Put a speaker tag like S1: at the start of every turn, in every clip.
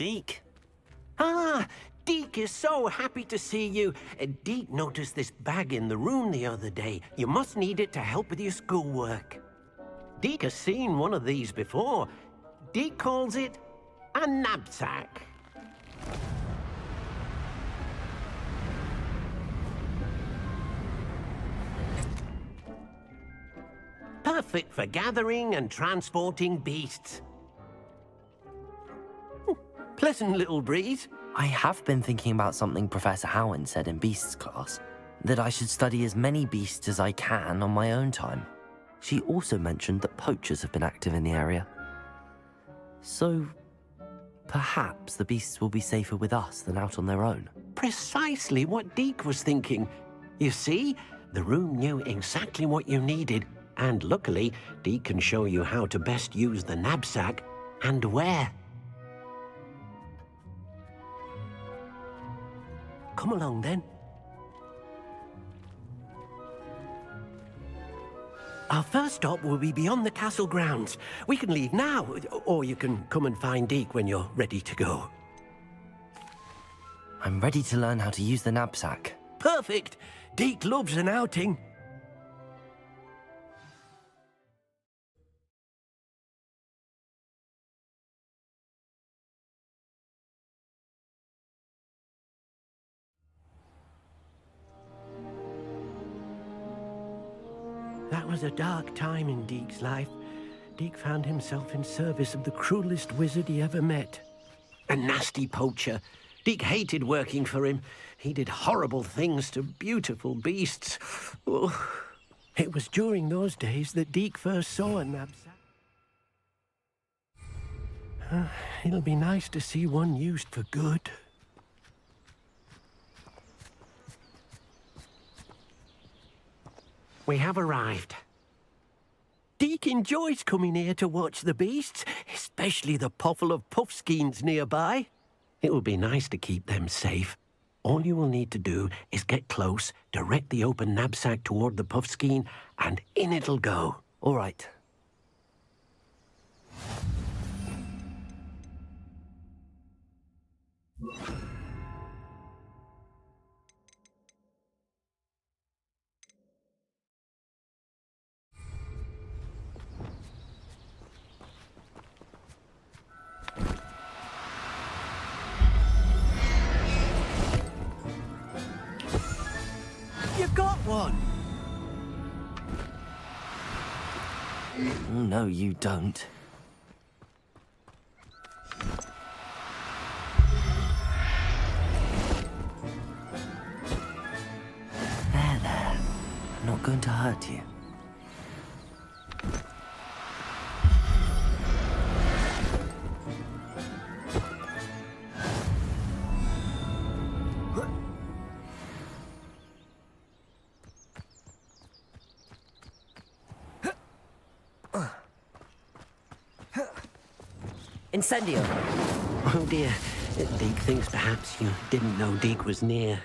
S1: Deke.
S2: Ah, Deke is so happy to see you. Deke noticed this bag in the room the other day. You must need it to help with your schoolwork. Deke has seen one of these before. Deke calls it a knapsack. Perfect for gathering and transporting beasts. Pleasant little breeze.
S3: I have been thinking about something Professor Howard said in Beasts class, that I should study as many beasts as I can on my own time. She also mentioned that poachers have been active in the area. So, perhaps the beasts will be safer with us than out on their own.
S2: Precisely what Deke was thinking. You see, the room knew exactly what you needed, and luckily, Deke can show you how to best use the knapsack and where. Come along, then. Our first stop will be beyond the castle grounds. We can leave now, or you can come and find Deke when you're ready to go.
S3: I'm ready to learn how to use the knapsack.
S2: Perfect! Deke loves an outing. That was a dark time in Deke's life. Deke found himself in service of the cruelest wizard he ever met. A nasty poacher. Deke hated working for him. He did horrible things to beautiful beasts. Oh, it was during those days that Deke first saw a knapsack. It'll be nice to see one used for good. We have arrived. Deke enjoys coming here to watch the beasts, especially the potful of puffskeins nearby. It will be nice to keep them safe. All you will need to do is get close, direct the open knapsack toward the puffskein, and in it'll go.
S3: All right.
S2: You got one!
S3: No, you don't. There. I'm not going to hurt you. Incendio!
S2: Oh dear, Deke thinks perhaps you didn't know Deke was near.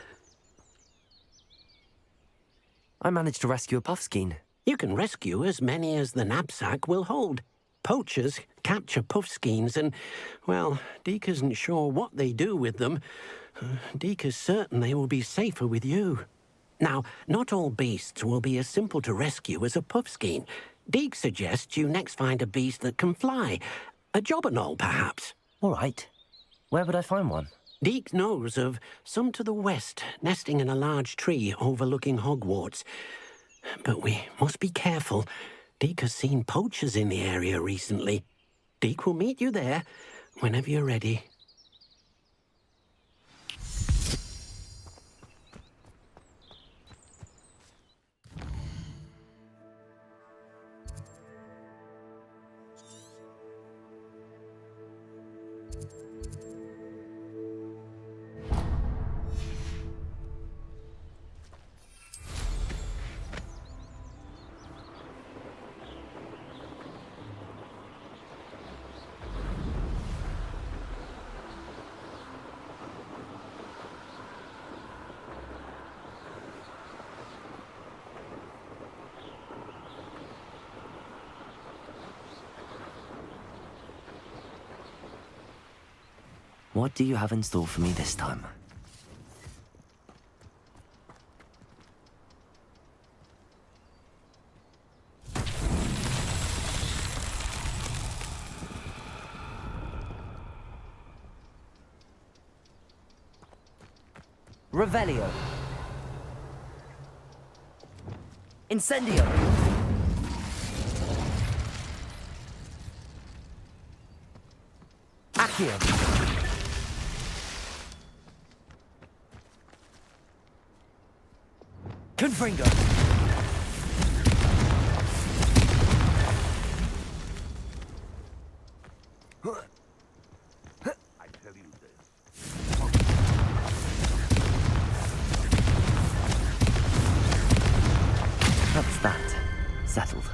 S3: I managed to rescue a puffskein.
S2: You can rescue as many as the knapsack will hold. Poachers capture puffskeins and, well, Deke isn't sure what they do with them. Deke is certain they will be safer with you. Now, not all beasts will be as simple to rescue as a puffskein. Deke suggests you next find a beast that can fly. A jobberknoll, perhaps.
S3: All right. Where would I find one?
S2: Deke knows of some to the west, nesting in a large tree overlooking Hogwarts. But we must be careful. Deke has seen poachers in the area recently. Deke will meet you there whenever you're ready.
S3: What do you have in store for me this time? Revelio. Incendio. Accio. Confringo.
S1: I tell you this.
S3: That's that. Settled.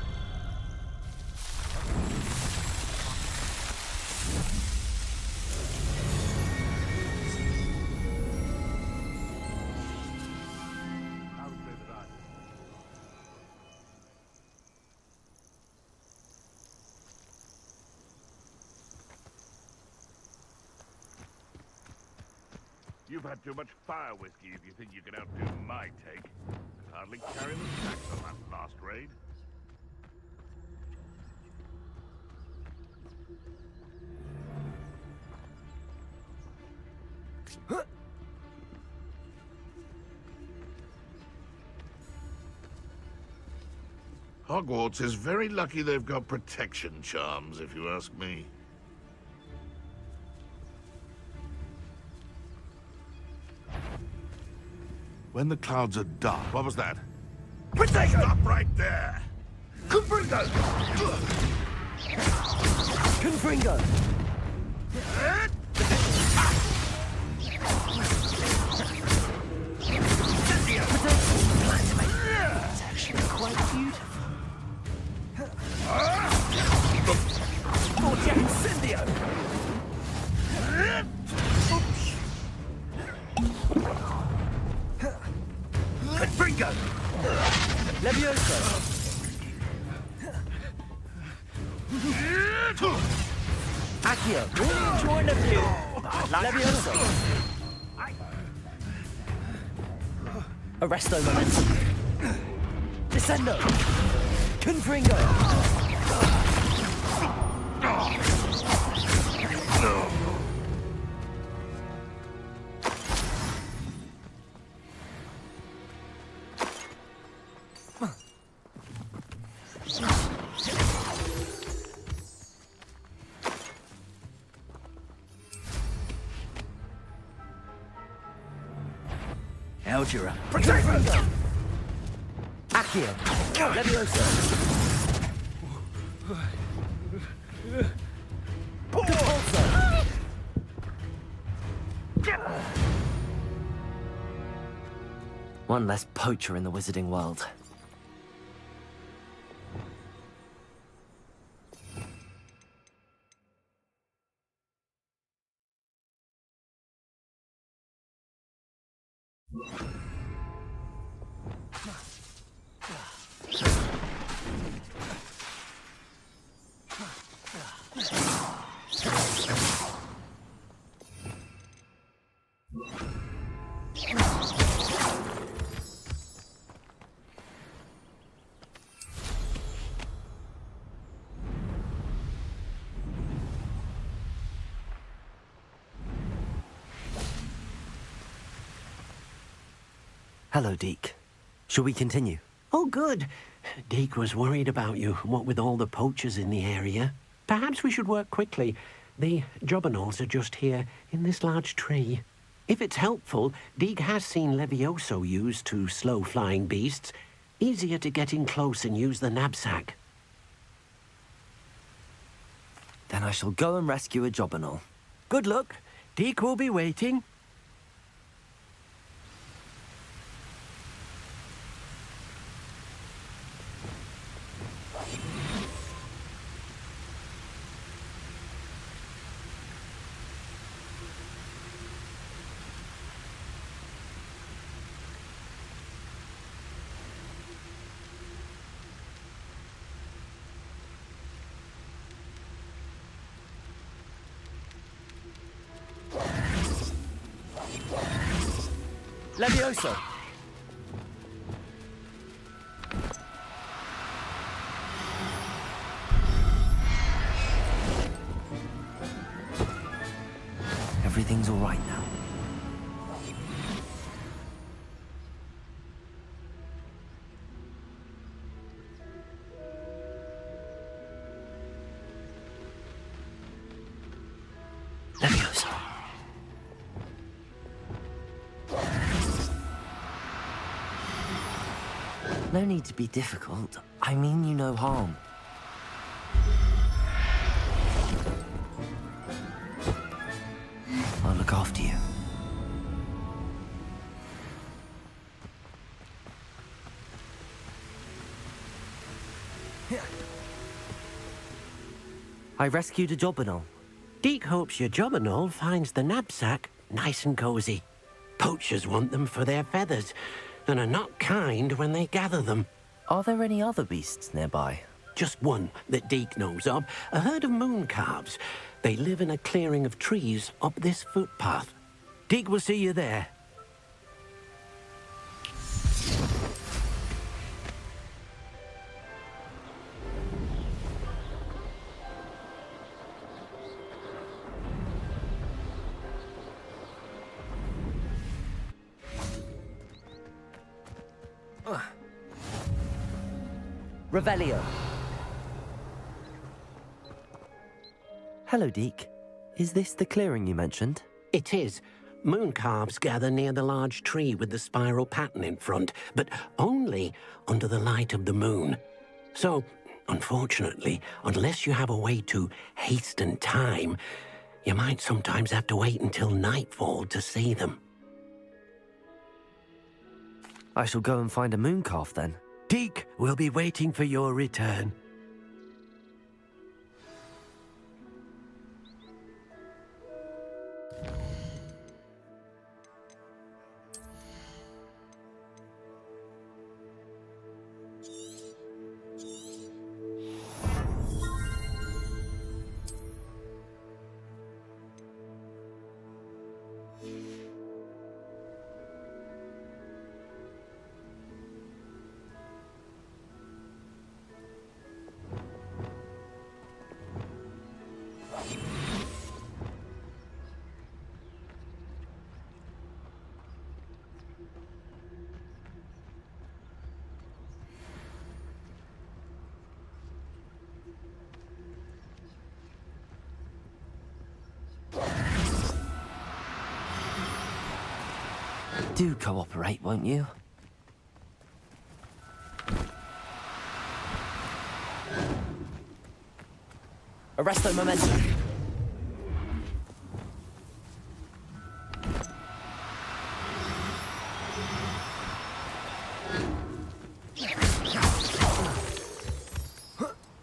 S1: I'll say that I. You've had too much fire whiskey if you think you can outdo my take. Could hardly carry the sacks on that last raid. Hogwarts is very lucky they've got protection charms, if you ask me. When the clouds are dark... What was that? Stop right there! Confringo!
S3: Confringo. It's actually quite beautiful. Forte Incendio.
S1: Confringo!
S3: Levioso. Accio. Really enjoying the view. Levioso. Arresto momentum. Descendo. Confringo. Algira. Confringo. Accio. Levioso. Compulso. One less poacher in the wizarding world. Hello, Deke. Shall we continue?
S2: Oh, good. Deke was worried about you, what with all the poachers in the area. Perhaps we should work quickly. The jobberknolls are just here, in this large tree. If it's helpful, Deke has seen Levioso used to slow flying beasts. Easier to get in close and use the knapsack.
S3: Then I shall go and rescue a jobberknoll.
S2: Good luck. Deke will be waiting.
S3: Levioso! Everything's all right now. Levioso. No need to be difficult. I mean you no harm. I'll look after you. I rescued a Jobberknoll.
S2: Deke hopes your Jobberknoll finds the knapsack nice and cozy. Poachers want them for their feathers, and are not kind when they gather them.
S3: Are there any other beasts nearby?
S2: Just one that Deke knows of, a herd of moon calves. They live in a clearing of trees up this footpath. Deke will see you there.
S3: Revelio. Hello, Deke. Is this the clearing you mentioned?
S2: It is. Moon calves gather near the large tree with the spiral pattern in front, but only under the light of the moon. So, unfortunately, unless you have a way to hasten time, you might sometimes have to wait until nightfall to see them.
S3: I shall go and find a moon calf then.
S2: Deke will be waiting for your return.
S3: Do cooperate, won't you? Arresto momentum.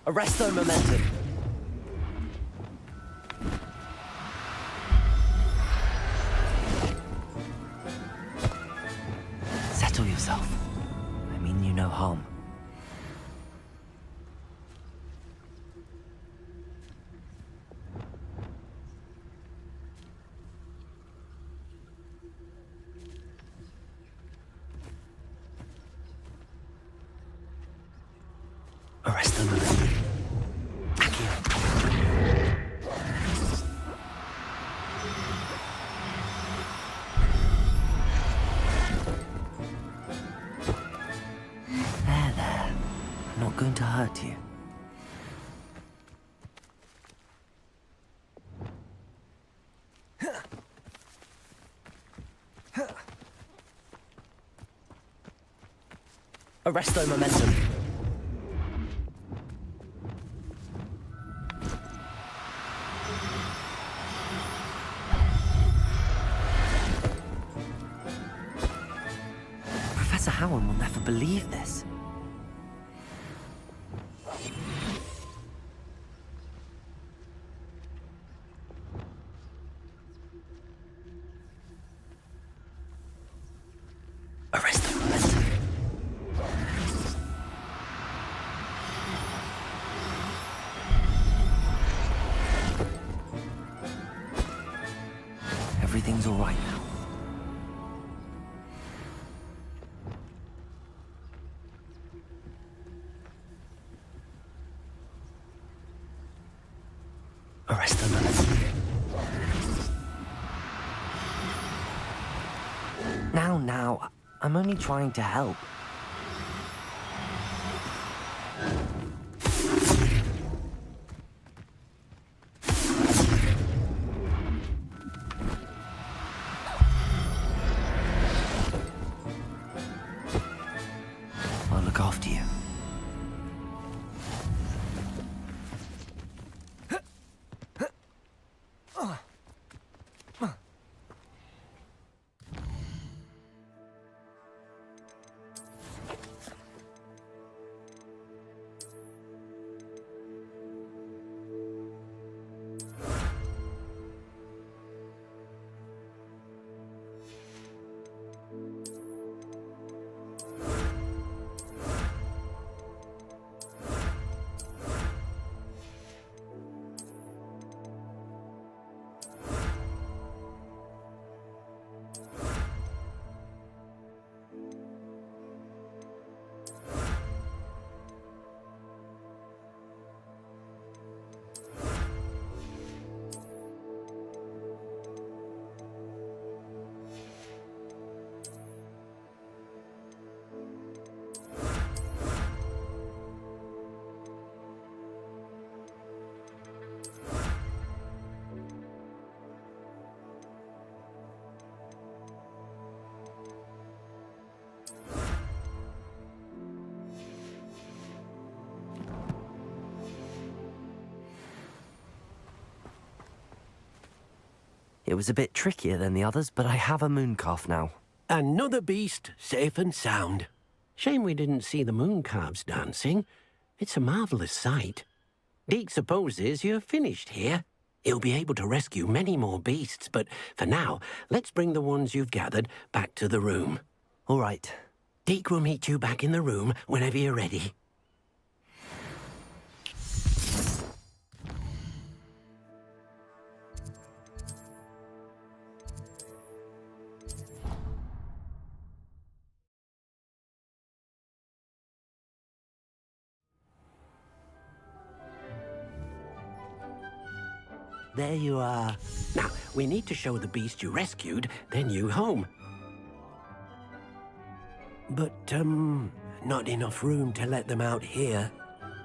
S3: Arresto momentum. Settle yourself. I mean you no harm. Arresto momentum. Not going to hurt you. Arresto momentum. Professor Howard will never believe this. Arresto momentum. Everything's all right now.
S4: rest of them.
S3: Now, I'm only trying to help. I'll look after you. It was a bit trickier than the others, but I have a mooncalf now.
S2: Another beast, safe and sound. Shame we didn't see the mooncalves dancing. It's a marvellous sight. Deke supposes you're finished here. He'll be able to rescue many more beasts, but for now, let's bring the ones you've gathered back to the room.
S3: All right.
S2: Deke will meet you back in the room whenever you're ready. There you are. Now, we need to show the beast you rescued their new home. But, not enough room to let them out here.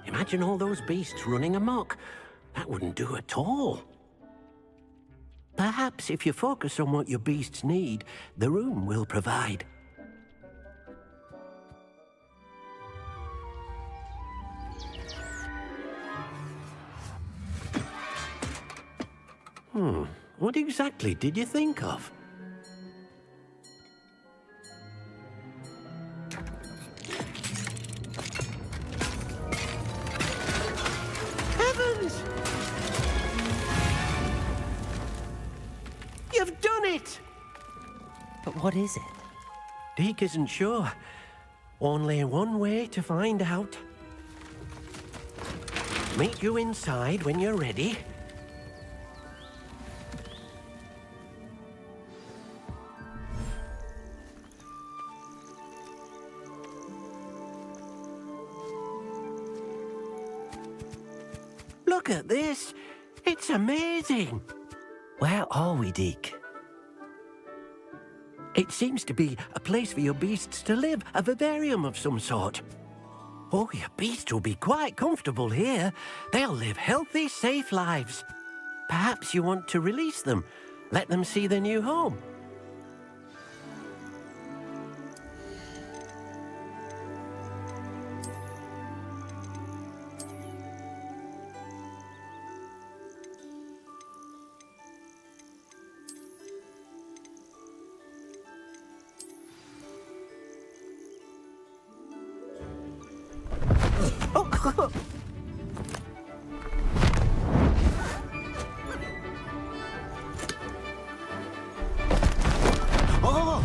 S2: Imagine all those beasts running amok. That wouldn't do at all. Perhaps if you focus on what your beasts need, the room will provide. What exactly did you think of? Heavens! You've done it!
S3: But what is it?
S2: Deke isn't sure. Only one way to find out. Meet you inside when you're ready. Look at this. It's amazing.
S3: Where are we, Deke?
S2: It seems to be a place for your beasts to live, a vivarium of some sort. Oh, your beasts will be quite comfortable here. They'll live healthy, safe lives. Perhaps you want to release them, let them see their new home. Oh!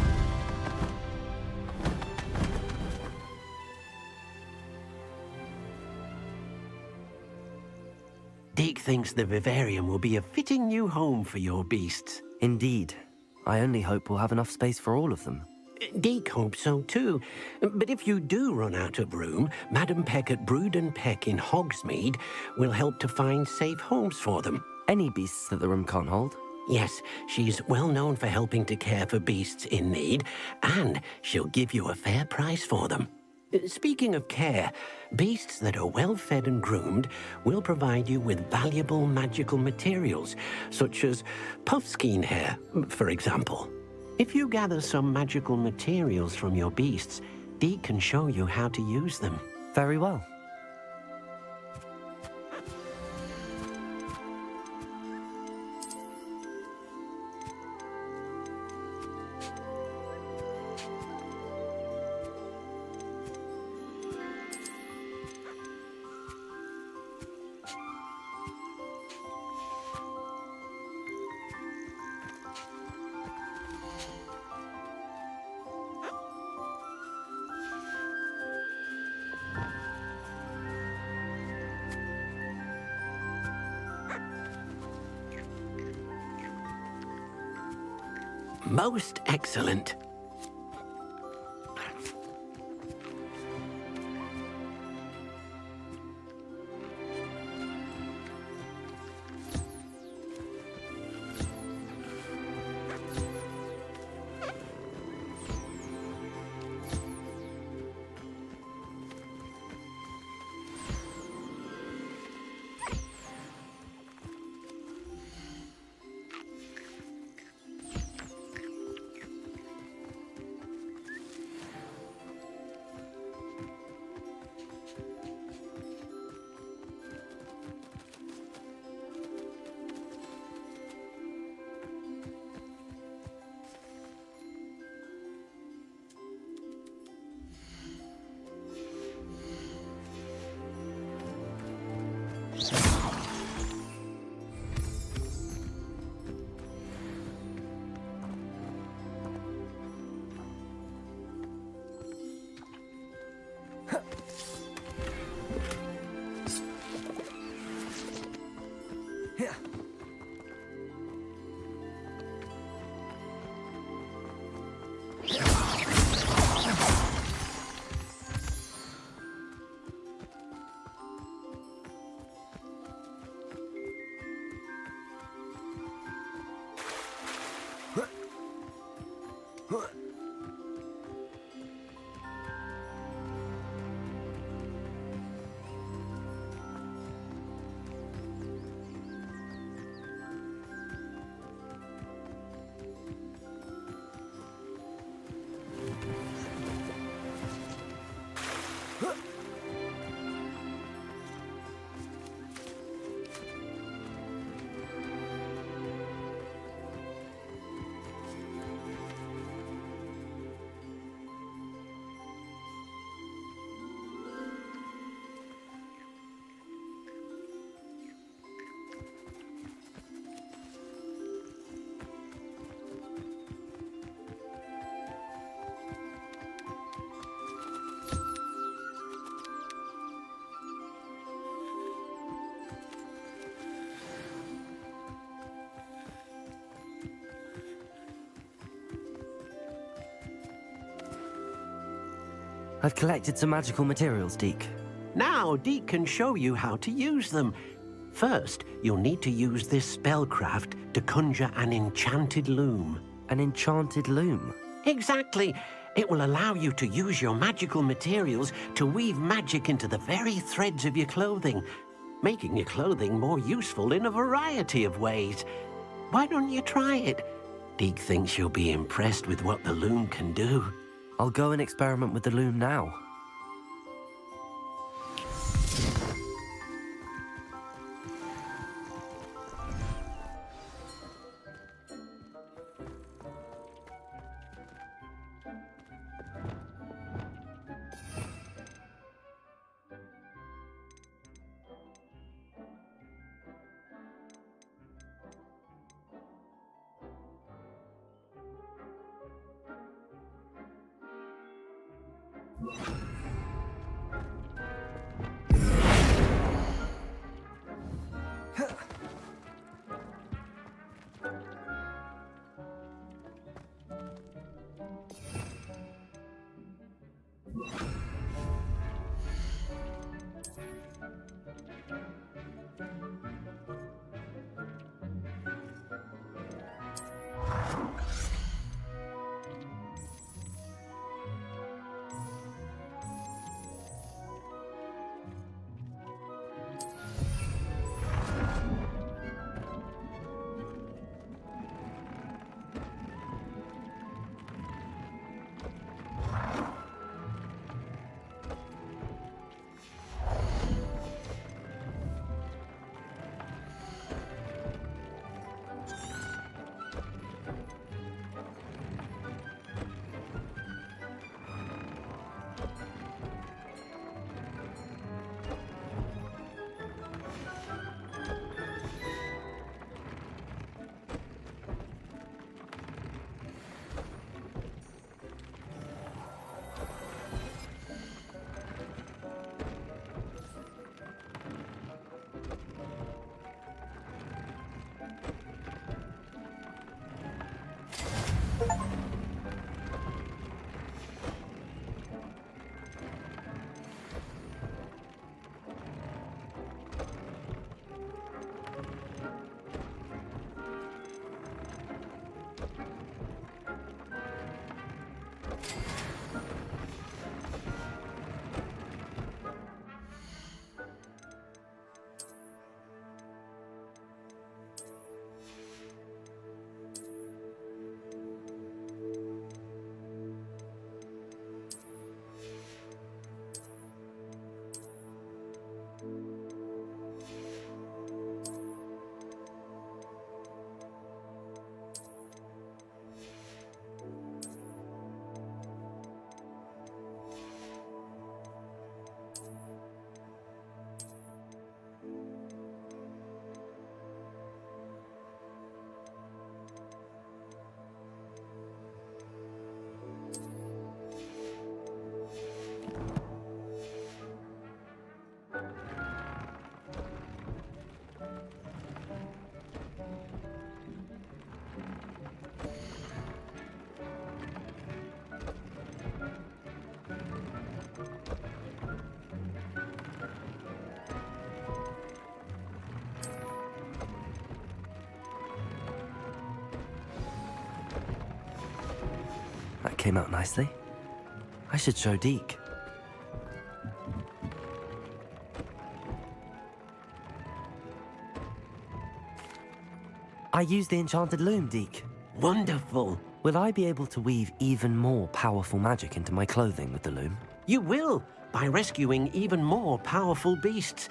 S2: Deke thinks the vivarium will be a fitting new home for your beasts.
S3: Indeed. I only hope we'll have enough space for all of them.
S2: Deke hopes so too. But if you do run out of room, Madam Peck at Brood and Peck in Hogsmeade will help to find safe homes for them.
S3: Any beasts that the room can't hold?
S2: Yes, she's well known for helping to care for beasts in need, and she'll give you a fair price for them. Speaking of care, beasts that are well fed and groomed will provide you with valuable magical materials, such as puffskein hair, for example. If you gather some magical materials from your beasts, Dee can show you how to use them.
S3: Very well.
S2: Most excellent.
S3: I've collected some magical materials, Deke.
S2: Now Deke can show you how to use them. First, you'll need to use this spellcraft to conjure an enchanted loom.
S3: An enchanted loom?
S2: Exactly. It will allow you to use your magical materials to weave magic into the very threads of your clothing, making your clothing more useful in a variety of ways. Why don't you try it? Deke thinks you'll be impressed with what the loom can do.
S3: I'll go and experiment with the loom now. That came out nicely. I should show Deke. I used the enchanted loom, Deke.
S2: Wonderful.
S3: Will I be able to weave even more powerful magic into my clothing with the loom?
S2: You will, by rescuing even more powerful beasts.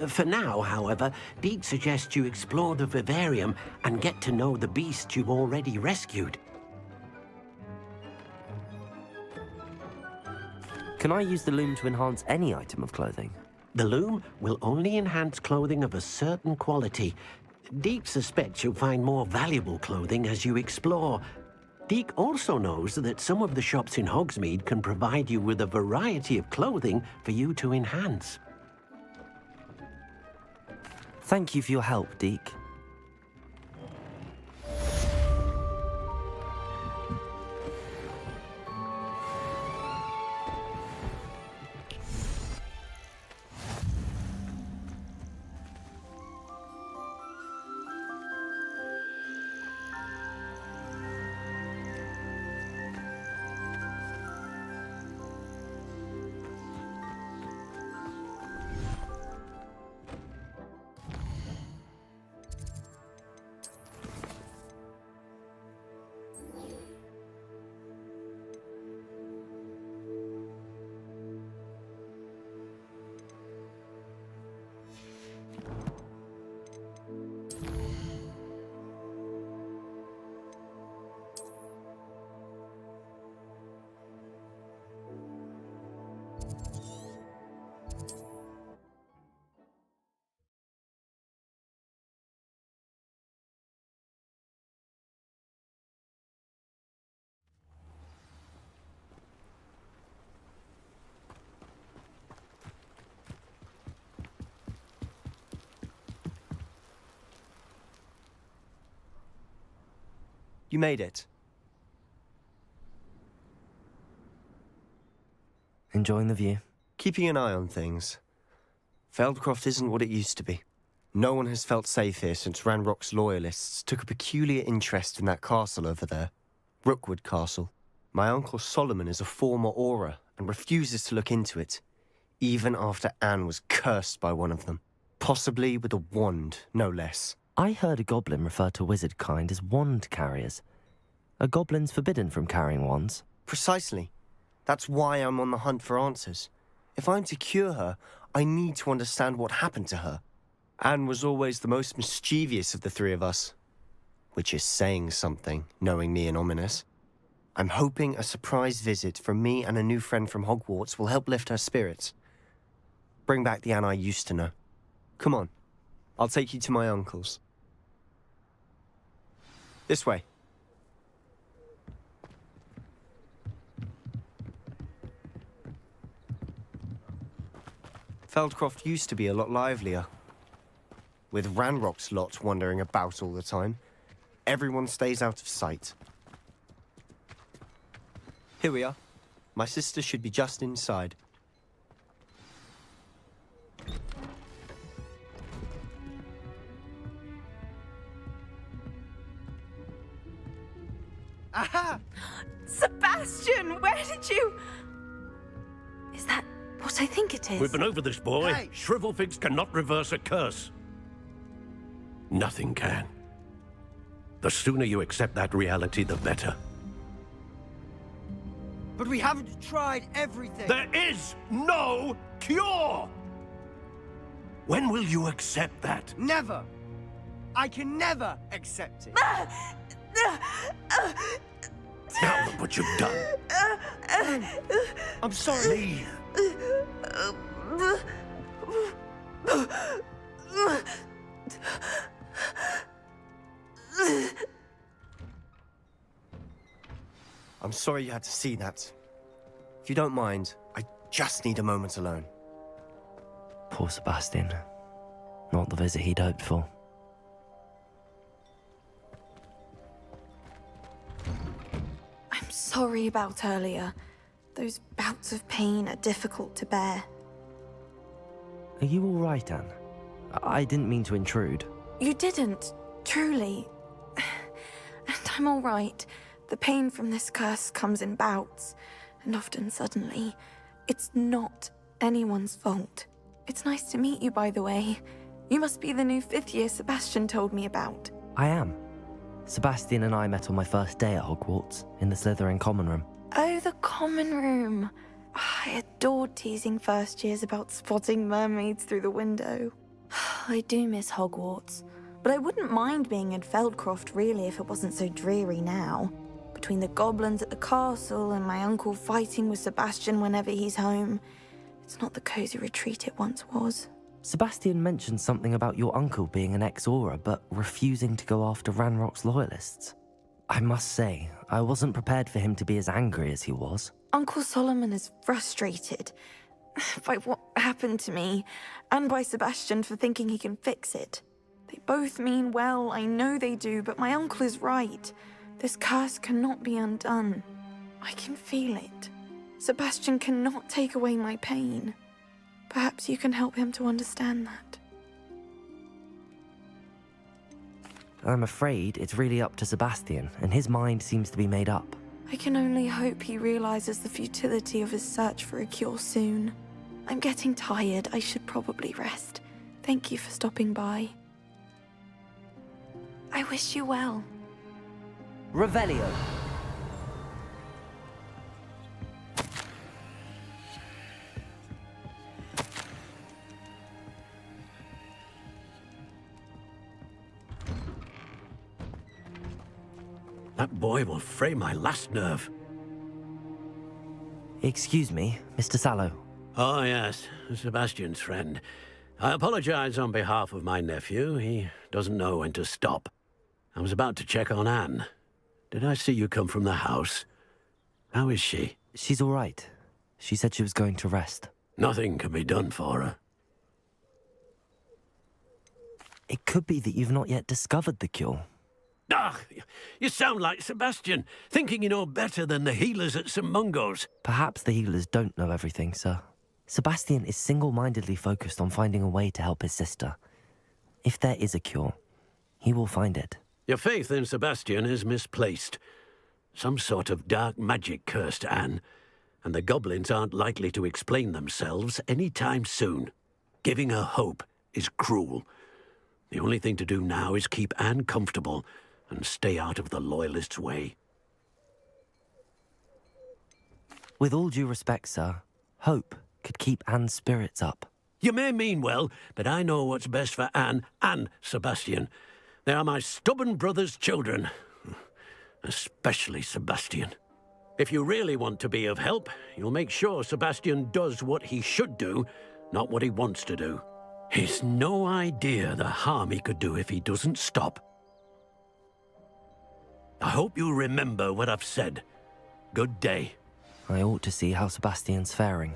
S2: For now, however, Deke suggests you explore the vivarium and get to know the beasts you've already rescued.
S3: Can I use the loom to enhance any item of clothing?
S2: The loom will only enhance clothing of a certain quality. Deke suspects you'll find more valuable clothing as you explore. Deke also knows that some of the shops in Hogsmeade can provide you with a variety of clothing for you to enhance.
S3: Thank you for your help, Deke.
S4: You made it.
S3: Enjoying the view?
S4: Keeping an eye on things. Feldcroft isn't what it used to be. No one has felt safe here since Ranrock's loyalists took a peculiar interest in that castle over there. Rookwood Castle. My uncle Solomon is a former Auror and refuses to look into it, even after Anne was cursed by one of them. Possibly with a wand, no less.
S3: I heard a goblin refer to wizard kind as wand carriers. Are goblins forbidden from carrying wands?
S4: Precisely. That's why I'm on the hunt for answers. If I'm to cure her, I need to understand what happened to her. Anne was always the most mischievous of the three of us. Which is saying something, knowing me and Ominous. I'm hoping a surprise visit from me and a new friend from Hogwarts will help lift her spirits. Bring back the Anne I used to know. Come on, I'll take you to my uncle's. This way. Feldcroft used to be a lot livelier. With Ranrock's lot wandering about all the time, everyone stays out of sight. Here we are. My sister should be just inside.
S5: Aha! Sebastian, where did you... Is that what I think it is?
S6: We've been over this, boy.
S4: Hey!
S6: Shrivelfigs cannot reverse a curse. Nothing can. The sooner you accept that reality, the better.
S7: But we haven't tried everything.
S6: There is no cure! When will you accept that?
S7: Never. I can never accept it.
S6: Now look what you've done.
S4: I'm sorry.
S6: Leave.
S4: I'm sorry you had to see that. If you don't mind, I just need a moment alone.
S3: Poor Sebastian. Not the visit he'd hoped for.
S5: I'm sorry about earlier. Those bouts of pain are difficult to bear.
S3: Are you all right, Anne? I didn't mean to intrude.
S5: You didn't, truly. And I'm all right. The pain from this curse comes in bouts, and often suddenly. It's not anyone's fault. It's nice to meet you, by the way. You must be the new 5th year Sebastian told me about.
S3: I am. Sebastian and I met on my first day at Hogwarts, in the Slytherin common room.
S5: Oh, the common room. I adored teasing first years about spotting mermaids through the window. I do miss Hogwarts, but I wouldn't mind being in Feldcroft really if it wasn't so dreary now. Between the goblins at the castle and my uncle fighting with Sebastian whenever he's home, it's not the cozy retreat it once was.
S3: Sebastian mentioned something about your uncle being an ex-Auror, but refusing to go after Ranrock's loyalists. I must say, I wasn't prepared for him to be as angry as he was.
S5: Uncle Solomon is frustrated by what happened to me, and by Sebastian for thinking he can fix it. They both mean well, I know they do, but my uncle is right. This curse cannot be undone. I can feel it. Sebastian cannot take away my pain. Perhaps you can help him to understand that.
S3: I'm afraid it's really up to Sebastian, and his mind seems to be made up.
S5: I can only hope he realizes the futility of his search for a cure soon. I'm getting tired. I should probably rest. Thank you for stopping by. I wish you well.
S3: Revelio.
S6: That boy will fray my last nerve.
S3: Excuse me, Mr. Sallow.
S6: Oh, yes, Sebastian's friend. I apologize on behalf of my nephew. He doesn't know when to stop. I was about to check on Anne. Did I see you come from the house? How is she?
S3: She's all right. She said she was going to rest.
S6: Nothing can be done for her.
S3: It could be that you've not yet discovered the cure.
S6: Ah, you sound like Sebastian, thinking you know better than the healers at St. Mungo's.
S3: Perhaps the healers don't know everything, sir. Sebastian is single-mindedly focused on finding a way to help his sister. If there is a cure, he will find it.
S6: Your faith in Sebastian is misplaced. Some sort of dark magic cursed Anne, and the goblins aren't likely to explain themselves any time soon. Giving her hope is cruel. The only thing to do now is keep Anne comfortable and stay out of the Loyalists' way.
S3: With all due respect, sir, hope could keep Anne's spirits up.
S6: You may mean well, but I know what's best for Anne and Sebastian. They are my stubborn brother's children. Especially Sebastian. If you really want to be of help, you'll make sure Sebastian does what he should do, not what he wants to do. He's no idea the harm he could do if he doesn't stop. I hope you remember what I've said. Good day.
S3: I ought to see how Sebastian's faring.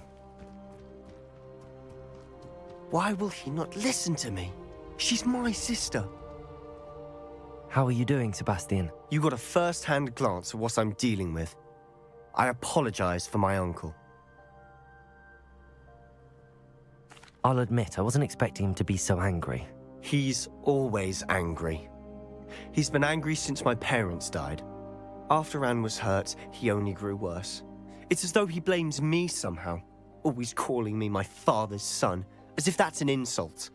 S4: Why will he not listen to me? She's my sister.
S3: How are you doing, Sebastian?
S4: You got a first-hand glance at what I'm dealing with. I apologize for my uncle.
S3: I'll admit, I wasn't expecting him to be so angry.
S4: He's always angry. He's been angry since my parents died. After Anne was hurt, he only grew worse. It's as though he blames me somehow, always calling me my father's son, as if that's an insult.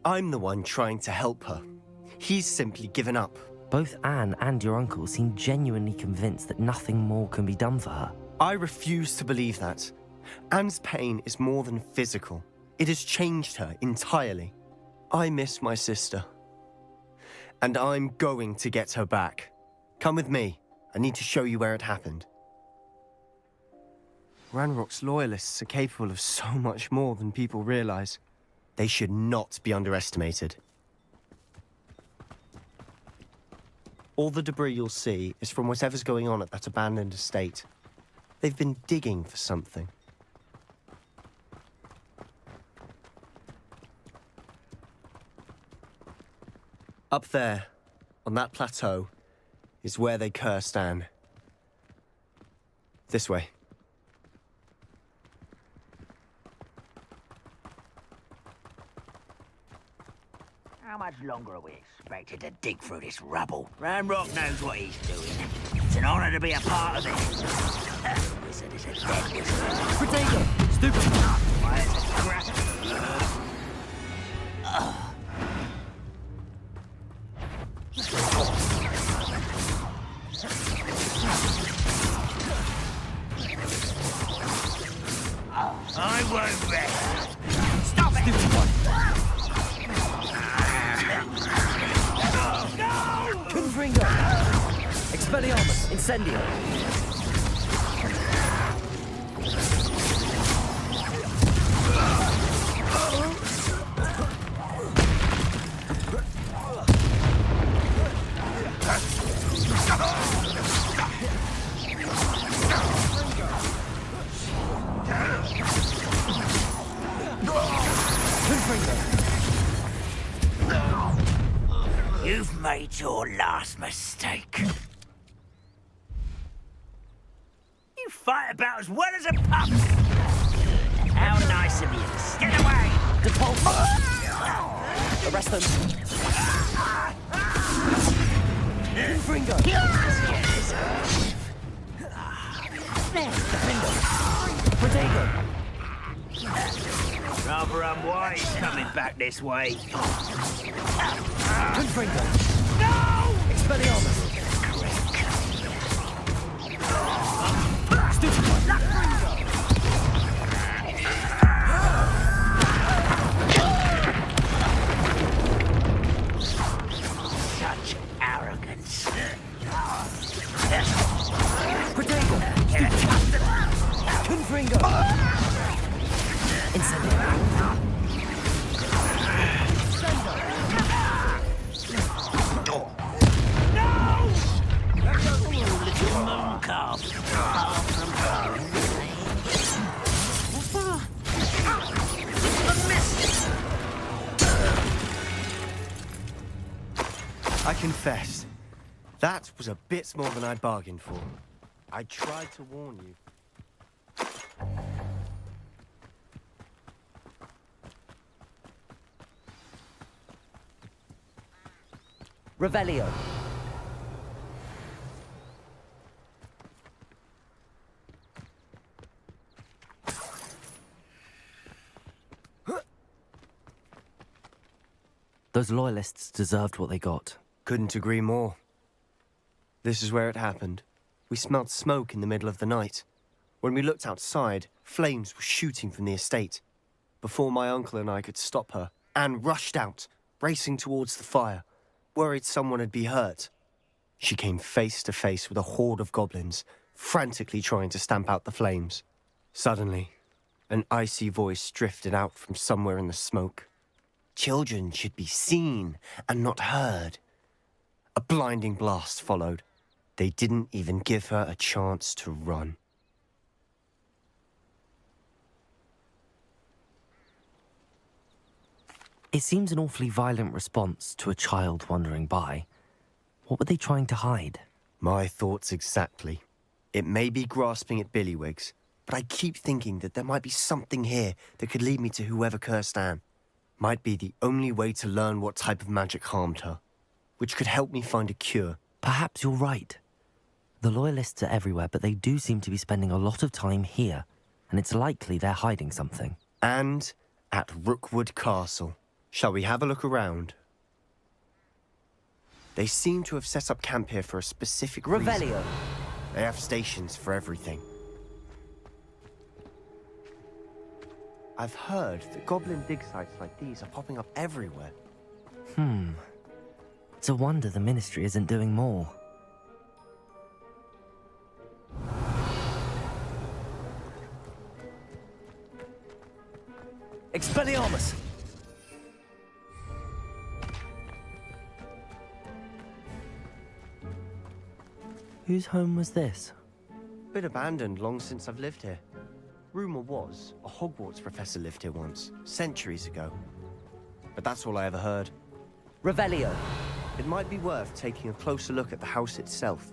S4: I'm the one trying to help her. He's simply given up.
S3: Both Anne and your uncle seem genuinely convinced that nothing more can be done for her.
S4: I refuse to believe that. Anne's pain is more than physical. It has changed her entirely. I miss my sister. And I'm going to get her back. Come with me. I need to show you where it happened. Ranrock's loyalists are capable of so much more than people realize. They should not be underestimated. All the debris you'll see is from whatever's going on at that abandoned estate. They've been digging for something. Up there, on that plateau, is where they cursed Anne. This way.
S8: How much longer are we expected to dig through this rubble? Ramrock knows what he's doing. It's an honor to be a part of it. Wizard is a dead wizard.
S3: Potato! Stupid!
S8: Why is it crap? I won't rest. Stop it!
S3: Stupid one! Confringo! Expelliarmus! Incendio!
S8: You've made your last mistake. You fight about as well as a pup. How nice of you. Get away!
S3: Depulse! Arrest them! Confringo! Defendo! Protego!
S8: Rather unwise coming back this way.
S3: Confringo! No! Expelliarmus! Stupid one!
S8: Such arrogance.
S3: Protego! Confringo! Incendio!
S4: I confess, that was a bit more than I'd bargained for. I tried to warn you.
S3: Revelio. Those loyalists deserved what they got.
S4: Couldn't agree more. This is where it happened. We smelled smoke in the middle of the night. When we looked outside, flames were shooting from the estate. Before my uncle and I could stop her, Anne rushed out, racing towards the fire, worried someone had been hurt. She came face to face with a horde of goblins, frantically trying to stamp out the flames. Suddenly, an icy voice drifted out from somewhere in the smoke. Children should be seen and not heard. A blinding blast followed. They didn't even give her a chance to run.
S3: It seems an awfully violent response to a child wandering by. What were they trying to hide?
S4: My thoughts exactly. It may be grasping at Billywigs, but I keep thinking that there might be something here that could lead me to whoever cursed Anne. Might be the only way to learn what type of magic harmed her, which could help me find a cure.
S3: Perhaps you're right. The loyalists are everywhere, but they do seem to be spending a lot of time here, and it's likely they're hiding something.
S4: And at Rookwood Castle. Shall we have a look around? They seem to have set up camp here for a specific reason.
S3: Revelio.
S4: They have stations for everything. I've heard that goblin dig sites like these are popping up everywhere.
S3: It's a wonder the Ministry isn't doing more. Expelliarmus! Whose home was this?
S4: Been abandoned long since I've lived here. Rumour was, a Hogwarts professor lived here once, centuries ago. But that's all I ever heard.
S3: Revelio.
S4: It might be worth taking a closer look at the house itself.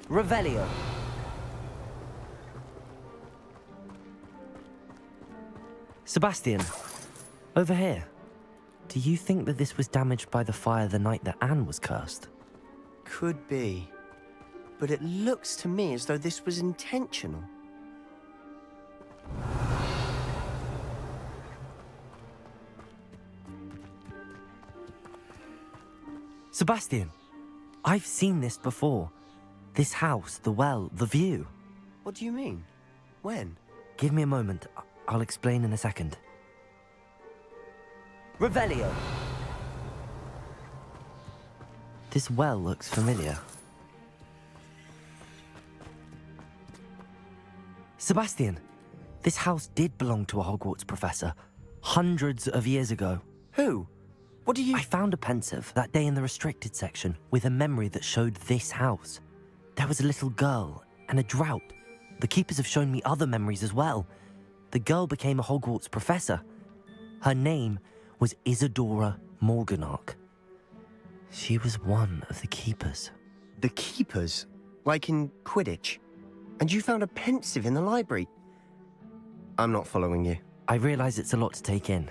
S3: Revelio. Sebastian, over here. Do you think that this was damaged by the fire the night that Anne was cursed?
S4: Could be. But it looks to me as though this was intentional.
S3: Sebastian, I've seen this before. This house, the well, the view.
S4: What do you mean? When?
S3: Give me a moment. I'll explain in a second. Revelio. This well looks familiar. Sebastian, this house did belong to a Hogwarts professor, hundreds of years ago.
S4: Who? What do you...
S3: I found a pensive that day in the restricted section with a memory that showed this house. There was a little girl and a drought. The keepers have shown me other memories as well. The girl became a Hogwarts professor. Her name was Isadora Morganach. She was one of the keepers.
S4: The keepers? Like in Quidditch? And you found a pensive in the library? I'm not following you.
S3: I realize it's a lot to take in.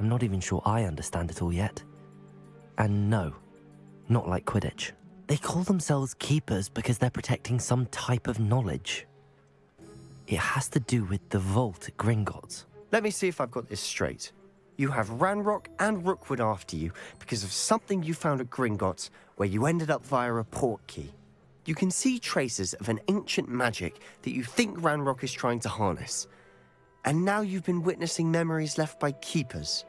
S3: I'm not even sure I understand it all yet. And no, not like Quidditch. They call themselves keepers because they're protecting some type of knowledge. It has to do with the vault at Gringotts.
S4: Let me see if I've got this straight. You have Ranrock and Rookwood after you because of something you found at Gringotts where you ended up via a portkey. You can see traces of an ancient magic that you think Ranrock is trying to harness. And now you've been witnessing memories left by keepers.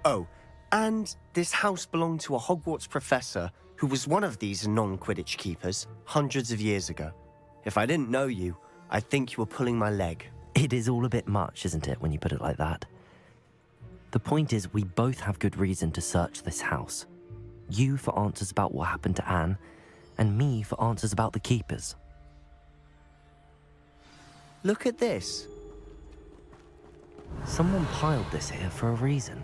S4: Oh, and this house belonged to a Hogwarts professor who was one of these non-Quidditch keepers hundreds of years ago. If I didn't know you, I'd think you were pulling my leg.
S3: It is all a bit much, isn't it, when you put it like that? The point is, we both have good reason to search this house. You for answers about what happened to Anne, and me for answers about the keepers.
S4: Look at this.
S3: Someone piled this here for a reason.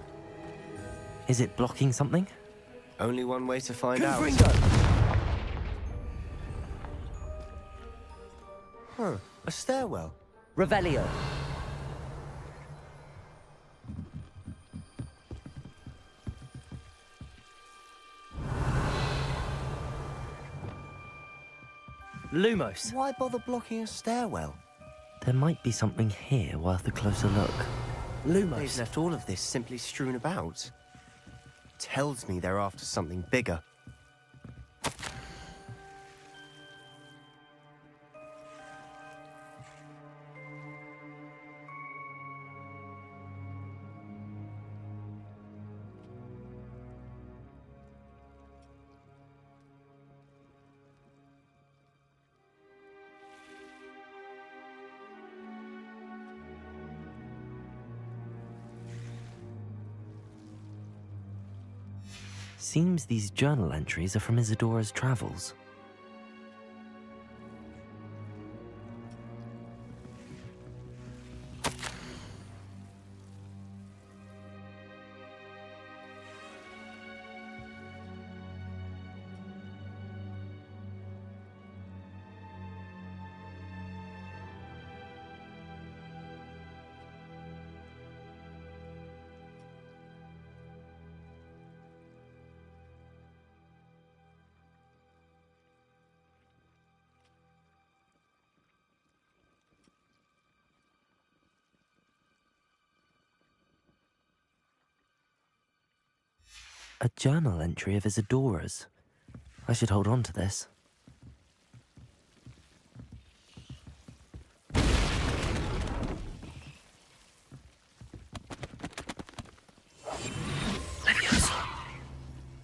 S3: Is it blocking something?
S4: Only one way to find out. Huh, a stairwell.
S3: Revelio. Lumos.
S4: Why bother blocking a stairwell?
S3: There might be something here worth a closer look.
S4: They've
S3: Lumos.
S4: left all of this simply strewn about. Tells me they're after something bigger.
S3: Seems these journal entries are from Isadora's travels. A journal entry of Isadora's. I should hold on to this. Leviosa.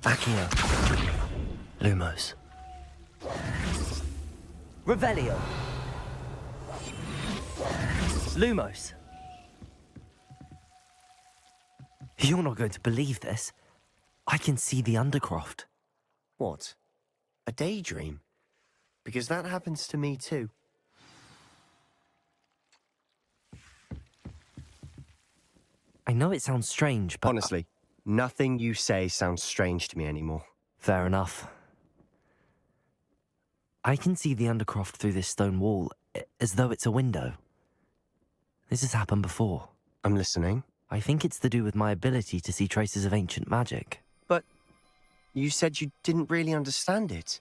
S3: Accio. Lumos. Revelio. Lumos. You're not going to believe this. I can see the Undercroft.
S4: What? A daydream? Because that happens to me too.
S3: I know it sounds strange, but...
S4: Honestly, nothing you say sounds strange to me anymore.
S3: Fair enough. I can see the Undercroft through this stone wall, as though it's a window. This has happened before.
S4: I'm listening.
S3: I think it's to do with my ability to see traces of ancient magic.
S4: But you said you didn't really understand it,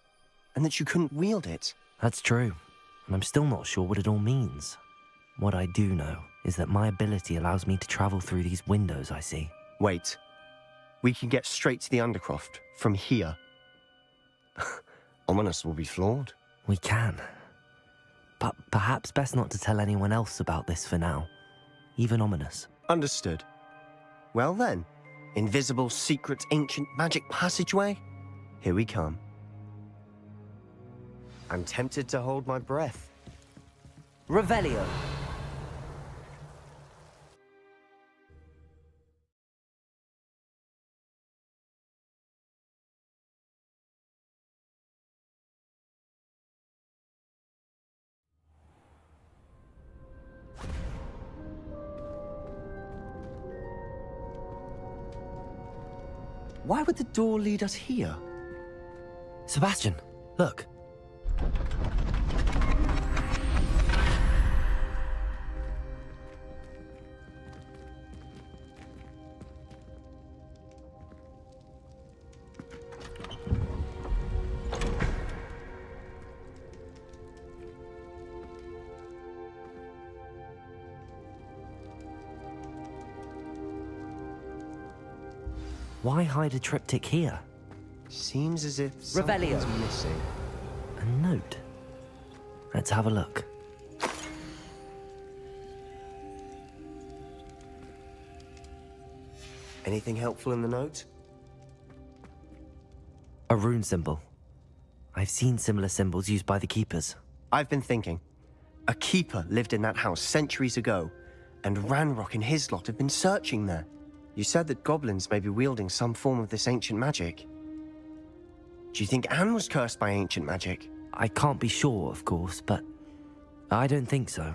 S4: and that you couldn't wield it.
S3: That's true, and I'm still not sure what it all means. What I do know is that my ability allows me to travel through these windows I see.
S4: Wait. We can get straight to the Undercroft from here. Ominous will be floored.
S3: We can. But perhaps best not to tell anyone else about this for now. Even Ominous.
S4: Understood. Well then, invisible, secret, ancient magic passageway? Here we come. I'm tempted to hold my breath.
S3: Revelio.
S4: Why would the door lead us here?
S3: Sebastian, look. Why hide a triptych here?
S4: Seems as if
S3: Revelio.
S4: something's missing.
S3: A note. Let's have a look.
S4: Anything helpful in the note?
S3: A rune symbol. I've seen similar symbols used by the keepers.
S4: I've been thinking. A keeper lived in that house centuries ago, and Ranrock and his lot have been searching there. You said that goblins may be wielding some form of this ancient magic. Do you think Anne was cursed by ancient magic?
S3: I can't be sure, of course, but I don't think so.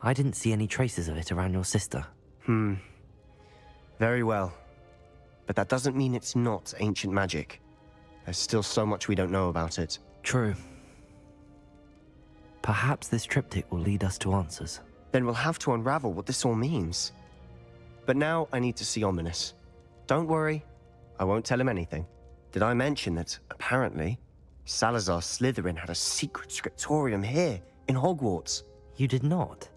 S3: I didn't see any traces of it around your sister.
S4: Very well. But that doesn't mean it's not ancient magic. There's still so much we don't know about it.
S3: True. Perhaps this triptych will lead us to answers.
S4: Then we'll have to unravel what this all means. But now I need to see Ominous. Don't worry, I won't tell him anything. Did I mention that, apparently, Salazar Slytherin had a secret scriptorium here, in Hogwarts?
S3: You did not?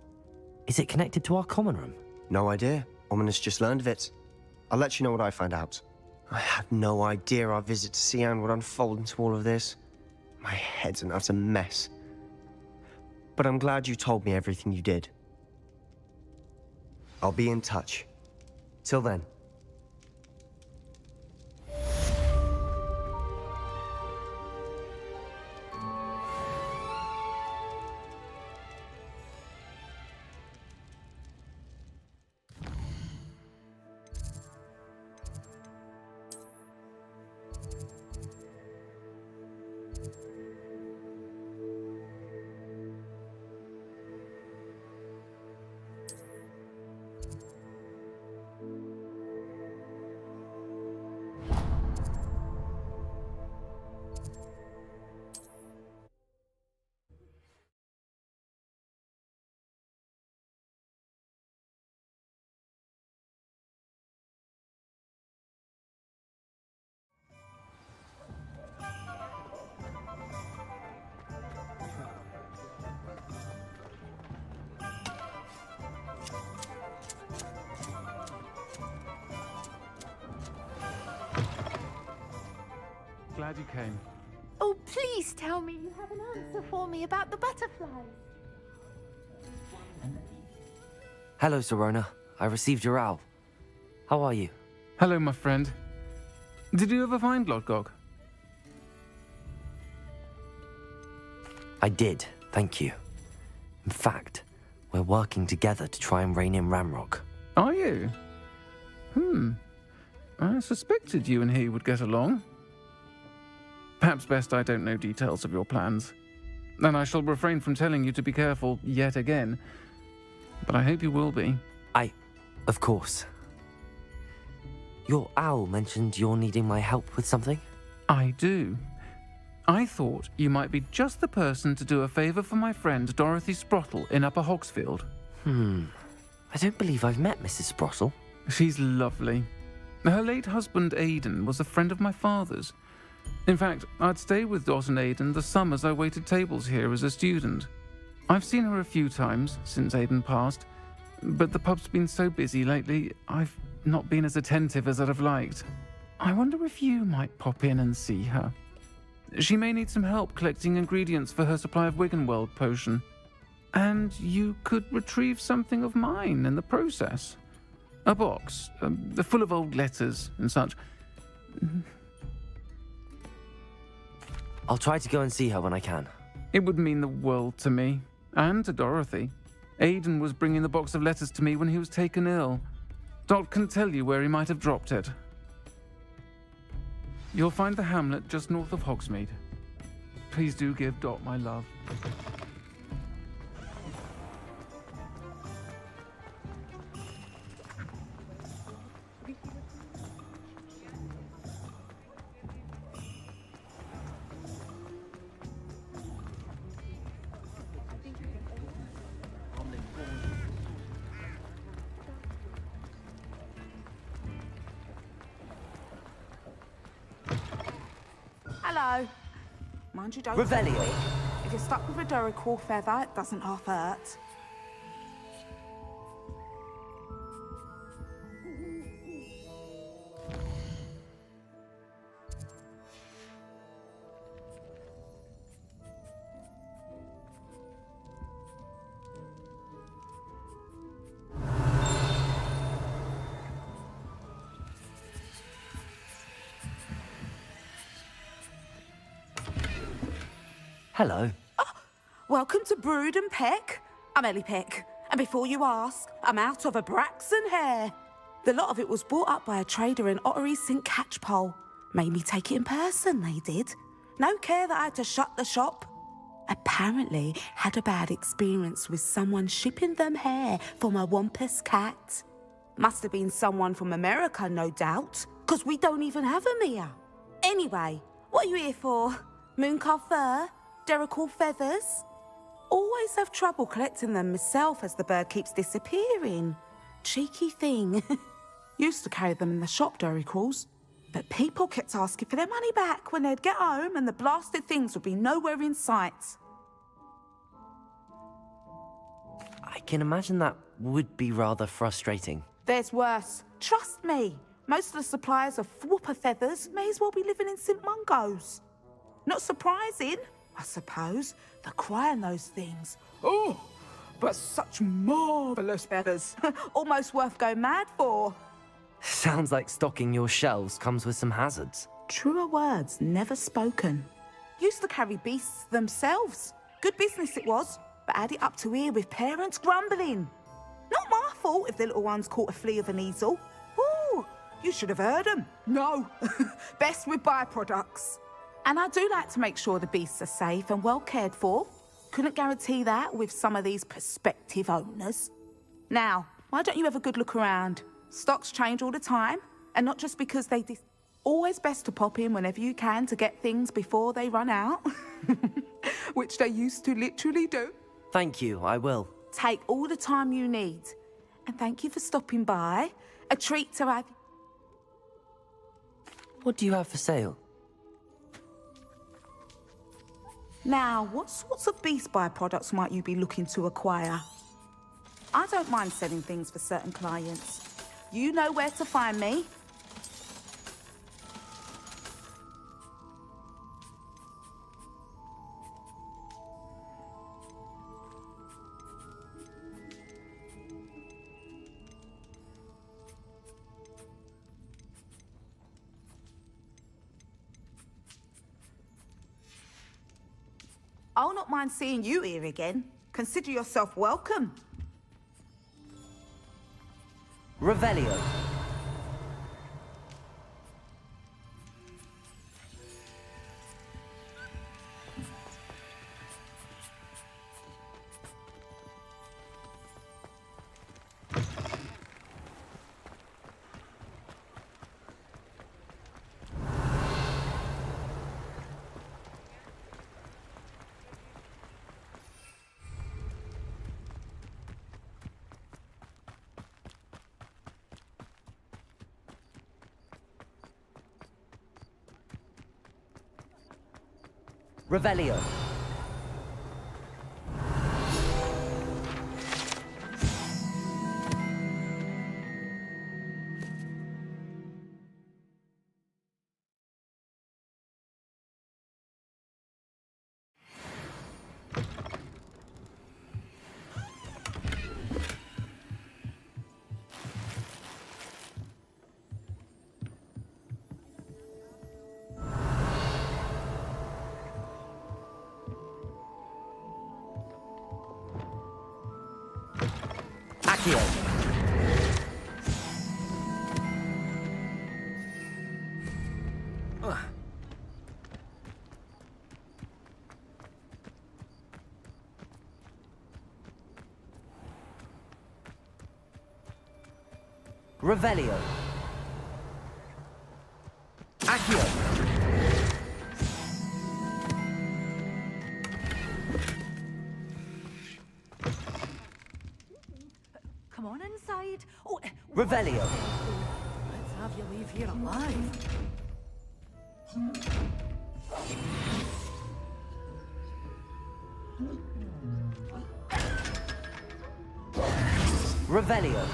S3: Is it connected to our common room?
S4: No idea. Ominous just learned of it. I'll let you know what I find out. I had no idea our visit to Ciąg would unfold into all of this. My head's an utter mess. But I'm glad you told me everything you did. I'll be in touch. Till then.
S9: Glad you came.
S10: Oh, please tell me you have an answer for me about the butterflies.
S3: Hello, Serona. I received your owl. How are you?
S9: Hello, my friend. Did you ever find Lodgok?
S3: I did, thank you. In fact, we're working together to try and rein in Ramrock.
S9: Are you? I suspected you and he would get along. Perhaps best I don't know details of your plans. And I shall refrain from telling you to be careful yet again. But I hope you will be.
S3: Of course. Your owl mentioned you're needing my help with something?
S9: I do. I thought you might be just the person to do a favour for my friend Dorothy Sprottle in Upper Hogsfield.
S3: I don't believe I've met Mrs. Sprottle.
S9: She's lovely. Her late husband Aidan was a friend of my father's. In fact, I'd stay with Dot and Aidan the summers I waited tables here as a student. I've seen her a few times since Aidan passed, but the pub's been so busy lately, I've not been as attentive as I'd have liked. I wonder if you might pop in and see her. She may need some help collecting ingredients for her supply of Wiggenweld potion. And you could retrieve something of mine in the process. A box, full of old letters and such.
S3: I'll try to go and see her when I can.
S9: It would mean the world to me, and to Dorothy. Aidan was bringing the box of letters to me when he was taken ill. Dot can tell you where he might have dropped it. You'll find the hamlet just north of Hogsmeade. Please do give Dot my love.
S11: Hello. Mind you don't...
S3: Revelio.
S11: If you're stuck with a Duracell feather, it doesn't half hurt.
S3: Hello.
S11: Welcome to Brood and Peck. I'm Ellie Peck, and before you ask, I'm out of a Braxton hair. The lot of it was bought up by a trader in Ottery St. Catchpole. Made me take it in person, they did. No care that I had to shut the shop. Apparently had a bad experience with someone shipping them hair for my Wampus cat. Must have been someone from America, no doubt, because we don't even have them here. Anyway, what are you here for? Mooncar fur? Duracell feathers? Always have trouble collecting them myself as the bird keeps disappearing. Cheeky thing. Used to carry them in the shop, Duracells. But people kept asking for their money back when they'd get home and the blasted things would be nowhere in sight.
S3: I can imagine that would be rather frustrating.
S11: There's worse. Trust me. Most of the suppliers of whooper feathers may as well be living in St. Mungo's. Not surprising, I suppose, the cry on those things. Oh, but such marvellous feathers. Almost worth going mad for.
S3: Sounds like stocking your shelves comes with some hazards.
S11: Truer words never spoken. Used to carry beasts themselves. Good business it was, but add it up to here with parents grumbling. Not my fault if the little ones caught a flea of an easel. Ooh, you should have heard them. No, best with byproducts. And I do like to make sure the beasts are safe and well cared for. Couldn't guarantee that with some of these prospective owners. Now, why don't you have a good look around? Stocks change all the time, and not just because they... Always best to pop in whenever you can to get things before they run out. Which they used to literally do.
S3: Thank you, I will.
S11: Take all the time you need. And thank you for stopping by. A treat to have...
S3: What do you have for sale?
S11: Now, what sorts of beast byproducts might you be looking to acquire? I don't mind selling things for certain clients. You know where to find me. Oh, not mind seeing you here again. Consider yourself welcome.
S3: Revelio. Revelio. Accio. Revelio. Accio.
S10: Come on inside. Oh,
S3: Revelio.
S10: let's have you leave here alive.
S3: Revelio.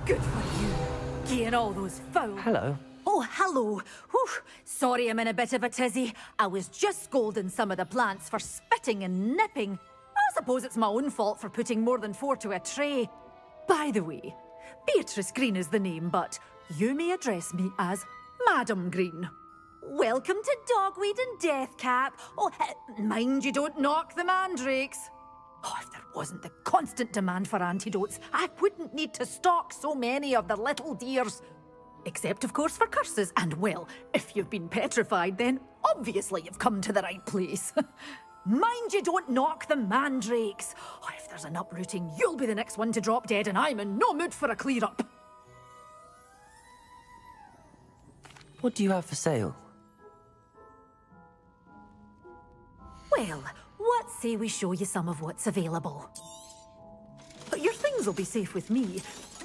S10: Good for you. Getting all those foul.
S3: Hello.
S10: Oh, hello. Whew. Sorry I'm in a bit of a tizzy. I was just scolding some of the plants for spitting and nipping. I suppose it's my own fault for putting more than 4 to a tray. By the way, Beatrice Green is the name, but you may address me as Madam Green. Welcome to Dogweed and Deathcap. Oh, mind you don't knock the mandrakes. Oh, if there wasn't the constant demand for antidotes, I wouldn't need to stock so many of the little dears. Except, of course, for curses. And, well, if you've been petrified, then obviously you've come to the right place. Mind you don't knock the mandrakes. Oh, if there's an uprooting, you'll be the next one to drop dead, and I'm in no mood for a clear-up.
S3: What do you have for sale?
S10: Well, what say we show you some of what's available? Your things will be safe with me,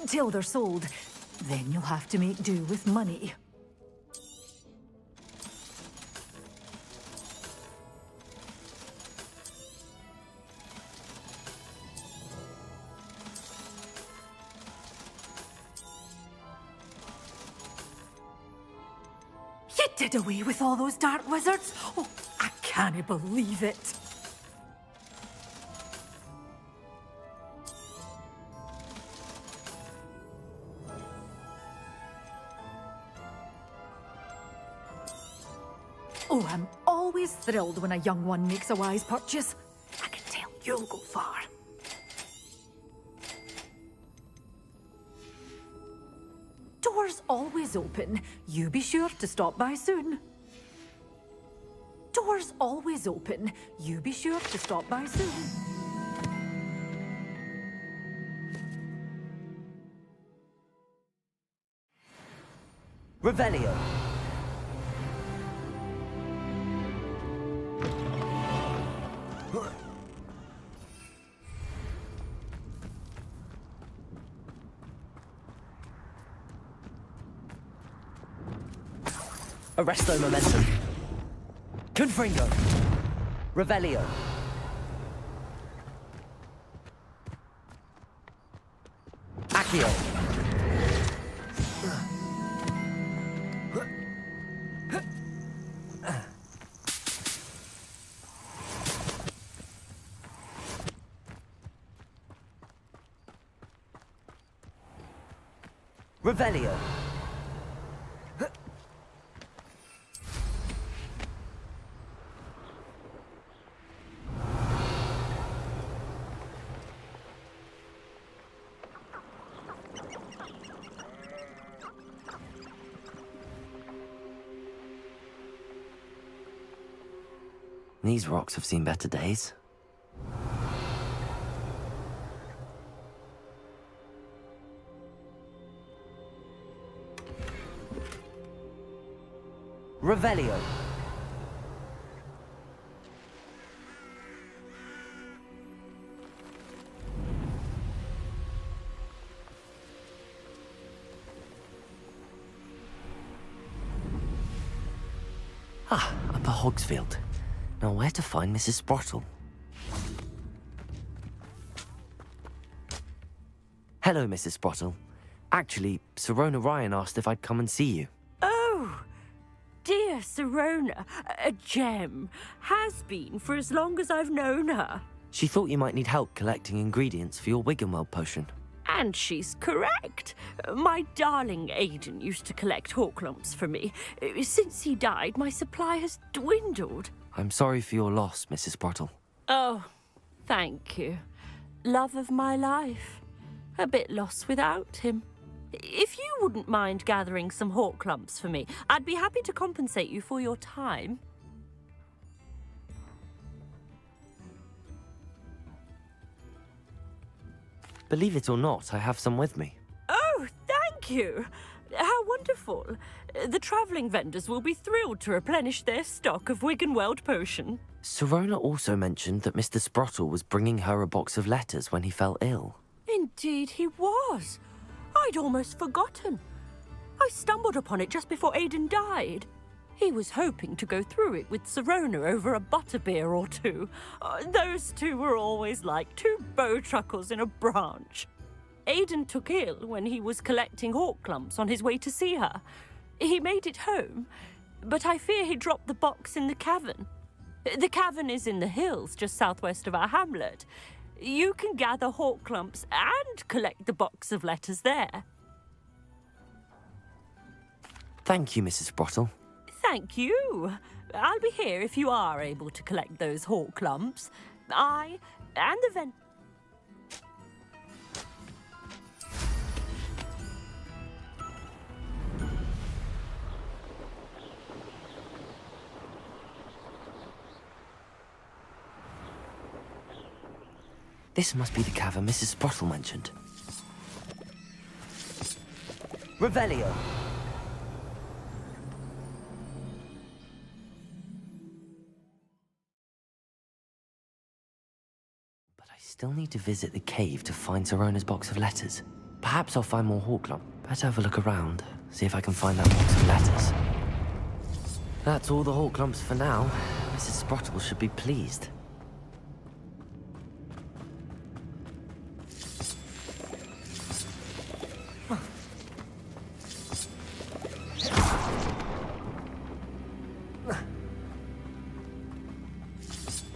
S10: till they're sold. Then you'll have to make do with money. You did away with all those dark wizards? Oh, I can't believe it. Oh, I'm always thrilled when a young one makes a wise purchase. I can tell you'll go far. Doors always open. You be sure to stop by soon. Doors always open. You be sure to stop by soon.
S3: Revelio. Arresto momentum. Confringo. Revelio. Accio. Revelio. These rocks have seen better days. Revelio. Upper Hogsfield. Now where to find Mrs. Sprottle? Hello, Mrs. Sprottle. Actually, Sirona Ryan asked if I'd come and see you.
S12: Oh, dear Sirona, a gem. Has been for as long as I've known her.
S3: She thought you might need help collecting ingredients for your Wiggenweld potion.
S12: And she's correct. My darling Aidan used to collect hawk lumps for me. Since he died, my supply has dwindled.
S3: I'm sorry for your loss, Mrs. Sprottle.
S12: Oh, thank you. Love of my life. A bit lost without him. If you wouldn't mind gathering some hawk lumps for me, I'd be happy to compensate you for your time.
S3: Believe it or not, I have some with me.
S12: Oh, thank you. How wonderful. The travelling vendors will be thrilled to replenish their stock of Wiggenweld potion.
S3: Sirona also mentioned that Mr. Sprottle was bringing her a box of letters when he fell ill.
S12: Indeed he was. I'd almost forgotten. I stumbled upon it just before Aidan died. He was hoping to go through it with Sirona over a butterbeer or two. Those two were always like two bowtruckles in a branch. Aidan took ill when he was collecting hawk clumps on his way to see her. He made it home, but I fear he dropped the box in the cavern. The cavern is in the hills just southwest of our hamlet. You can gather hawk clumps and collect the box of letters there.
S3: Thank you, Mrs. Sprottle.
S12: Thank you. I'll be here if you are able to collect those hawk lumps. I and the ven...
S3: This must be the cavern Mrs. Sprottle mentioned. Revelio. Still need to visit the cave to find Sirona's box of letters. Perhaps I'll find more hawk lump. Better have a look around, see if I can find that box of letters. That's all the hawk lumps for now. Mrs. Sprottle should be pleased.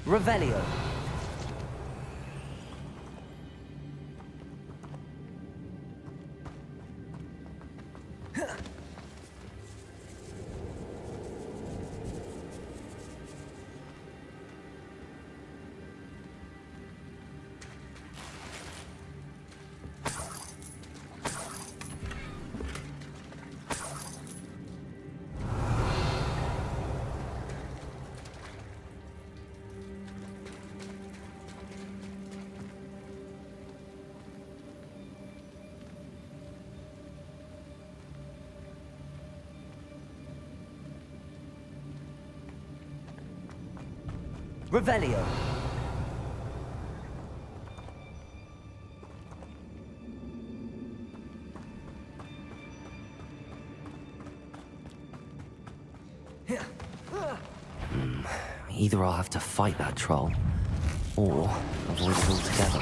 S3: Revelio. Revelio. Either I'll have to fight that troll, or avoid it altogether.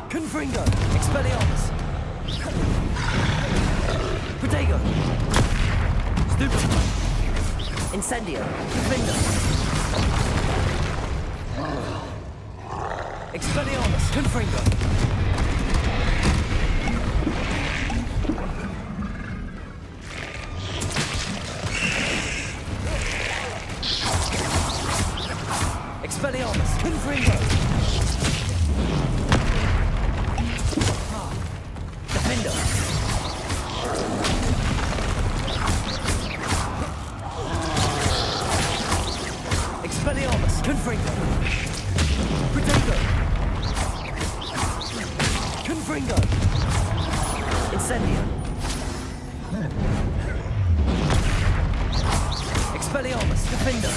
S3: Confringo! Expelliarmus! Protego! Stupefy! Incendio! Confringo! Expelliarmus! Confringo! Expelliarmus! Confringo! Defendo! Expelliarmus!
S7: Confringo! Protego! Confringo!
S3: Incendio! Expelliarmus! Defender!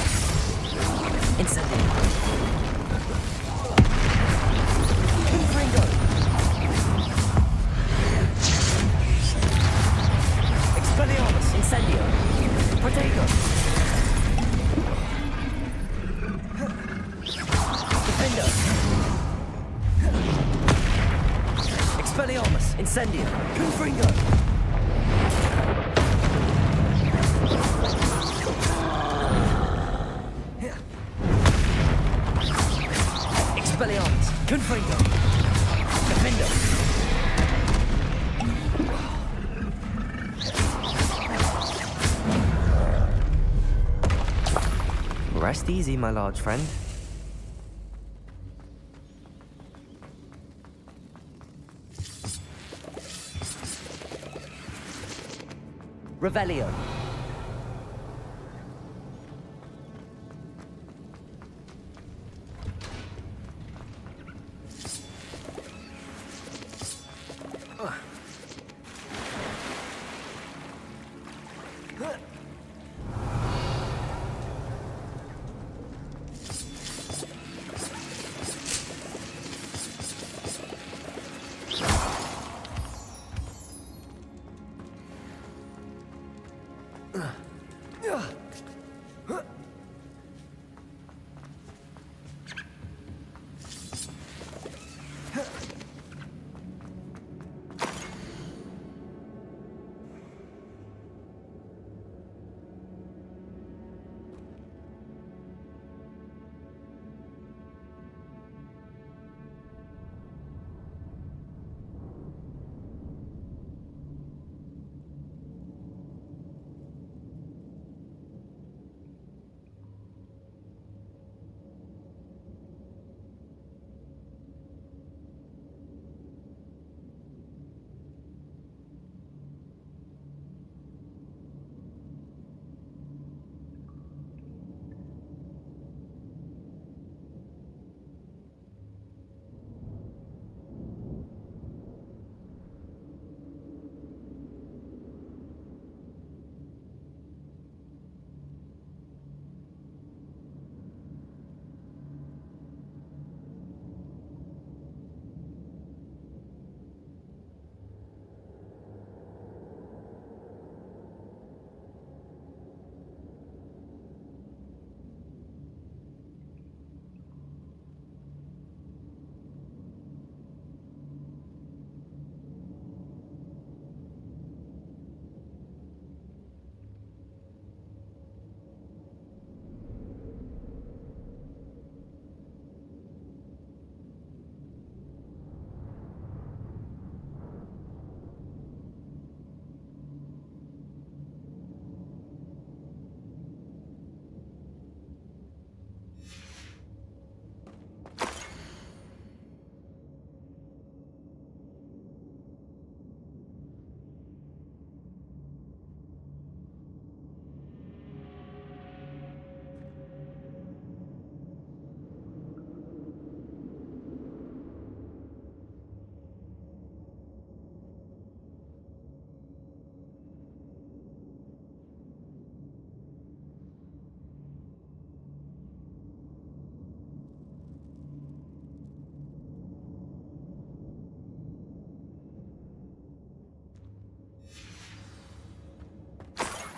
S3: Incendio!
S7: Confringo!
S3: Expelliarmus! Incendio!
S7: Protego!
S3: Defender! Expelliarmus! Incendio!
S7: Confringo!
S3: Expelliarmus!
S7: Confringo!
S3: Defender! Rest easy, my large friend. Revelio.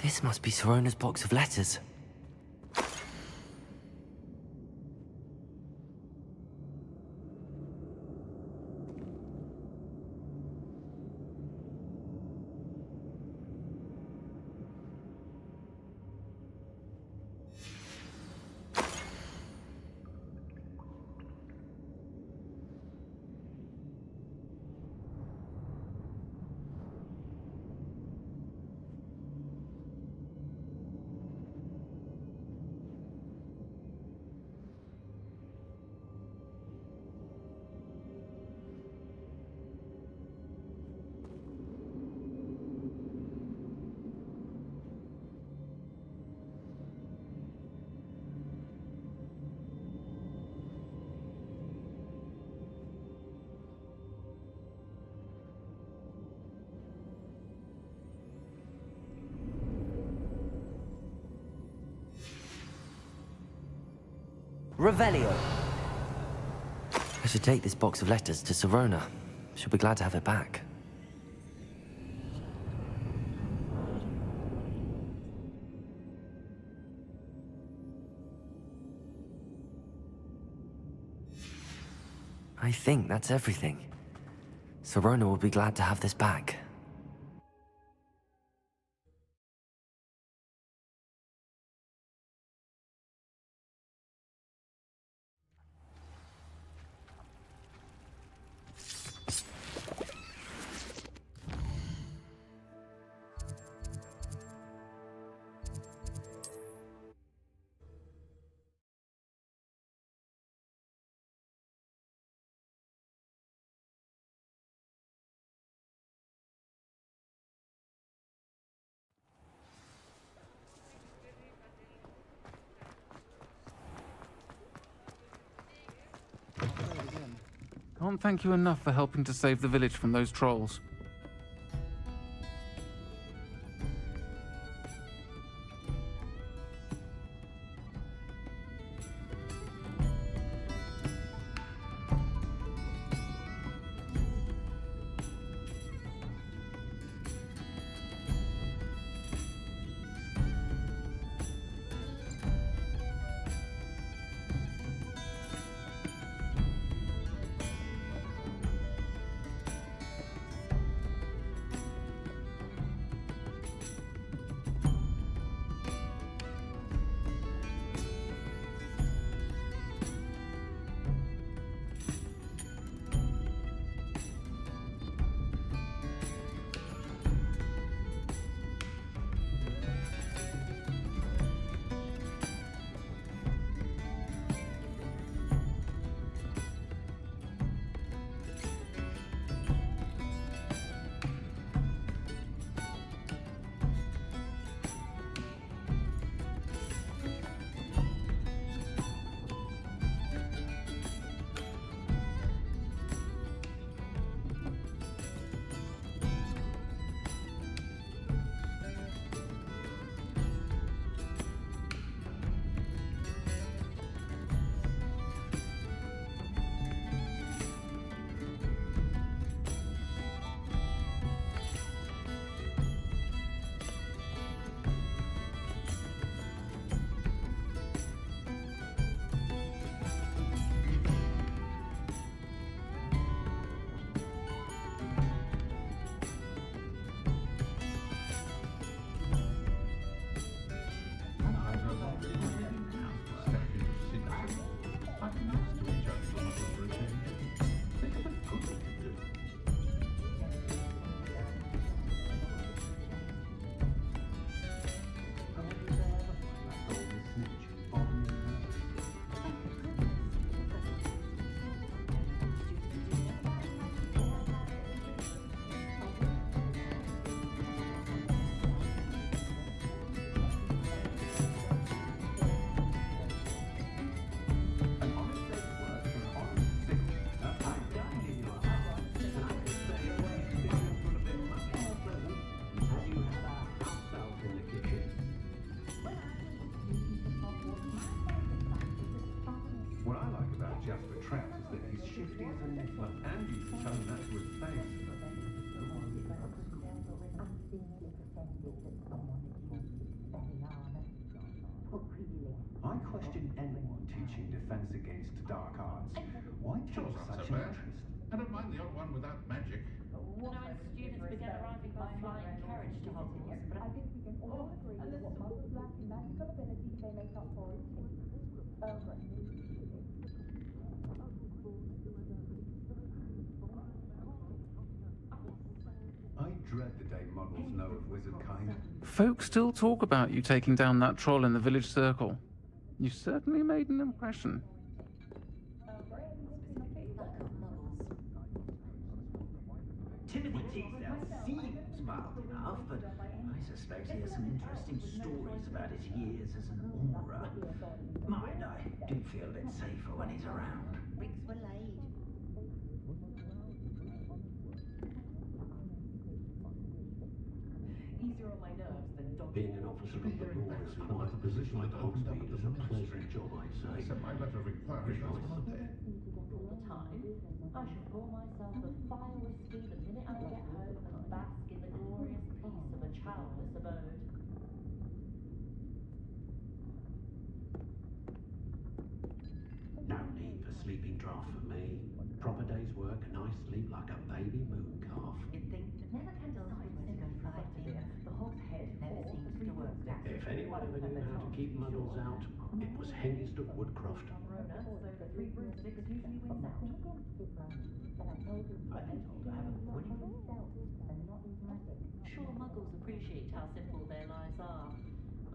S3: This must be Sorona's box of letters. Revelio. I should take this box of letters to Sirona. She'll be glad to have it back. I think that's everything. Sirona will be glad to have this back.
S9: Can't thank you enough for helping to save the village from those trolls.
S13: I question anyone teaching defense against dark arts. Why show such an interest?
S14: I don't mind the odd one without magic.
S15: Students began arriving by flying carriage to Hogwarts, but I think we can all agree that what mothers lack in magical abilities, they make up for in tea.
S13: I dread the day muggles know of wizard kind.
S9: Folk still talk about you taking down that troll in the village circle. You certainly made an impression.
S8: Timothy Teasdale seems mild enough, but I suspect he has some interesting stories about his years as an aura. Mind, I do feel a bit safer when he's around. Bricks were laid.
S15: easier on my nerves than dog.
S6: Being an officer of the law is quite a position at Hogsmeade is a pleasant job, I'd say.
S14: I sent my letter of inquiry last Monday.
S15: All the time. I should pour myself a fire whiskey the minute I get home and bask in the glorious peace of a childless abode.
S6: No need for sleeping draft for me. Proper day's work and I sleep like a baby moon calf.
S15: You'd think never can decide when to go for a beer. The Hog's Head never seems to work that.
S6: If anyone ever knew how to keep muggles out, it was Hengist of Woodcroft.
S15: Rona, so the 3 broomsticks usually wins out. I've been told I have a winning. Sure, muggles appreciate how simple their lives are.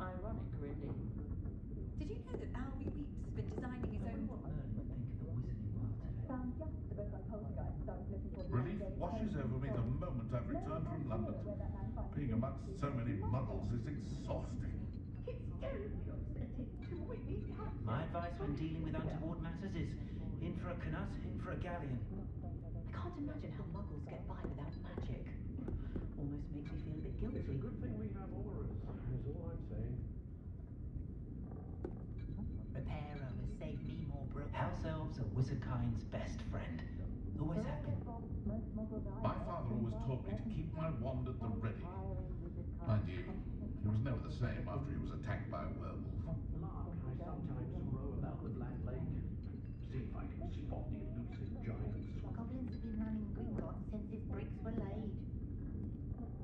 S15: Ironic, really.
S10: Did you know that Albie Weeps has been designing his own...
S14: Relief washes over me the moment I've returned from London. Being amongst so many muggles is exhausting.
S8: My advice when dealing with untoward matters is in for a canut, in for a galleon.
S15: I can't imagine how muggles get by without magic. Almost makes me feel a bit guilty.
S6: It's a good thing we have auras, is all I'm saying.
S8: Repairer has saved me more broke. House elves are wizardkind's best friend. Always have been.
S14: My father always told me to keep my wand at the ready. Mind you, he was never the same after he was attacked by a werewolf.
S6: Lark, I sometimes row about the Black Lake. See if I can spot the elusive giants.
S10: Goblins have been running Gringotts since its bricks were laid.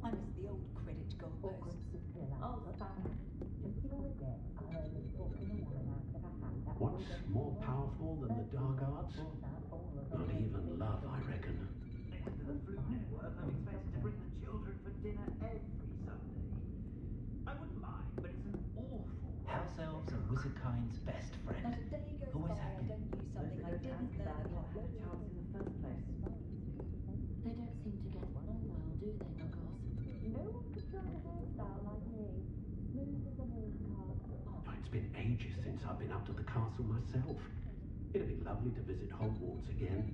S10: I miss the old Quidditch goalpost.
S15: Oh, the family. Just before death, I heard them talking a woman out of a hat.
S6: What's more powerful than the dark arts? Not even love, I reckon.
S8: Next to the Flu Network, I'm expected to bring the children for dinner every Sunday. I wouldn't mind, but it's an awful... House elves are wizardkind's best friend.
S10: Not a day goes
S8: Always
S10: by I
S8: have been.
S10: don't use something I didn't learn at
S15: Not had a chance in the first place.
S10: They don't seem to get on well, do they, Muggles?
S15: No one could try a hairstyle like me. Smooth as a moon card.
S6: Oh, it's been ages since I've been up to the castle myself. It'd be lovely to visit Hogwarts again,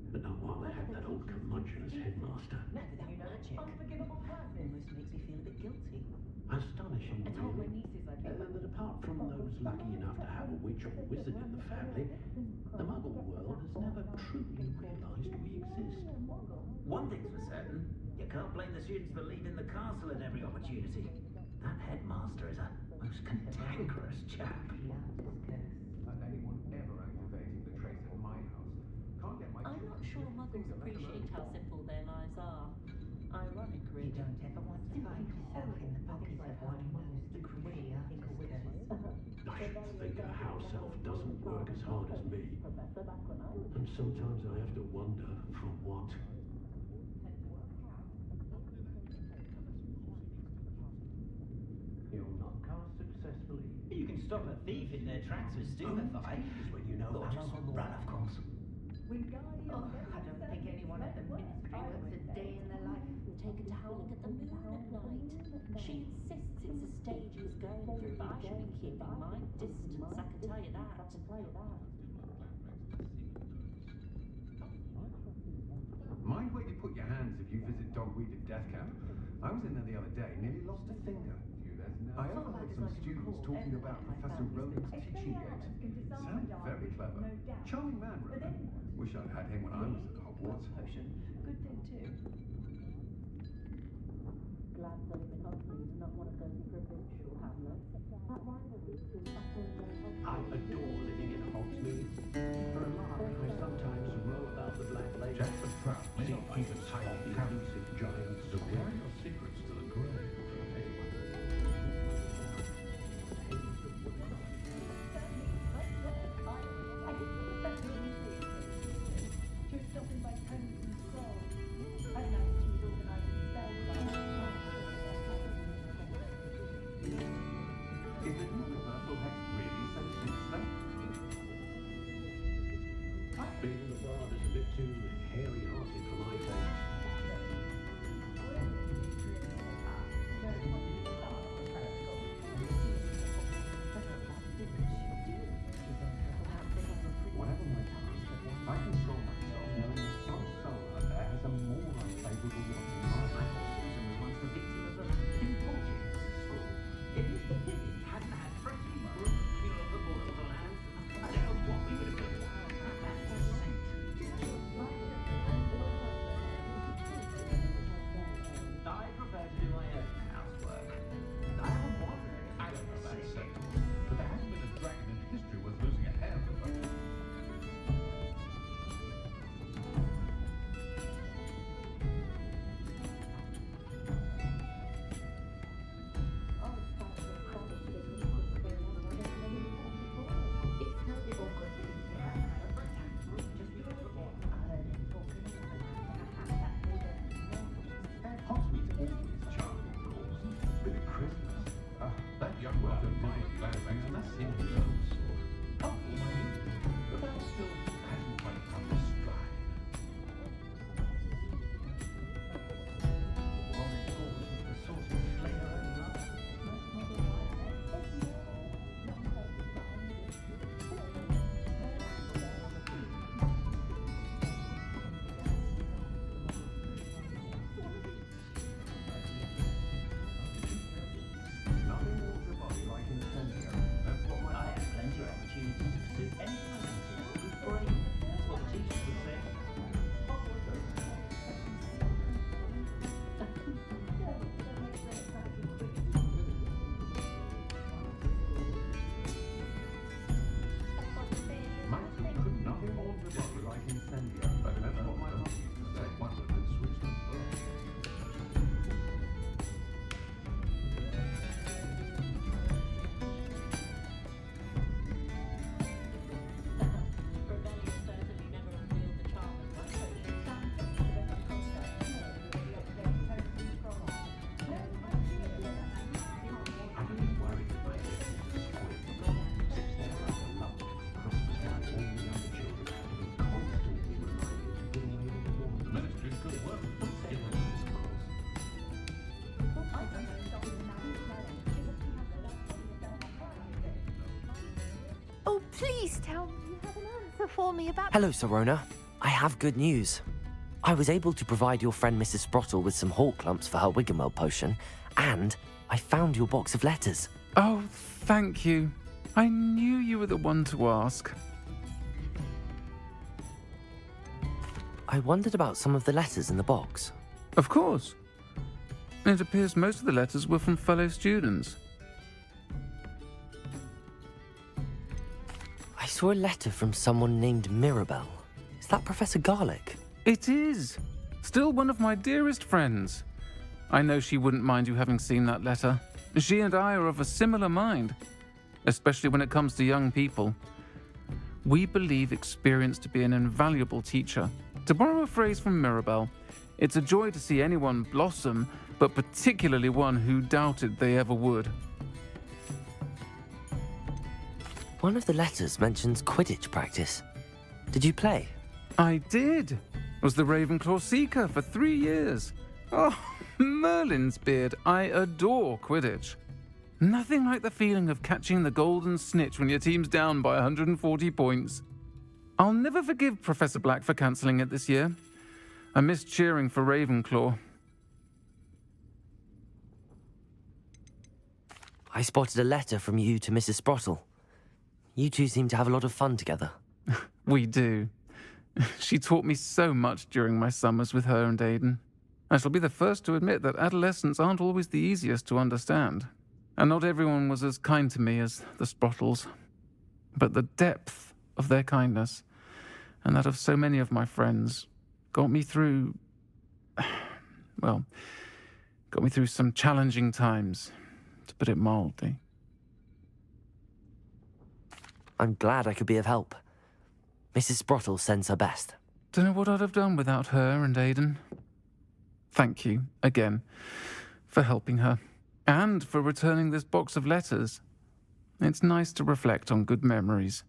S6: but not while they have that old curmudgeon as headmaster.
S15: Not without magic. Unforgivable person.
S8: Almost makes me feel a bit guilty.
S6: Astonishing,
S15: I told my
S6: really.
S15: nieces I'd be
S6: That apart from those lucky enough to have a witch or wizard in the family, the Muggle world has never truly realised we exist.
S8: One thing's for certain, you can't blame the students for leaving the castle at every opportunity. That headmaster is a most cantankerous chap.
S13: Anyone ever activating the trace at my house can't get my
S15: I'm not sure muggles appreciate how simple their lives are. Ironic, really.
S8: You don't ever want to find yourself in the pocket of one most crucial
S6: I should think a house elf doesn't work as hard as me. And sometimes I have to wonder for what. You'll not cast successfully.
S8: You can stop a thief in their tracks with stupefy.
S6: When you know
S8: Or just run, of course.
S10: Oh, I don't think anyone at the ministry works a day in their life.
S15: Take her to howling at the moon at night. She insists it's a stage he's going through, but I should be keeping my distance, I can tell you that.
S13: Mind where you put your hands if you visit dog-weeded death camp. I was in there the other day, nearly lost a finger. I overheard some students talking about Professor Roland's teaching gate. Sounded very clever. Charming man, Roland. Wish I'd had him when I was at Hogwarts.
S15: Potion. Good thing too. Glad to live in Hogsmeade and not one of those provincial hamlets. That rivalry between Buckle and
S6: I adore living in Hogsmeade. For a lark, I sometimes row about the Black Lake.
S14: Jackson Trout may
S6: See
S14: not
S6: if I
S14: keep
S6: can
S14: a
S6: spot
S14: tight
S6: the
S14: cabinet,
S6: elusive giants
S14: so
S6: of
S14: carry your secrets to the grave.
S13: Is the universal hex really so sinister?
S6: Being the bard is a bit too hairy-hearted for my taste.
S16: Please tell me you have an answer for me about...
S3: Hello, Sirona. I have good news. I was able to provide your friend Mrs. Sprottle with some hawk lumps for her Wiggenweld potion, and I found your box of letters.
S9: Oh, thank you. I knew you were the one to ask.
S3: I wondered about some of the letters in the box.
S9: Of course. It appears most of the letters were from fellow students.
S3: I saw a letter from someone named Mirabelle. Is that Professor Garlick?
S9: It is. Still one of my dearest friends. I know she wouldn't mind you having seen that letter. She and I are of a similar mind, especially when it comes to young people. We believe experience to be an invaluable teacher. To borrow a phrase from Mirabelle, it's a joy to see anyone blossom, but particularly one who doubted they ever would.
S3: One of the letters mentions Quidditch practice. Did you play?
S9: I did. Was the Ravenclaw Seeker for 3 years. Oh, Merlin's beard. I adore Quidditch. Nothing like the feeling of catching the golden snitch when your team's down by 140 points. I'll never forgive Professor Black for cancelling it this year. I missed cheering for Ravenclaw.
S3: I spotted a letter from you to Mrs. Sprottle. You two seem to have a lot of fun together.
S9: We do. She taught me so much during my summers with her and Aidan. I shall be the first to admit that adolescents aren't always the easiest to understand. And not everyone was as kind to me as the Sprottles. But the depth of their kindness, and that of so many of my friends, got me through... well, got me through some challenging times, to put it mildly.
S3: I'm glad I could be of help. Mrs. Sprottle sends her best.
S9: Don't know what I'd have done without her and Aidan. Thank you, again, for helping her, and for returning this box of letters. It's nice to reflect on good memories.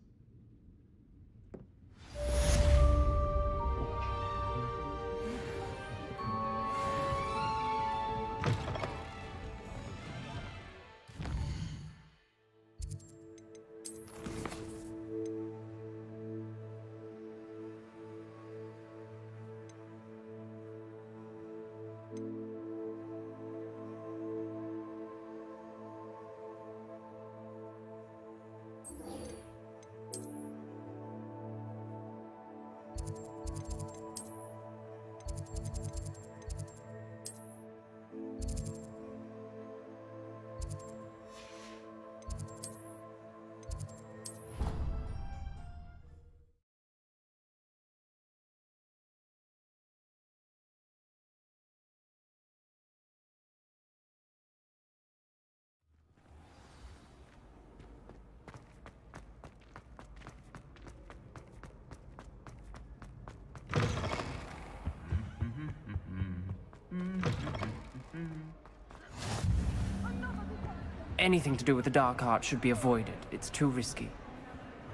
S17: Anything to do with the dark art should be avoided. It's too risky.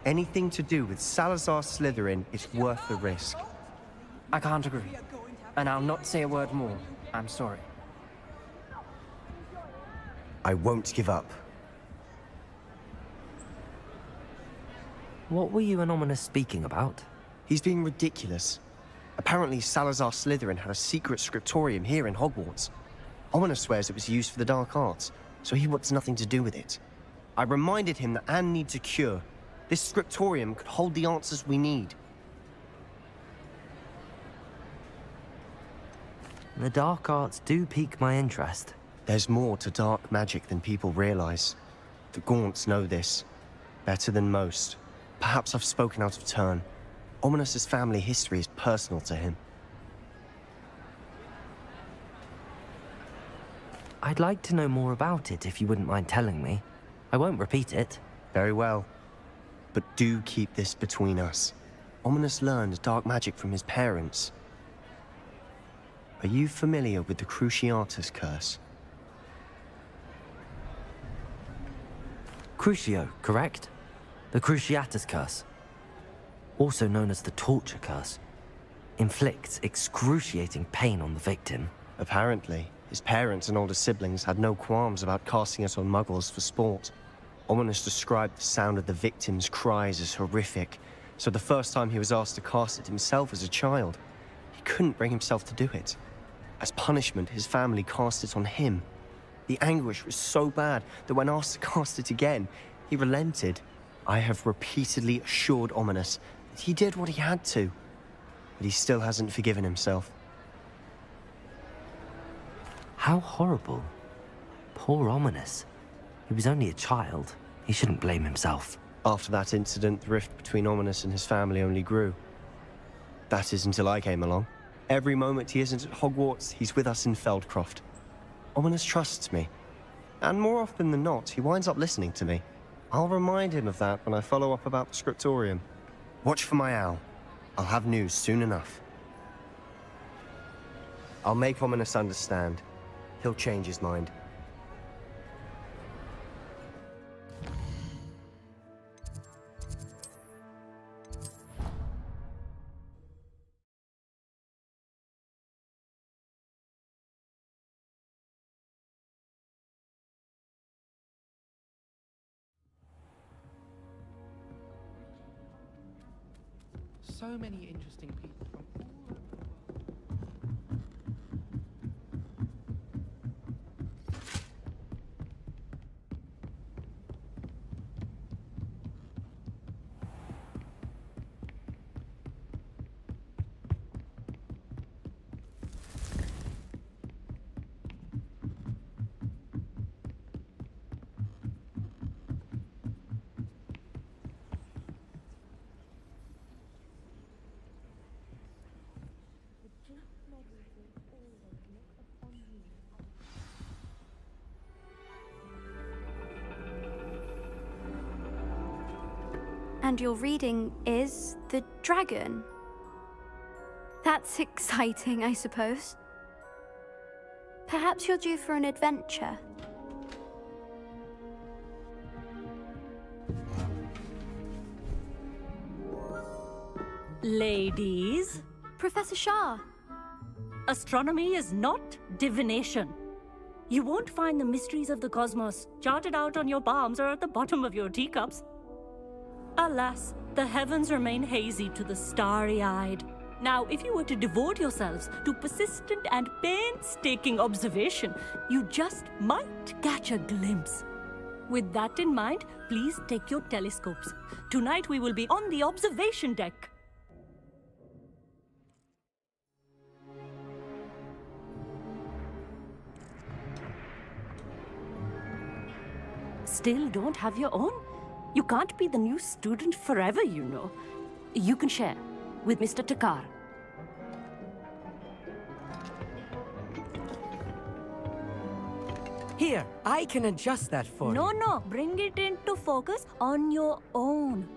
S4: Anything to do with Salazar Slytherin is worth the risk.
S17: I can't agree. And I'll not say a word more. I'm sorry.
S4: I won't give up.
S3: What were you and Ominous speaking about?
S4: He's being ridiculous. Apparently Salazar Slytherin had a secret scriptorium here in Hogwarts. Ominous swears it was used for the dark arts, so he wants nothing to do with it. I reminded him that Anne needs a cure. This scriptorium could hold the answers we need.
S3: The dark arts do pique my interest.
S4: There's more to dark magic than people realize. The Gaunts know this, better than most. Perhaps I've spoken out of turn. Ominous's family history is personal to him.
S3: I'd like to know more about it if you wouldn't mind telling me. I won't repeat it.
S4: Very well. But do keep this between us. Ominous learned dark magic from his parents. Are you familiar with the Cruciatus curse?
S3: Crucio, correct? The Cruciatus curse. Also known as the torture curse. Inflicts excruciating pain on the victim.
S4: Apparently. His parents and older siblings had no qualms about casting it on muggles for sport. Ominous described the sound of the victims' cries as horrific, so the first time he was asked to cast it himself as a child, he couldn't bring himself to do it. As punishment, his family cast it on him. The anguish was so bad that when asked to cast it again, he relented. I have repeatedly assured Ominous that he did what he had to, but he still hasn't forgiven himself.
S3: How horrible. Poor Ominous. He was only a child. He shouldn't blame himself.
S4: After that incident, the rift between Ominous and his family only grew. That is until I came along. Every moment he isn't at Hogwarts, he's with us in Feldcroft. Ominous trusts me. And more often than not, he winds up listening to me. I'll remind him of that when I follow up about the scriptorium. Watch for my owl. I'll have news soon enough. I'll make Ominous understand. He'll change his mind.
S17: So many interesting people from all over.
S18: And your reading is The Dragon. That's exciting, I suppose. Perhaps you're due for an adventure.
S12: Ladies,
S18: Professor Shah.
S12: astronomy is not divination. You won't find the mysteries of the cosmos charted out on your palms or at the bottom of your teacups. Alas, the heavens remain hazy to the starry-eyed. Now, if you were to devote yourselves to persistent and painstaking observation, you just might catch a glimpse. With that in mind, please take your telescopes. Tonight we will be on the observation deck. Still don't have your own? You can't be the new student forever, you know. You can share with Mr. Takar.
S17: Here, I can adjust that for you.
S12: No, bring it into focus on your own.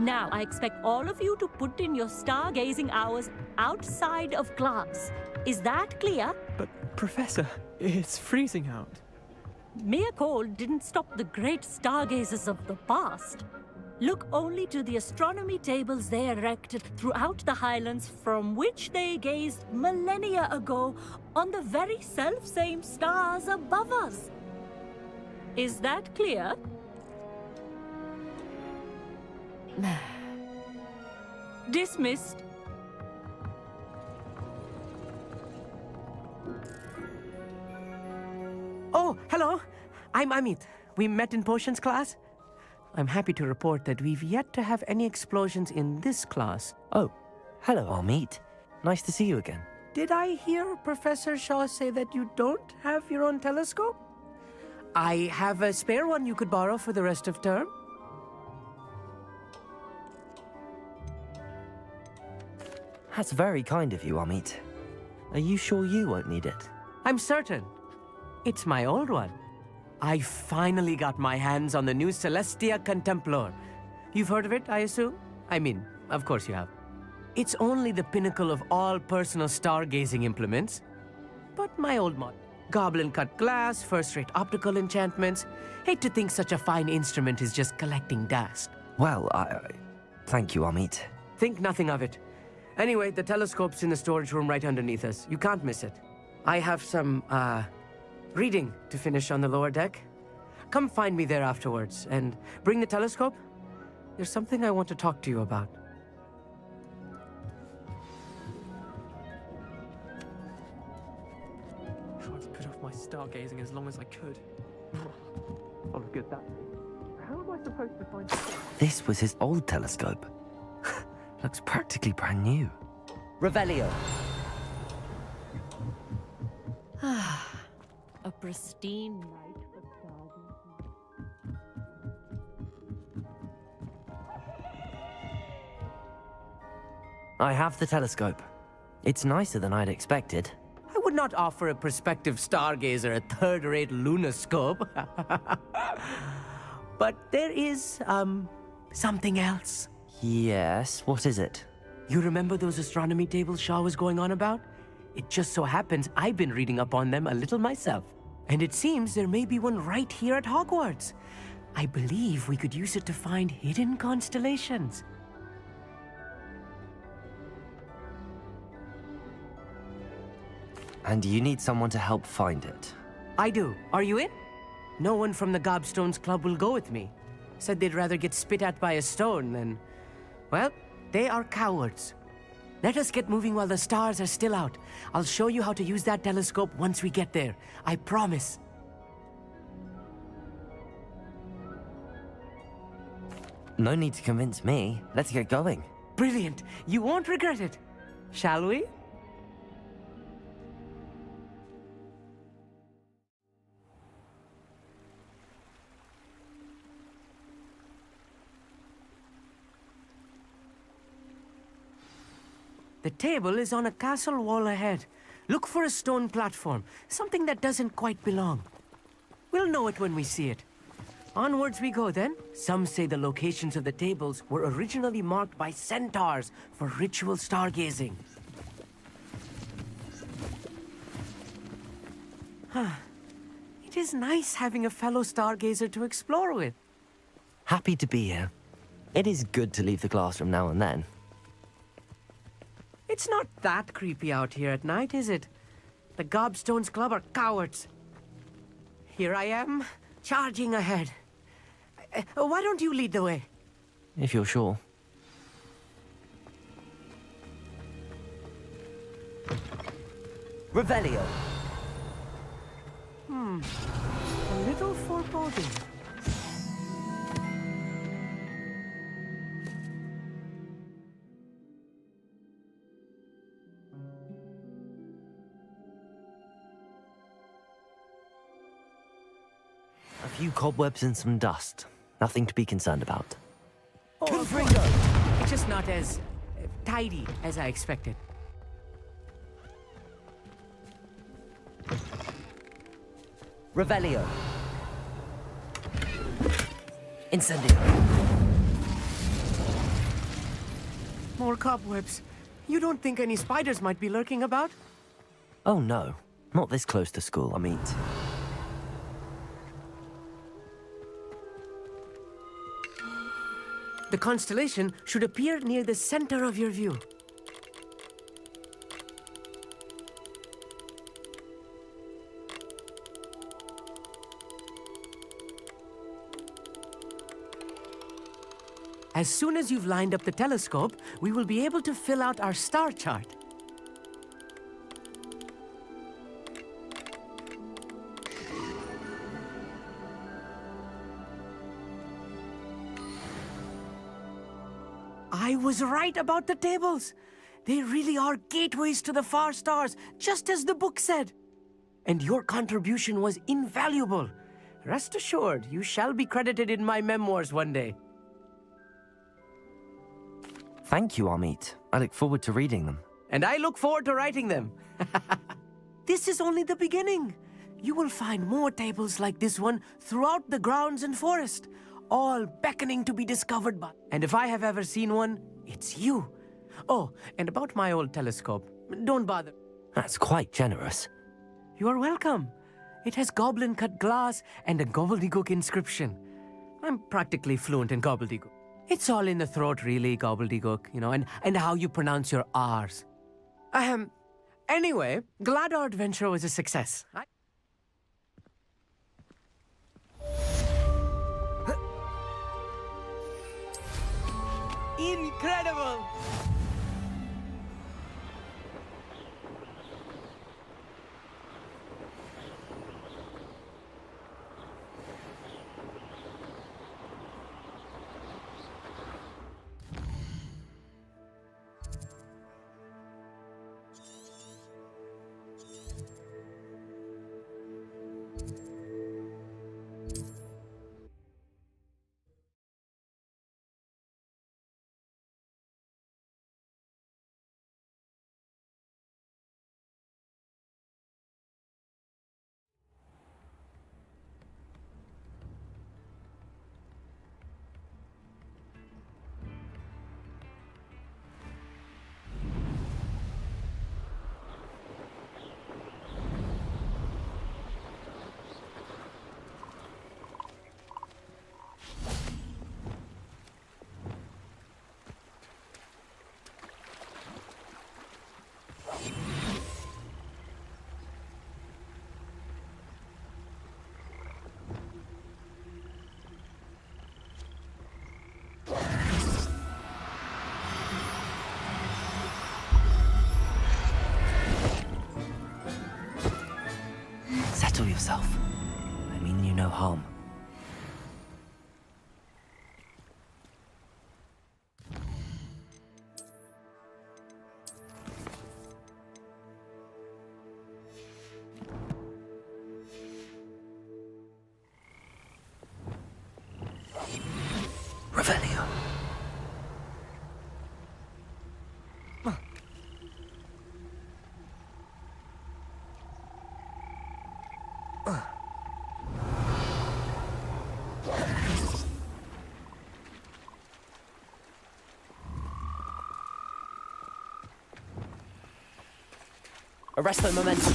S12: Now, I expect all of you to put in your stargazing hours outside of class. Is that clear?
S17: But, Professor, it's freezing out.
S12: Mere cold didn't stop the great stargazers of the past. Look only to the astronomy tables they erected throughout the Highlands from which they gazed millennia ago on the very self-same stars above us. Is that clear? Dismissed.
S17: Oh, hello. I'm Amit. We met in potions class. I'm happy to report that we've yet to have any explosions in this class.
S3: Oh, hello, Amit. Nice to see you again.
S17: Did I hear Professor Shaw say that you don't have your own telescope? I have a spare one you could borrow for the rest of term.
S3: That's very kind of you, Amit. Are you sure you won't need it?
S17: I'm certain. It's my old one. I finally got my hands on the new Celestia Contemplor. You've heard of it, I assume? I mean, of course you have. It's only the pinnacle of all personal stargazing implements. But my old mod. Goblin-cut glass, first-rate optical enchantments. Hate to think such a fine instrument is just collecting dust.
S3: Well, thank you, Amit.
S17: Think nothing of it. Anyway, the telescope's in the storage room right underneath us. You can't miss it. I have some, reading to finish on the lower deck. Come find me there afterwards, and bring the telescope. There's something I want to talk to you about.
S19: Tried to put off my stargazing as long as I could. Oh, good that. How am I supposed to find...
S3: This was his old telescope. Looks practically brand new. Revelio.
S12: A pristine night for stargazing.
S3: I have the telescope. It's nicer than I'd expected.
S17: I would not offer a prospective stargazer a third-rate lunoscope. But there is, something else.
S3: Yes, what is it?
S17: You remember those astronomy tables Shaw was going on about? It just so happens I've been reading up on them a little myself. And it seems there may be one right here at Hogwarts. I believe we could use it to find hidden constellations.
S3: And you need someone to help find it.
S17: I do. Are you in? No one from the Gobstones Club will go with me. Said they'd rather get spit at by a stone than... Well, they are cowards. Let us get moving while the stars are still out. I'll show you how to use that telescope once we get there. I promise.
S3: No need to convince me. Let's get going.
S17: Brilliant. You won't regret it. Shall we? The table is on a castle wall ahead. Look for a stone platform, something that doesn't quite belong. We'll know it when we see it. Onwards we go then. Some say the locations of the tables were originally marked by centaurs for ritual stargazing. It is nice having a fellow stargazer to explore with.
S3: Happy to be here. It is good to leave the classroom now and then.
S17: It's not that creepy out here at night, is it? The Gobstones Club are cowards. Here I am, charging ahead. Why don't you lead the way?
S3: If you're sure. Revelio.
S17: A little foreboding.
S3: A few cobwebs and some dust. Nothing to be concerned about.
S17: Oh, it's just not as tidy as I expected.
S3: Revelio. Incendio.
S17: More cobwebs. You don't think any spiders might be lurking about?
S3: Oh no, not this close to school, Amit.
S17: The constellation should appear near the center of your view. As soon as you've lined up the telescope, we will be able to fill out our star chart. I was right about the tables. They really are gateways to the far stars, just as the book said. And your contribution was invaluable. Rest assured, you shall be credited in my memoirs one day.
S3: Thank you, Amit. I look forward to reading them.
S17: And I look forward to writing them. This is only the beginning. You will find more tables like this one throughout the grounds and forest, all beckoning to be discovered by. And if I have ever seen one, it's you. Oh, and about my old telescope, don't bother.
S3: That's quite generous.
S17: You are welcome. It has goblin-cut glass and a gobbledygook inscription. I'm practically fluent in gobbledygook. It's all in the throat, really, gobbledygook, and how you pronounce your R's. Anyway, glad our adventure was a success. Incredible!
S3: Settle yourself. I mean you no harm. Revelio.
S17: Arrest the momentum.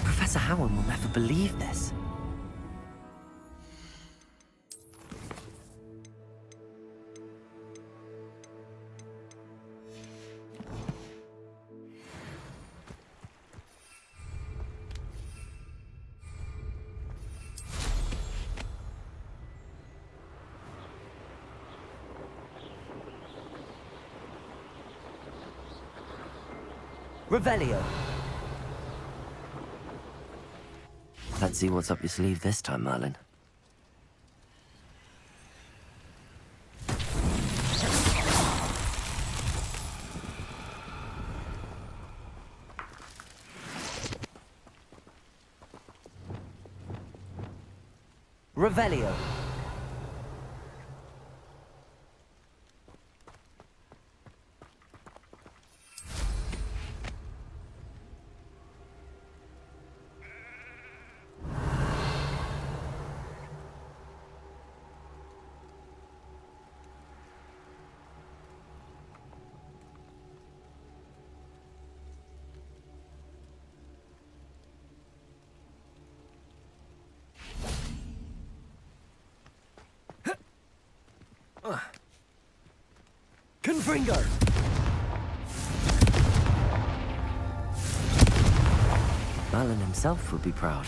S3: Professor Howard will never believe this.
S17: Revelio.
S3: Let's see what's up your sleeve this time, Merlin.
S17: Revelio. Confringo!
S3: Merlin himself would be proud.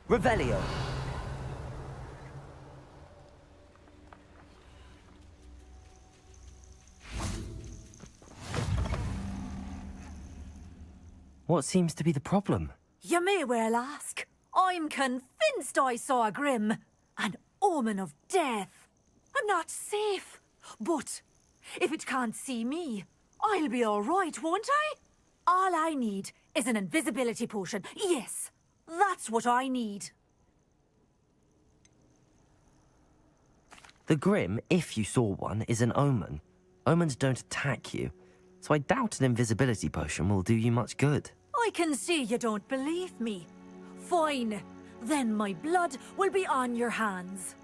S3: Revelio. What seems to be the problem?
S10: You may well ask. I'm convinced I saw a grim, an omen of death. I'm not safe, but if it can't see me, I'll be all right, won't I? All I need is an invisibility potion. Yes, that's what I need.
S3: The Grim, if you saw one, is an omen. Omens don't attack you, so I doubt an invisibility potion will do you much good.
S10: I can see you don't believe me. Fine. Then my blood will be on your hands.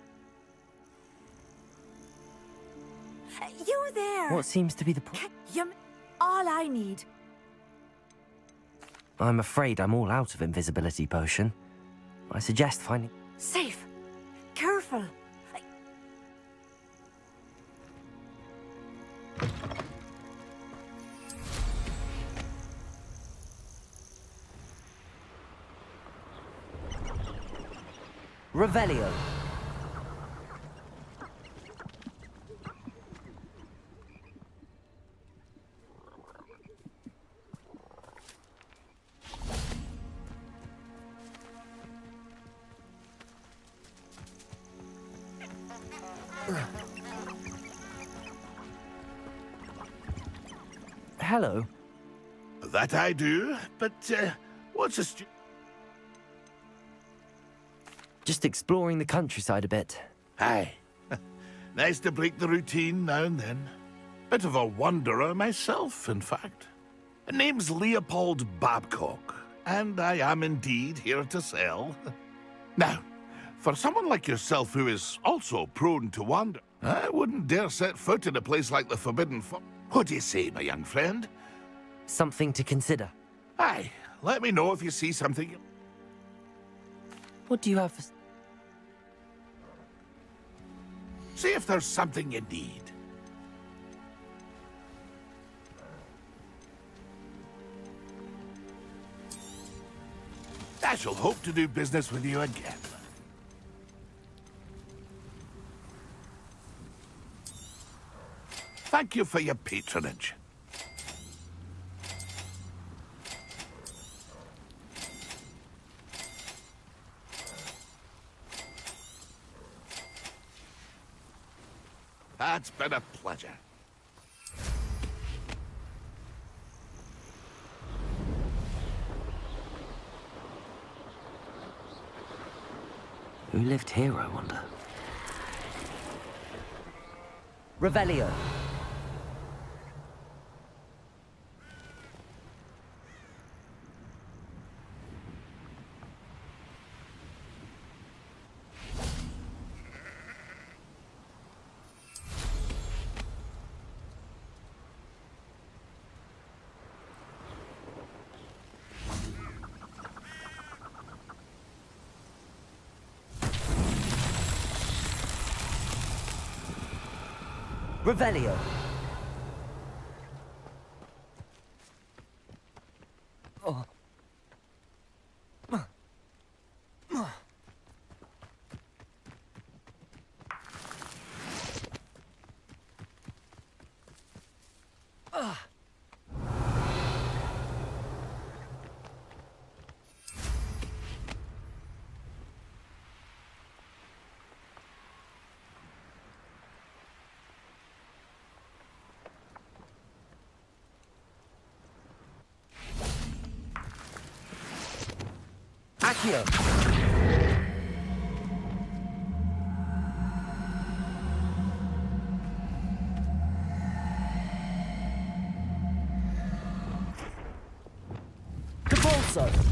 S10: You there!
S3: What seems to be the problem?
S10: All I need.
S3: I'm afraid I'm all out of invisibility potion. I suggest finding...
S10: Safe. Careful.
S3: Revelio. Hello.
S1: That I do, but what's a
S3: Just exploring the countryside a bit.
S1: Aye. Nice to break the routine now and then. Bit of a wanderer myself, in fact. Name's Leopold Babcock, and I am indeed here to sell. Now, for someone like yourself who is also prone to wander, I wouldn't dare set foot in a place like the Forbidden Forest. What do you say, my young friend?
S3: Something to consider.
S1: Aye, let me know if you see something.
S3: What do you have for...
S1: See if there's something you need. I shall hope to do business with you again. Thank you for your patronage. That's been a pleasure.
S3: Who lived here, I wonder? Revelio. Revelio. Oh. Accio. Capolso.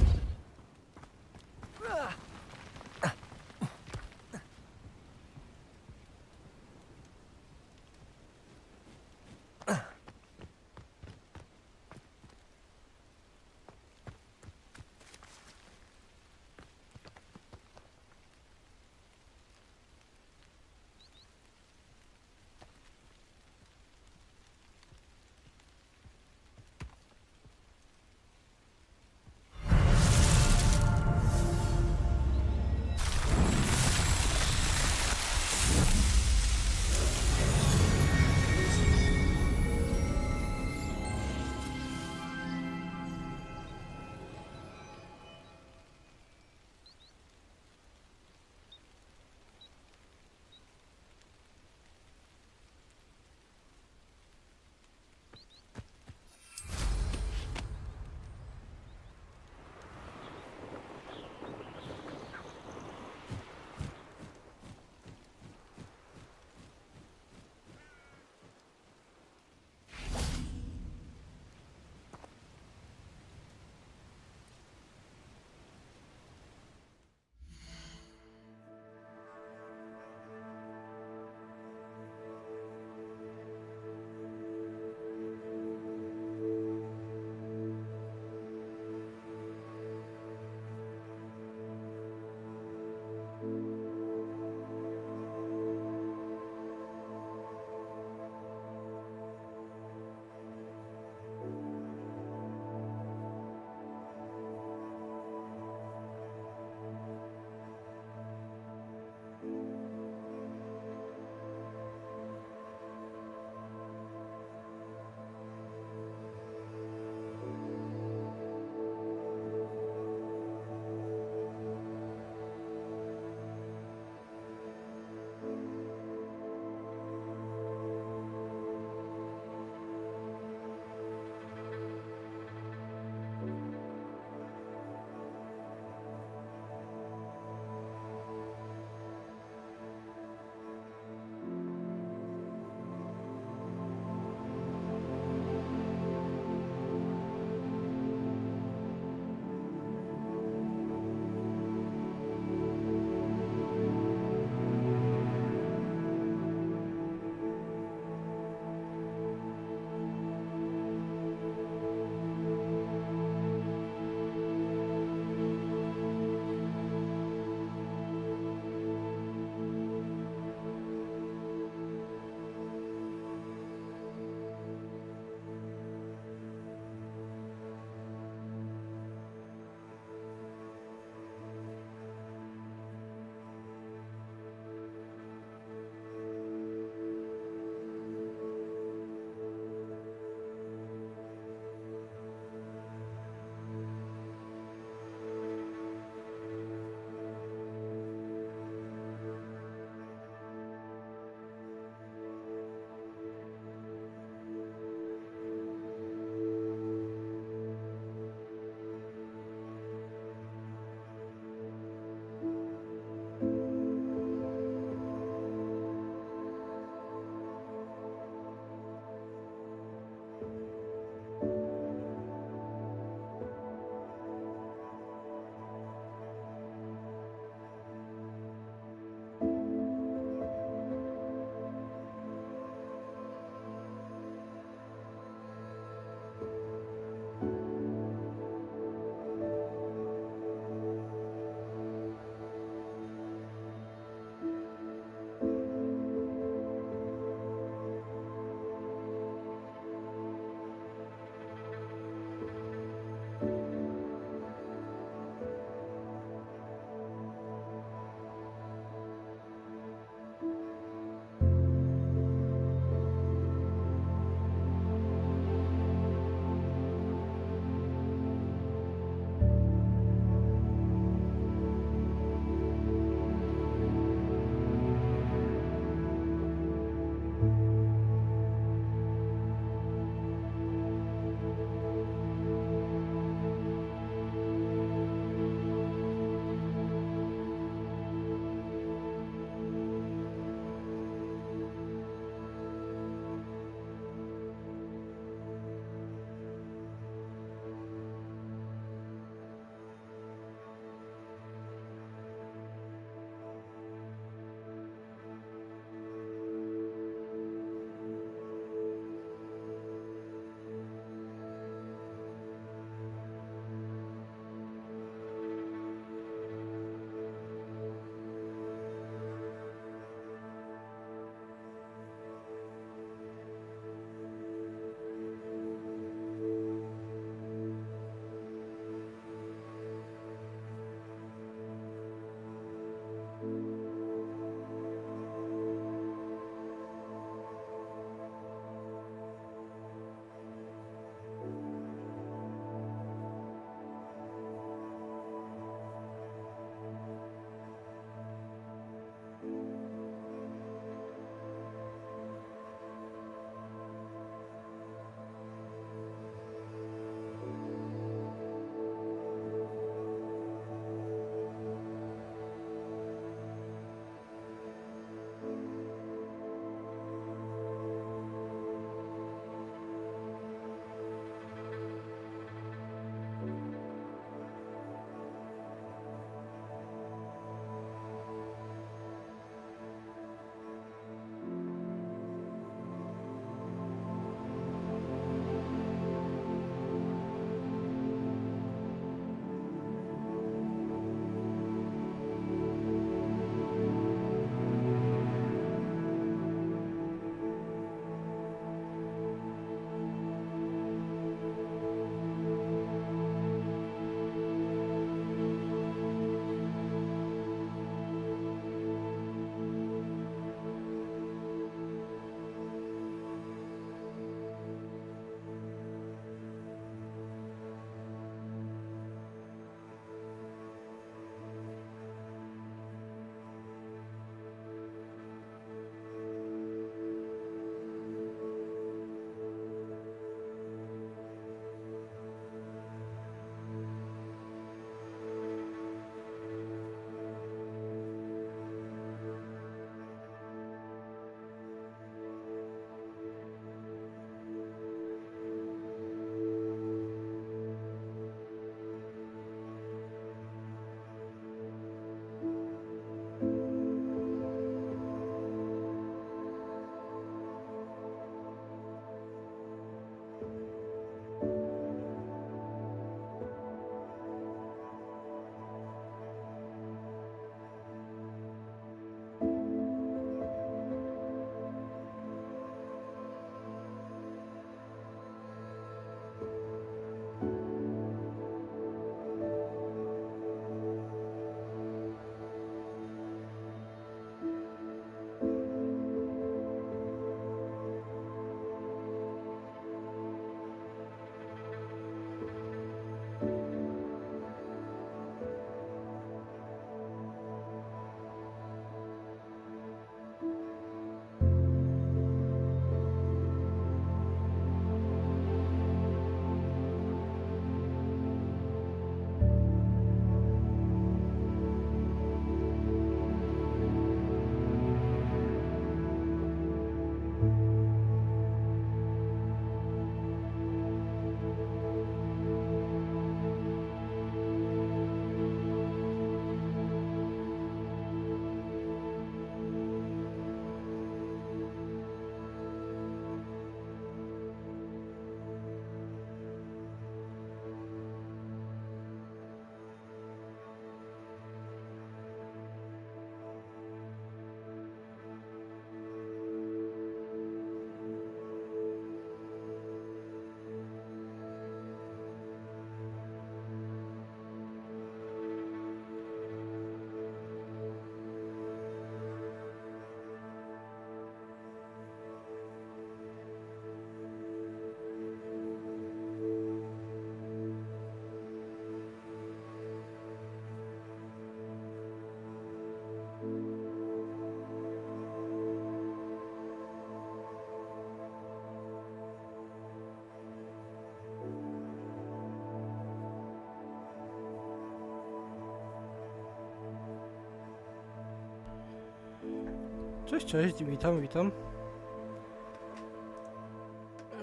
S20: Cześć, cześć, witam, witam.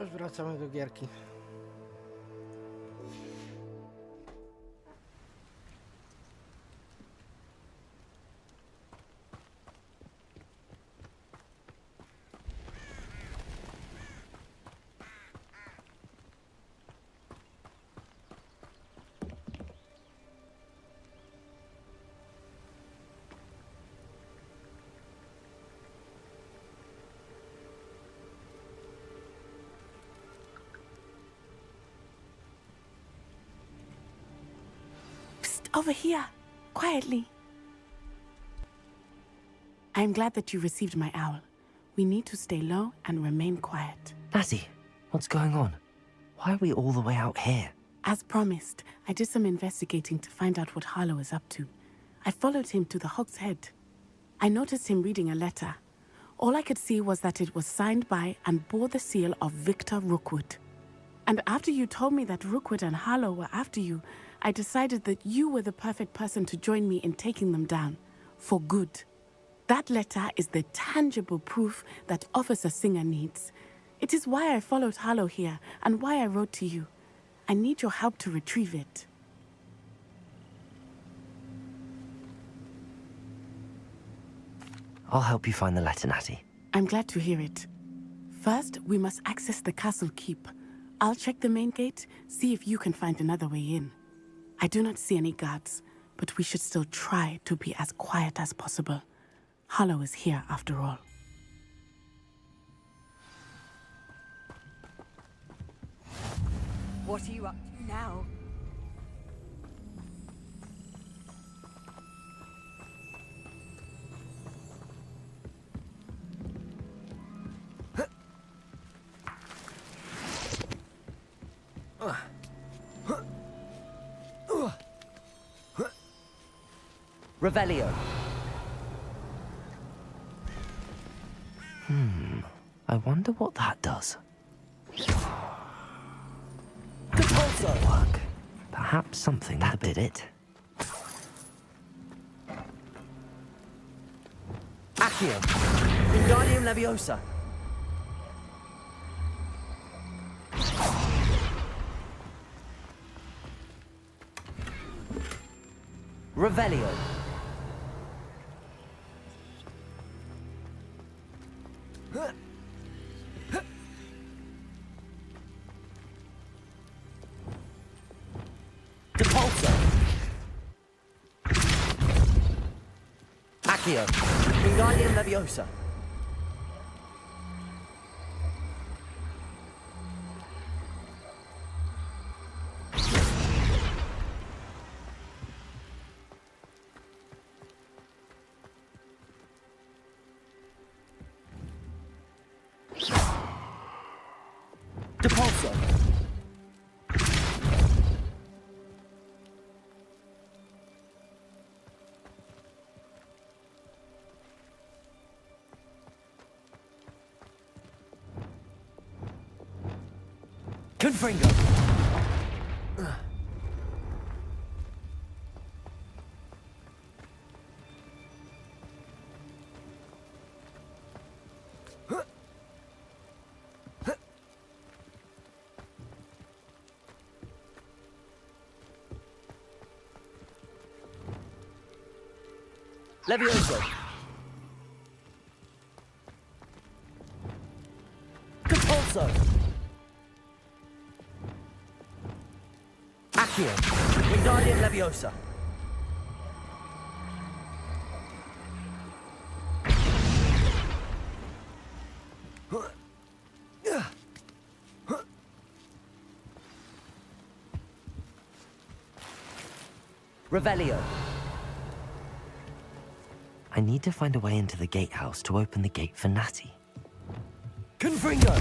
S20: Już wracamy do gierki.
S11: Over here, quietly. I'm glad that you received my owl. We need to stay low and remain quiet.
S3: Natty, what's going on? Why are we all the way out here?
S11: As promised, I did some investigating to find out what Harlow is up to. I followed him to the Hog's Head. I noticed him reading a letter. All I could see was that it was signed by and bore the seal of Victor Rookwood. And after you told me that Rookwood and Harlow were after you, I decided that you were the perfect person to join me in taking them down, for good. That letter is the tangible proof that Officer Singer needs. It is why I followed Harlow here, and why I wrote to you. I need your help to retrieve it.
S3: I'll help you find the letter, Natty.
S11: I'm glad to hear it. First, we must access the castle keep. I'll check the main gate, see if you can find another way in. I do not see any guards, but we should still try to be as quiet as possible. Harlow is here after all.
S10: What are you up to now?
S3: Revelio. I wonder what that does. Didn't work. Perhaps something that did it.
S17: Accio. Wingardium Leviosa. Revelio. Depulso. Accio. Wingardium Leviosa. Depulso. Confringo. Levioso. Compulso. Accio. Wingardium Leviosa. Revelio.
S3: I need to find a way into the gatehouse to open the gate for Natty.
S17: Confringo.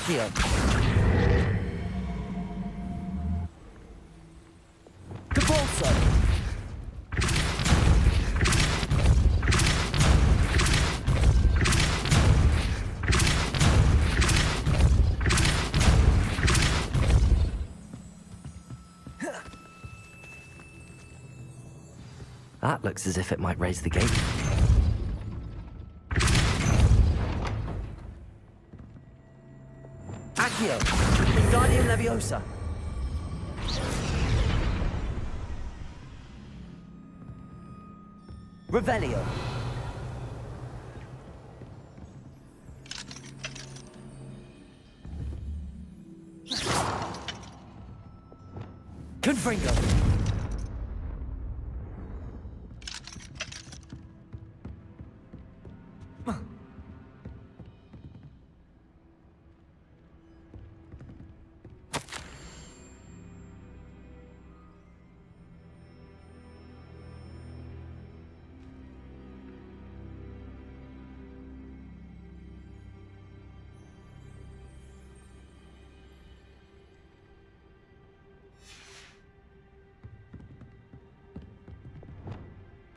S3: Accio. Capolso. That looks as if it might raise the gate. Accio. Wingardium Leviosa. Revelio. Confringo.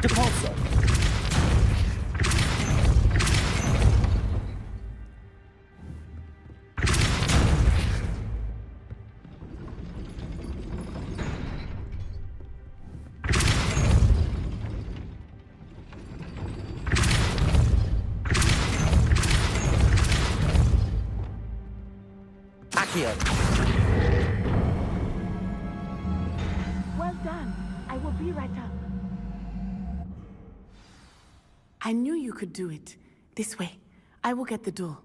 S3: Depulso. Accio.
S11: Well done. I will be right up. I knew you could do it. This way. I will get the door.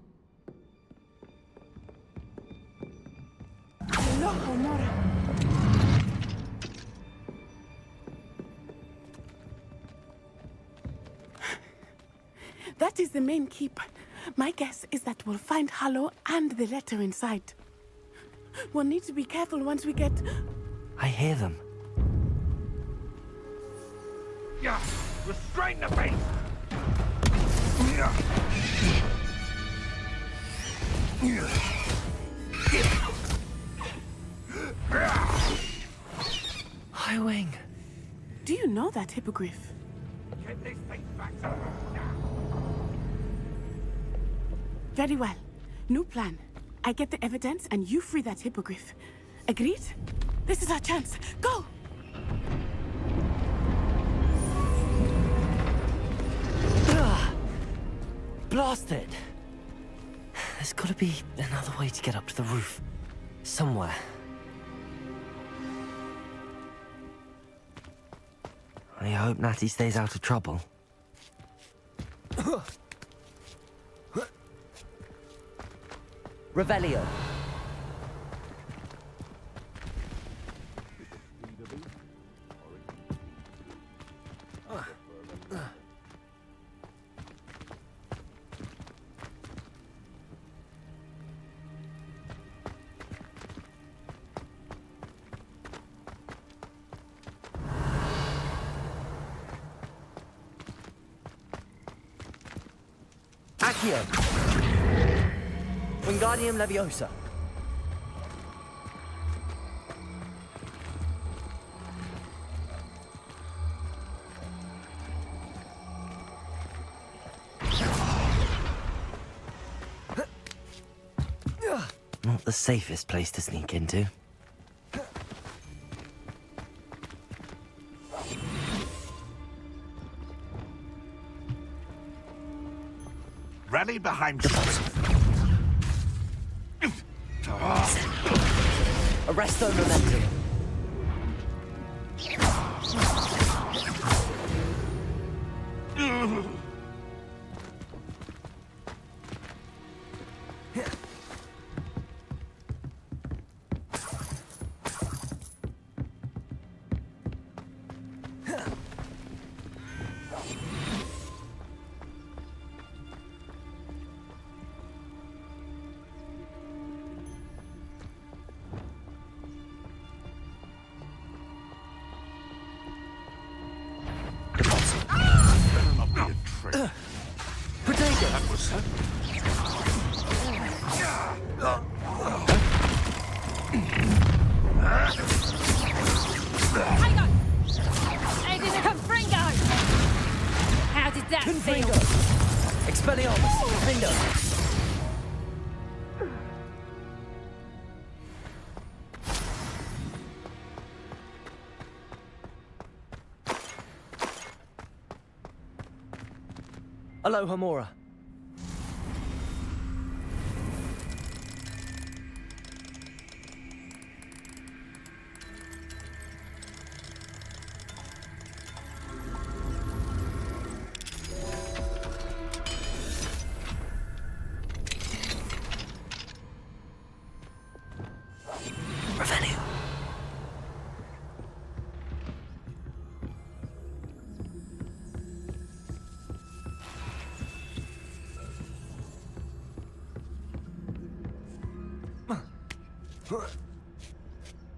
S11: No, Homora. That is the main keep. My guess is that we'll find Hallow and the letter inside. We'll need to be careful once we get...
S3: I hear them.
S1: Yeah, restrain the beast!
S3: High Wing.
S11: Do you know that hippogriff?
S1: Get this thing back to now.
S11: Very well. New plan. I get the evidence and you free that hippogriff. Agreed? This is our chance. Go!
S3: Blasted! There's gotta be another way to get up to the roof. Somewhere. I hope Natty stays out of trouble. Revelio. Accio. Wingardium Leviosa. Not the safest place to sneak into.
S1: Rally behind
S3: Arresto momentum.
S1: That was
S10: failed.
S17: Expelliarmus! Window! Alohomora. Revenue.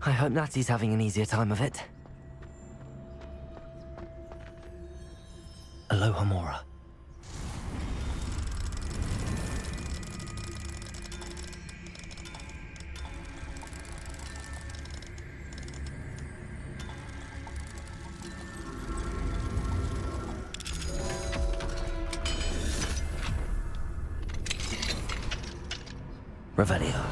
S3: I hope Natty's having an easier time of it. Alohomora. Revelio.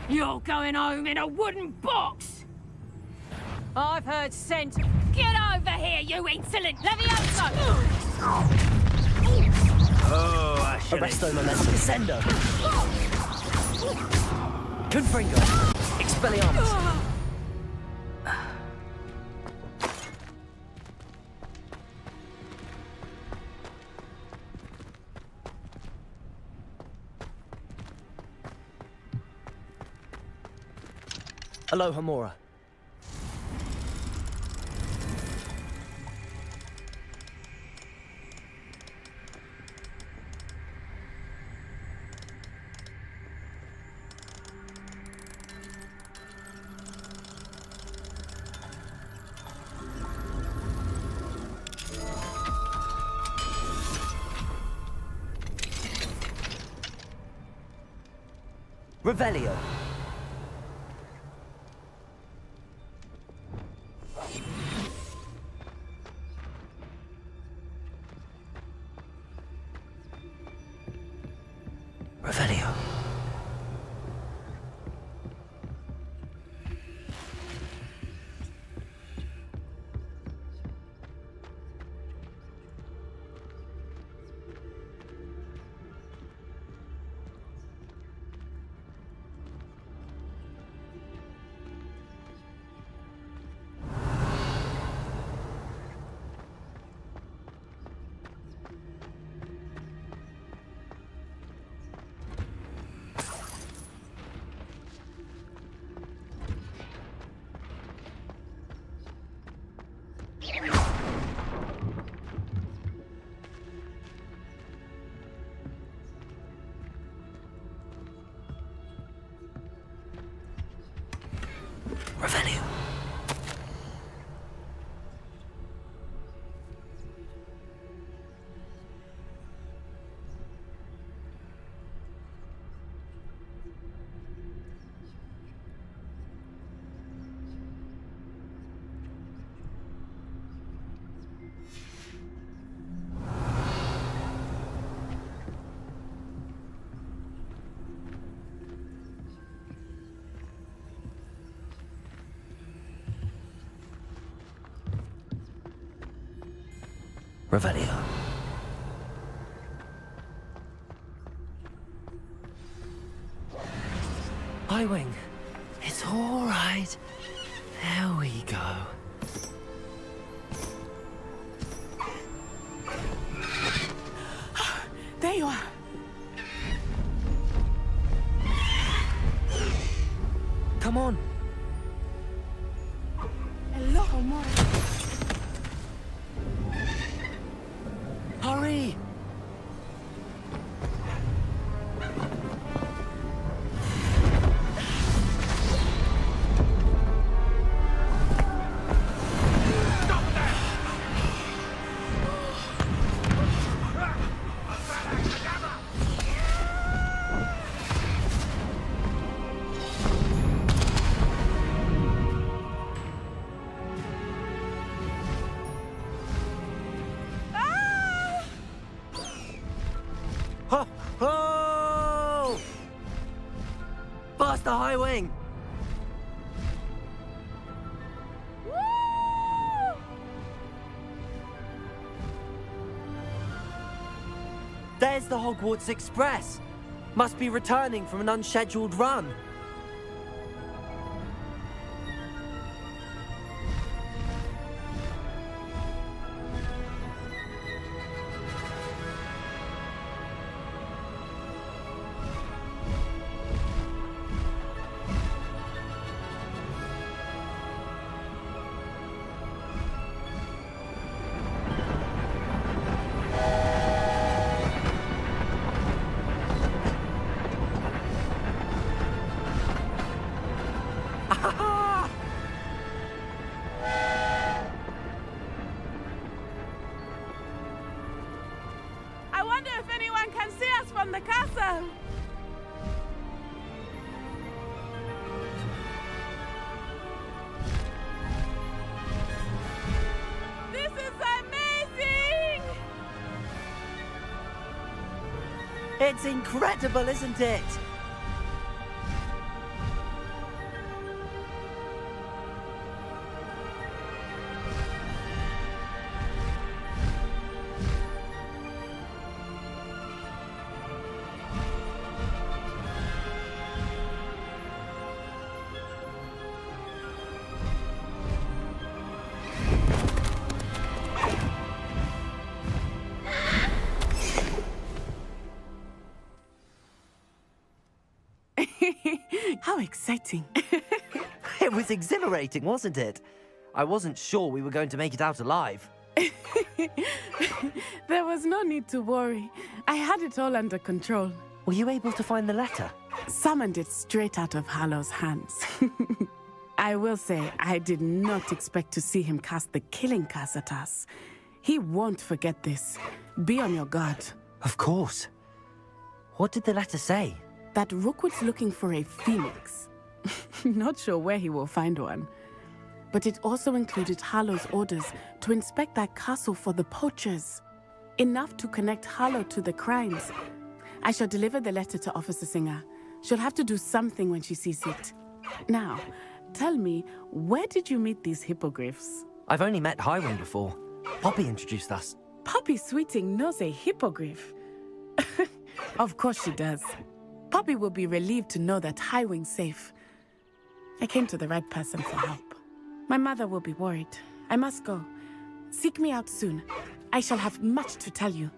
S12: You're going home in a wooden box! I've heard scent. Get over here, you insolent Levioso!
S17: Oh, Arresto Momentum. Descendo. Confringo. Expelliarmus. Alohomora. Revelio. Revelio. Revenue. Revelio. I-Wing. It's all right. There we go.
S11: There you are.
S3: Come on. Hurry! Ho! Ho! Faster, High Wing! There's the Hogwarts Express. Must be returning from an unscheduled run.
S11: I wonder if anyone can see us from the castle. This is amazing!
S3: It's incredible, isn't it?
S11: How exciting.
S3: It was exhilarating, wasn't it? I wasn't sure we were going to make it out alive.
S11: There was no need to worry. I had it all under control.
S3: Were you able to find the letter?
S11: Summoned it straight out of Hallow's hands. I will say, I did not expect to see him cast the killing curse at us. He won't forget this. Be on your guard.
S3: Of course. What did the letter say?
S11: That Rookwood's looking for a phoenix. Not sure where he will find one. But it also included Hallow's orders to inspect that castle for the poachers. Enough to connect Hallow to the crimes. I shall deliver the letter to Officer Singer. She'll have to do something when she sees it. Now, tell me, where did you meet these hippogriffs?
S3: I've only met Highwing before. Poppy introduced us.
S11: Poppy Sweeting knows a hippogriff. Of course she does. Poppy will be relieved to know that Highwing's safe. I came to the right person for help. My mother will be worried. I must go. Seek me out soon. I shall have much to tell you.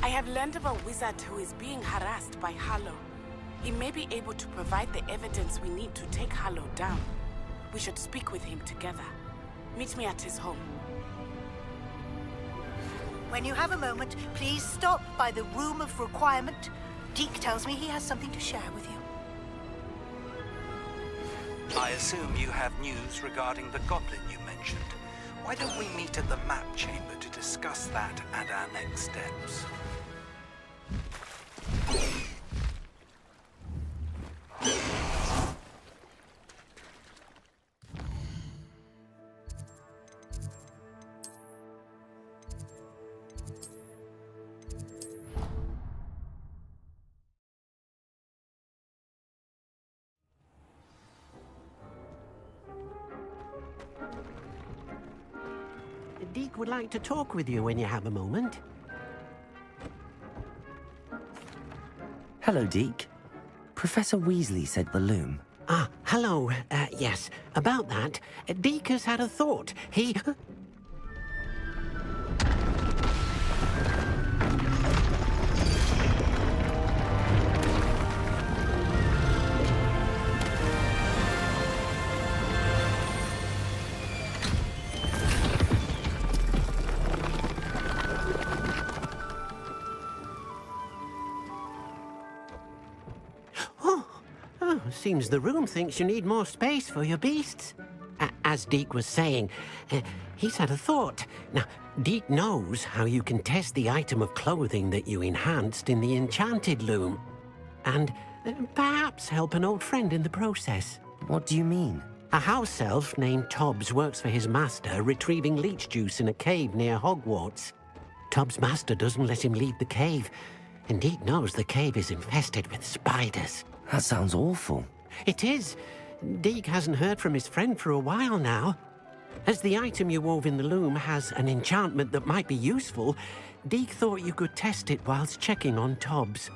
S11: I have learned of a wizard who is being harassed by Hallow. He may be able to provide the evidence we need to take Hallow down. We should speak with him together. Meet me at his home.
S21: When you have a moment, please stop by the Room of Requirement. Deke tells me he has something to share with you.
S22: I assume you have news regarding the goblin you mentioned. Why don't we meet at the map chamber to discuss that and our next steps?
S6: Deke would like to talk with you when you have a moment.
S3: Hello, Deke. Professor Weasley said the loom.
S6: Ah, hello. Yes, about that, Deke has had a thought. He... Oh, seems the room thinks you need more space for your beasts. As Deke was saying, he's had a thought. Now, Deke knows how you can test the item of clothing that you enhanced in the enchanted loom. And perhaps help an old friend in the process.
S3: What do you mean?
S6: A house elf named Tobbs works for his master, retrieving leech juice in a cave near Hogwarts. Tobbs' master doesn't let him leave the cave, and Deke knows the cave is infested with spiders.
S3: That sounds awful.
S6: It is. Deke hasn't heard from his friend for a while now. As the item you wove in the loom has an enchantment that might be useful, Deke thought you could test it whilst checking on Tobbs.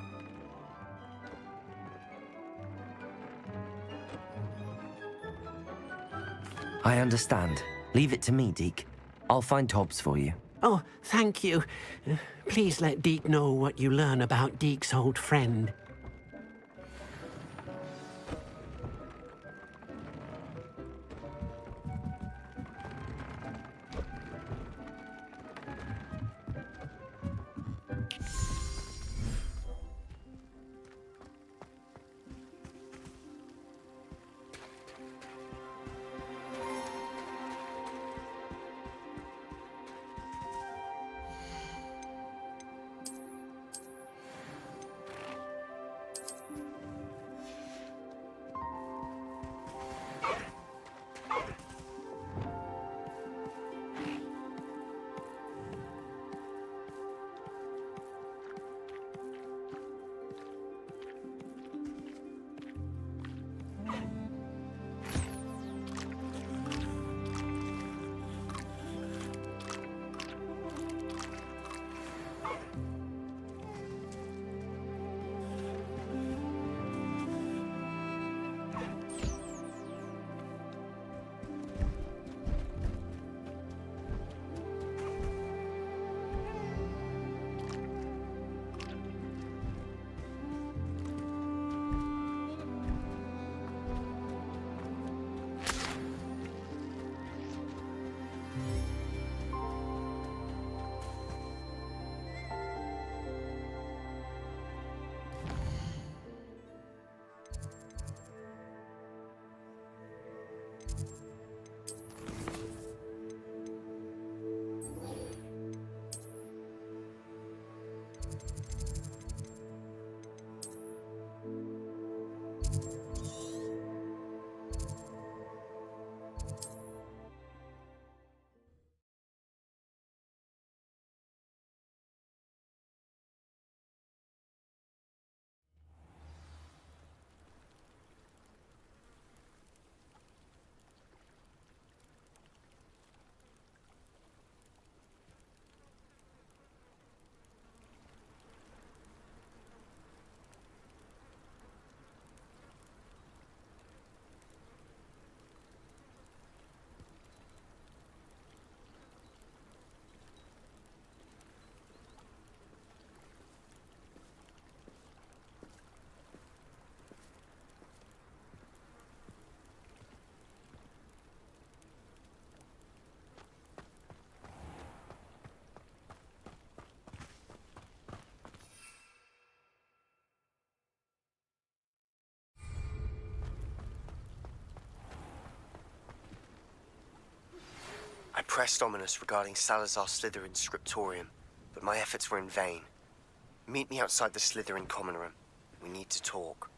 S3: I understand. Leave it to me, Deke. I'll find Tobbs for you.
S6: Oh, thank you. Please let Deke know what you learn about Deke's old friend.
S4: I pressed Ominous regarding Salazar Slytherin's scriptorium, but my efforts were in vain. Meet me outside the Slytherin common room. We need to talk.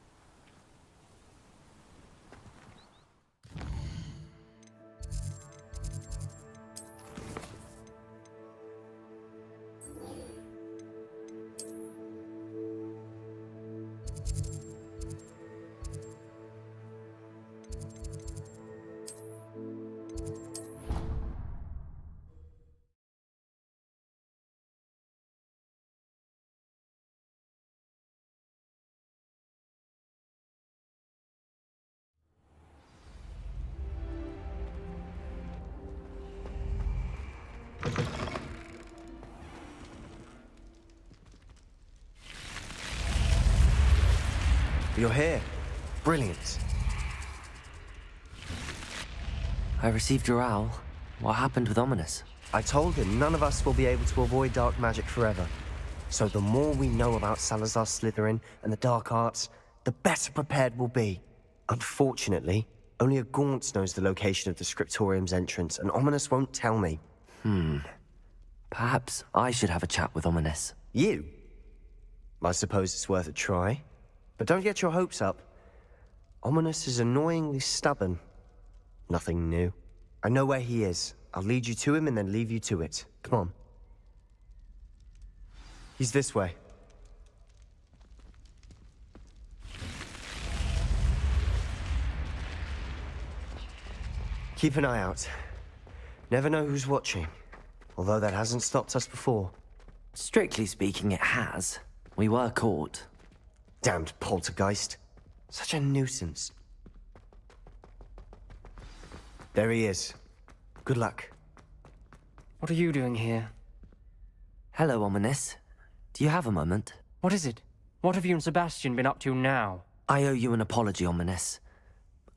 S4: You're here. Brilliant.
S3: I received your owl. What happened with Ominous?
S4: I told him none of us will be able to avoid dark magic forever. So the more we know about Salazar Slytherin and the dark arts, the better prepared we'll be. Unfortunately, only a Gaunt knows the location of the Scriptorium's entrance, and Ominous won't tell me.
S3: Perhaps I should have a chat with Ominous.
S4: You? I suppose it's worth a try. But don't get your hopes up. Ominous is annoyingly stubborn. Nothing new. I know where he is. I'll lead you to him and then leave you to it. Come on. He's this way. Keep an eye out. Never know who's watching. Although that hasn't stopped us before.
S3: Strictly speaking, it has. We were caught.
S4: Damned poltergeist. Such a nuisance. There he is. Good luck.
S2: What are you doing here?
S3: Hello, Ominous. Do you have a moment?
S2: What is it? What have you and Sebastian been up to now?
S3: I owe you an apology, Ominous.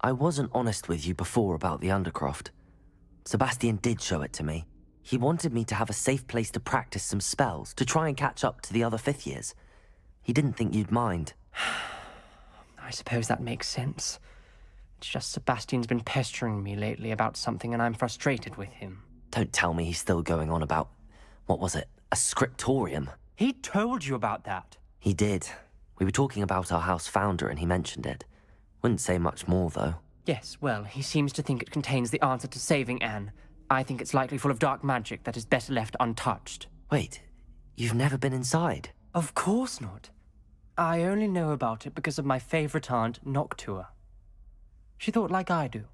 S3: I wasn't honest with you before about the Undercroft. Sebastian did show it to me. He wanted me to have a safe place to practice some spells, to try and catch up to the other fifth years. He didn't think you'd mind.
S2: I suppose that makes sense. It's just Sebastian's been pestering me lately about something and I'm frustrated with him.
S3: Don't tell me he's still going on about, what was it, a scriptorium?
S2: He told you about that?
S3: He did. We were talking about our house founder and he mentioned it. Wouldn't say much more, though.
S2: Yes, well, he seems to think it contains the answer to saving Anne. I think it's likely full of dark magic that is better left untouched.
S3: Wait, you've never been inside?
S2: Of course not. I only know about it because of my favorite aunt, Noctua. She thought like I do.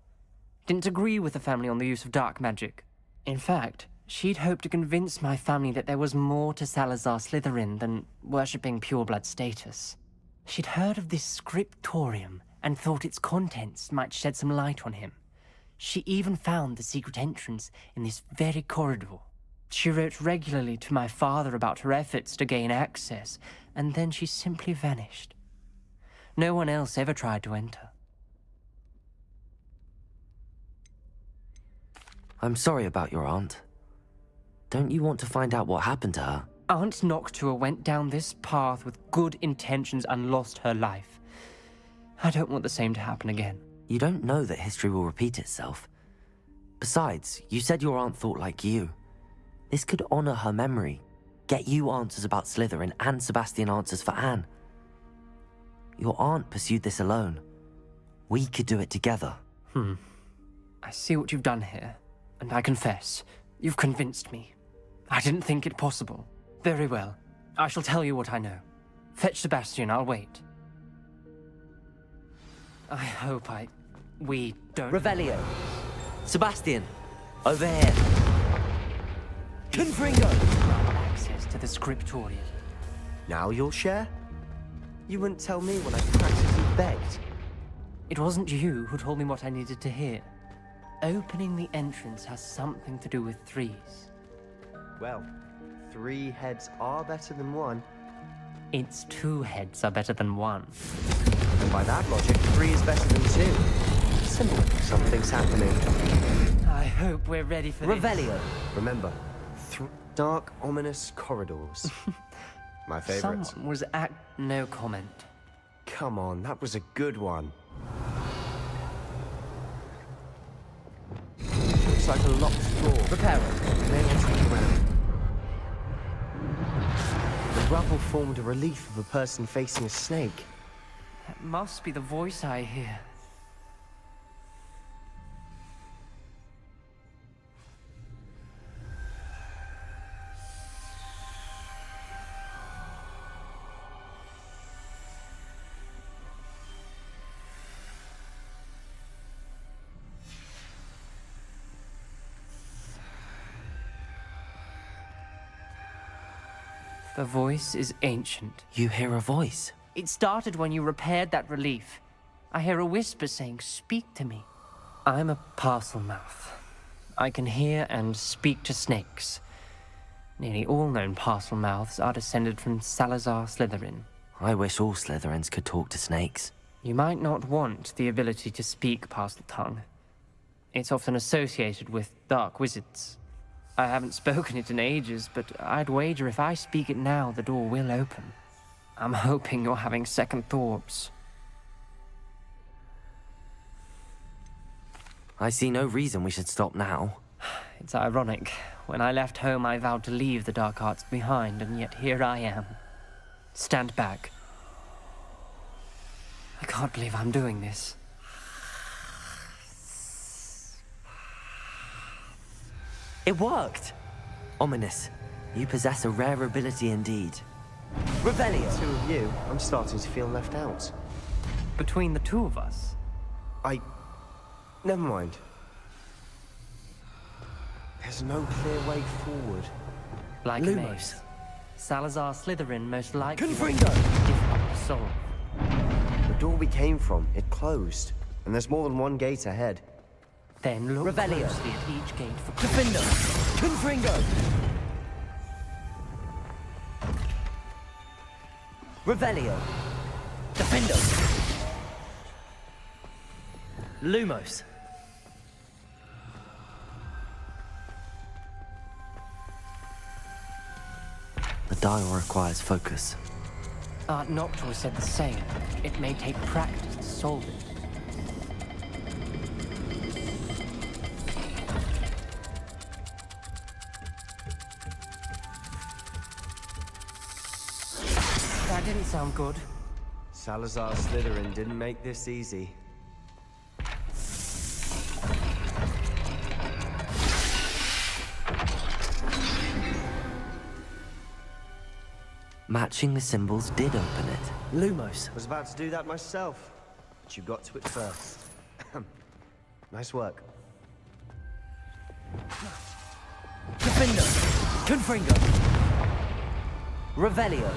S2: Didn't agree with the family on the use of dark magic. In fact, she'd hoped to convince my family that there was more to Salazar Slytherin than worshipping pureblood status. She'd heard of this scriptorium and thought its contents might shed some light on him. She even found the secret entrance in this very corridor. She wrote regularly to my father about her efforts to gain access, and then she simply vanished. No one else ever tried to enter.
S3: I'm sorry about your aunt. Don't you want to find out what happened to her?
S2: Aunt Noctua went down this path with good intentions and lost her life. I don't want the same to happen again.
S3: You don't know that history will repeat itself. Besides, you said your aunt thought like you. This could honor her memory, get you answers about Slytherin and Sebastian answers for Anne. Your aunt pursued this alone. We could do it together.
S2: I see what you've done here, and I confess, you've convinced me. I didn't think it possible. Very well. I shall tell you what I know. Fetch Sebastian, I'll wait. I hope we don't...
S3: Revelio! Sebastian! Over here! Confringo!
S2: Access to the scriptorium.
S4: Now you'll share? You wouldn't tell me when I practically begged.
S2: It wasn't you who told me what I needed to hear. Opening the entrance has something to do with threes.
S4: Well, 3 heads are better than 1.
S2: Its 2 heads are better than 1.
S4: And by that logic, 3 is better than 2. Simple. Something's happening.
S2: I hope we're ready for
S3: Revelio.
S4: Remember, dark, ominous corridors. My favorite.
S2: Someone was no comment.
S4: Come on, that was a good one. Looks like a locked door.
S2: Prepare it.
S4: May want to look around. The rubble formed a relief of a person facing a snake.
S2: That must be the voice I hear. The voice is ancient.
S3: You hear a voice?
S2: It started when you repaired that relief. I hear a whisper saying, "Speak to me." I'm a parcel mouth. I can hear and speak to snakes. Nearly all known parcel mouths are descended from Salazar Slytherin.
S3: I wish all Slytherins could talk to snakes.
S2: You might not want the ability to speak Parcel Tongue. It's often associated with dark wizards. I haven't spoken it in ages, but I'd wager if I speak it now, the door will open. I'm hoping you're having second thoughts.
S3: I see no reason we should stop now.
S2: It's ironic. When I left home, I vowed to leave the dark arts behind, and yet here I am. Stand back. I can't believe I'm doing this.
S3: It worked! Ominous, you possess a rare ability indeed. Revelio!
S4: Two of you, I'm starting to feel left out.
S2: Between the two of us?
S4: Never mind. There's no clear way forward.
S2: Like
S3: Lumos.
S2: Mace. Salazar Slytherin most likely
S4: Confringo!
S2: difficult to solve.
S4: The door we came from, it closed. And there's more than one gate ahead.
S2: Then look
S3: Revelio.
S2: closely at each gate for
S3: Defendo! Confringo! Revelio! Defendo! Lumos! The dial requires focus.
S2: Art Noctua said the same. It may take practice to solve it. That didn't sound good.
S4: Salazar Slytherin didn't make this easy.
S3: Matching the symbols did open it. Lumos.
S4: I was about to do that myself, but you got to it first. Nice work.
S3: Defendo! Confringo! Revelio!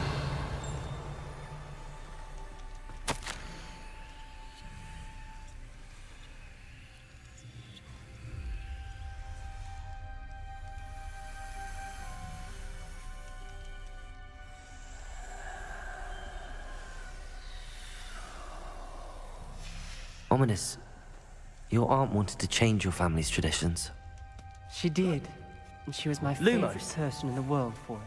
S3: Ominous, your aunt wanted to change your family's traditions.
S2: She did. And she was my
S3: Lumos.
S2: favorite person in the world for it.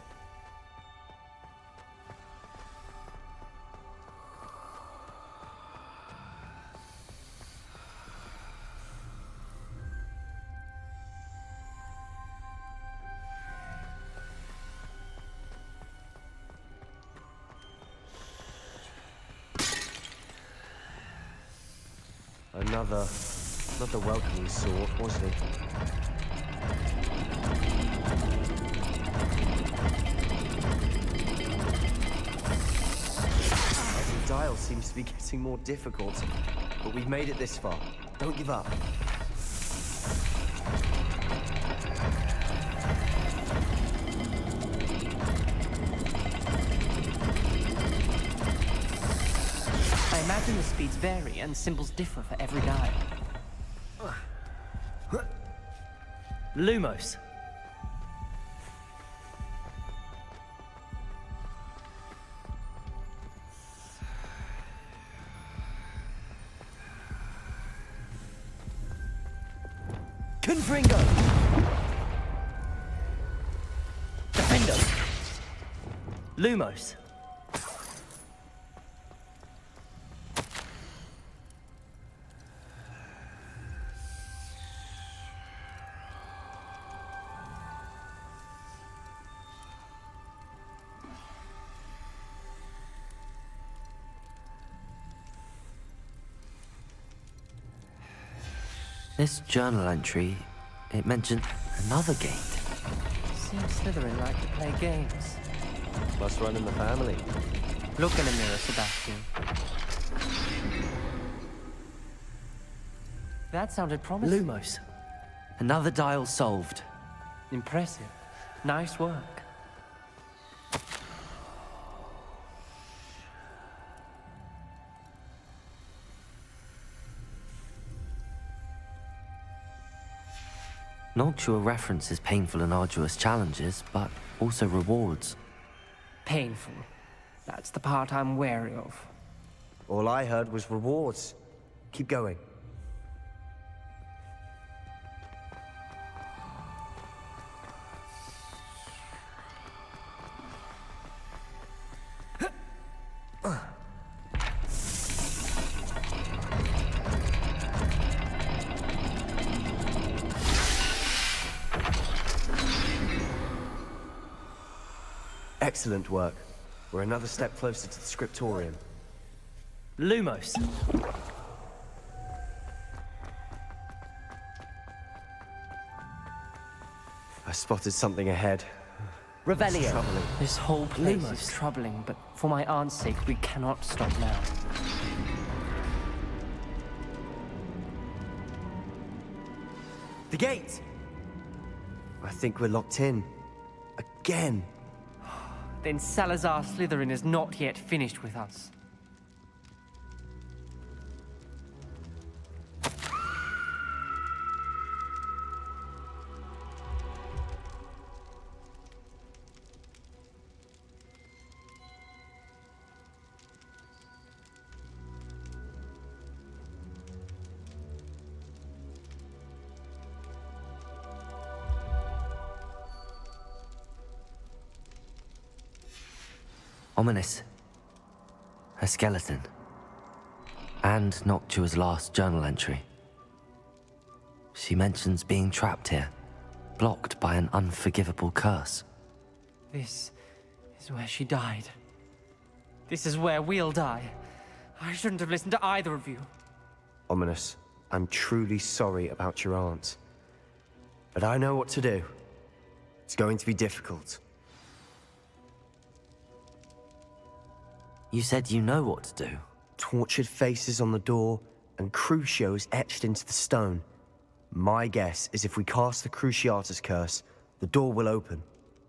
S4: Another welcoming sort, wasn't he? Every dial seems to be getting more difficult, but we've made it this far. Don't give up.
S2: I imagine the speeds vary and symbols differ for every dial.
S3: Lumos. Confringo. Defendo. Lumos. This journal entry, it mentioned another gate.
S2: Seems Slytherin like to play games.
S4: Must run in the family.
S2: Look in a mirror, Sebastian. That sounded promising.
S3: Lumos. Another dial solved.
S2: Impressive. Nice work.
S3: Noctua references painful and arduous challenges, but also rewards.
S2: Painful. That's the part I'm wary of.
S4: All I heard was rewards. Keep going. Excellent work. We're another step closer to the scriptorium.
S17: Lumos.
S4: I spotted something ahead.
S17: Revelio.
S4: It's troubling.
S2: This whole place
S17: Lumos.
S2: is troubling, but for my aunt's sake, we cannot stop now.
S4: The gate! I think we're locked in. Again.
S2: Then Salazar Slytherin is not yet finished with us.
S3: Ominous. A skeleton. And Noctua's last journal entry. She mentions being trapped here, blocked by an unforgivable curse.
S2: This is where she died. This is where we'll die. I shouldn't have listened to either of you.
S4: Ominous, I'm truly sorry about your aunt. But I know what to do. It's going to be difficult.
S3: You said you know what to do.
S4: Tortured faces on the door and Crucios etched into the stone. My guess is if we cast the Cruciatus curse, the door will open.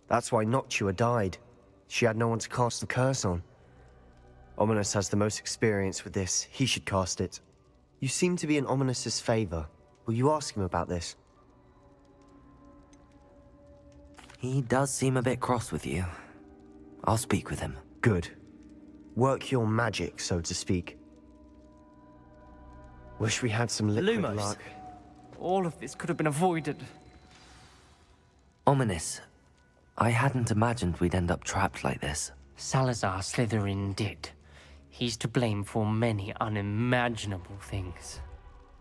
S4: That's why Noctua died. She had no one to cast the curse on. Ominous has the most experience with this. He should cast it. You seem to be in Ominous's favor. Will you ask him about this?
S3: He does seem a bit cross with you. I'll speak with him.
S4: Good. Work your magic, so to speak. Wish we had some liquid
S2: Lumos.
S4: luck.
S2: All of this could have been avoided.
S3: Ominous. I hadn't imagined we'd end up trapped like this.
S2: Salazar Slytherin did. He's to blame for many unimaginable things.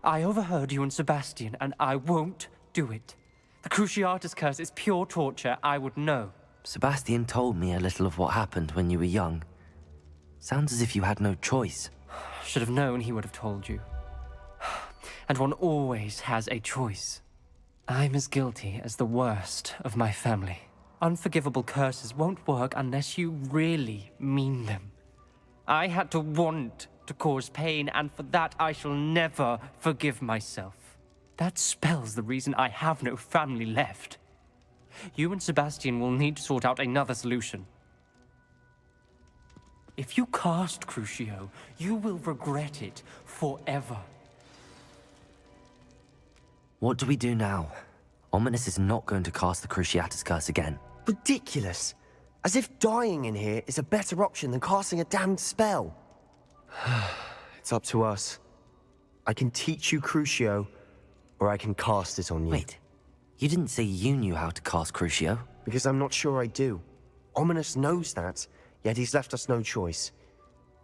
S2: I overheard you and Sebastian, and I won't do it. The Cruciatus curse is pure torture. I would know.
S3: Sebastian told me a little of what happened when you were young. Sounds as if you had no choice.
S2: Should have known he would have told you. And one always has a choice. I'm as guilty as the worst of my family. Unforgivable curses won't work unless you really mean them. I had to want to cause pain, and for that I shall never forgive myself. That spells the reason I have no family left. You and Sebastian will need to sort out another solution. If you cast Crucio, you will regret it forever.
S3: What do we do now? Ominous is not going to cast the Cruciatus curse again.
S4: Ridiculous. As if dying in here is a better option than casting a damned spell. It's up to us. I can teach you Crucio, or I can cast it on you.
S3: Wait, you didn't say you knew how to cast Crucio?
S4: Because I'm not sure I do. Ominous knows that, yet he's left us no choice.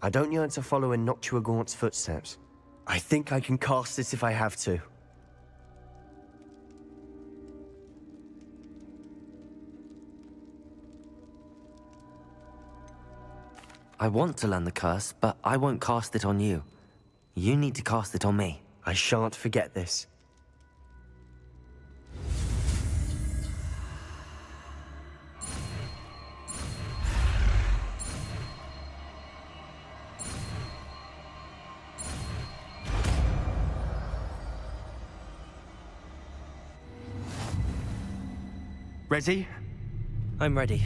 S4: I don't yearn to follow in Noctua Gaunt's footsteps. I think I can cast it if I have to.
S3: I want to learn the curse, but I won't cast it on you. You need to cast it on me.
S4: I shan't forget this.
S17: Ready?
S3: I'm ready.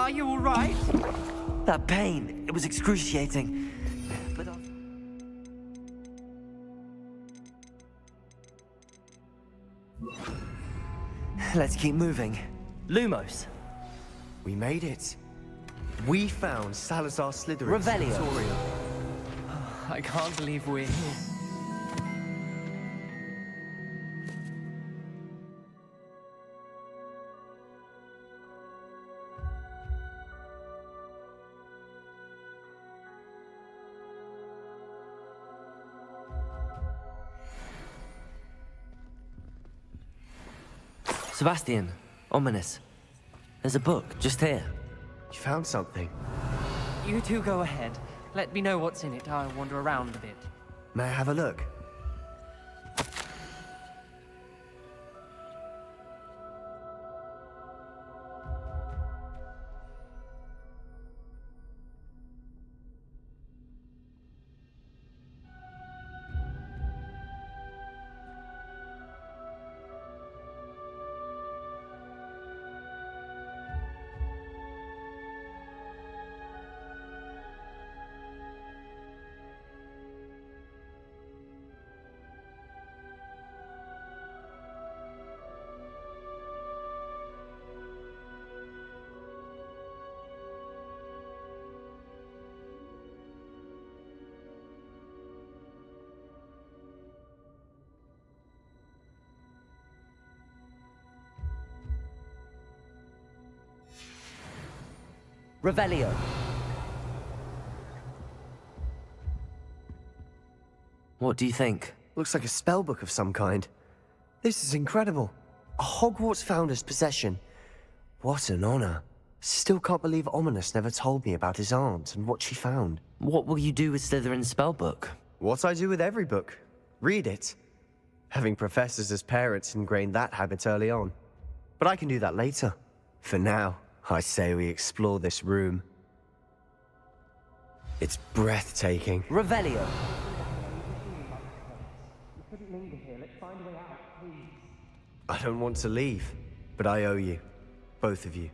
S2: Are you all right?
S3: That pain, it was excruciating. But let's keep moving. Lumos.
S4: We made it. We found Salazar Slytherin's
S3: Revelio.
S4: tutorial.
S2: I can't believe we're here.
S3: Sebastian, ominous. There's a book just here.
S4: You found something.
S2: You two go ahead. Let me know what's in it. I'll wander around a bit.
S4: May I have a look?
S3: Revelio. What do you think?
S4: Looks like a spellbook of some kind. This is incredible. A Hogwarts founder's possession. What an honor. Still can't believe Ominous never told me about his aunt and what she found.
S3: What will you do with Slytherin's spellbook?
S4: What I do with every book. Read it. Having professors as parents ingrained that habit early on. But I can do that later. For now, I say we explore this room. It's breathtaking.
S3: Revelio.
S4: I don't want to leave, but I owe you. Both of you.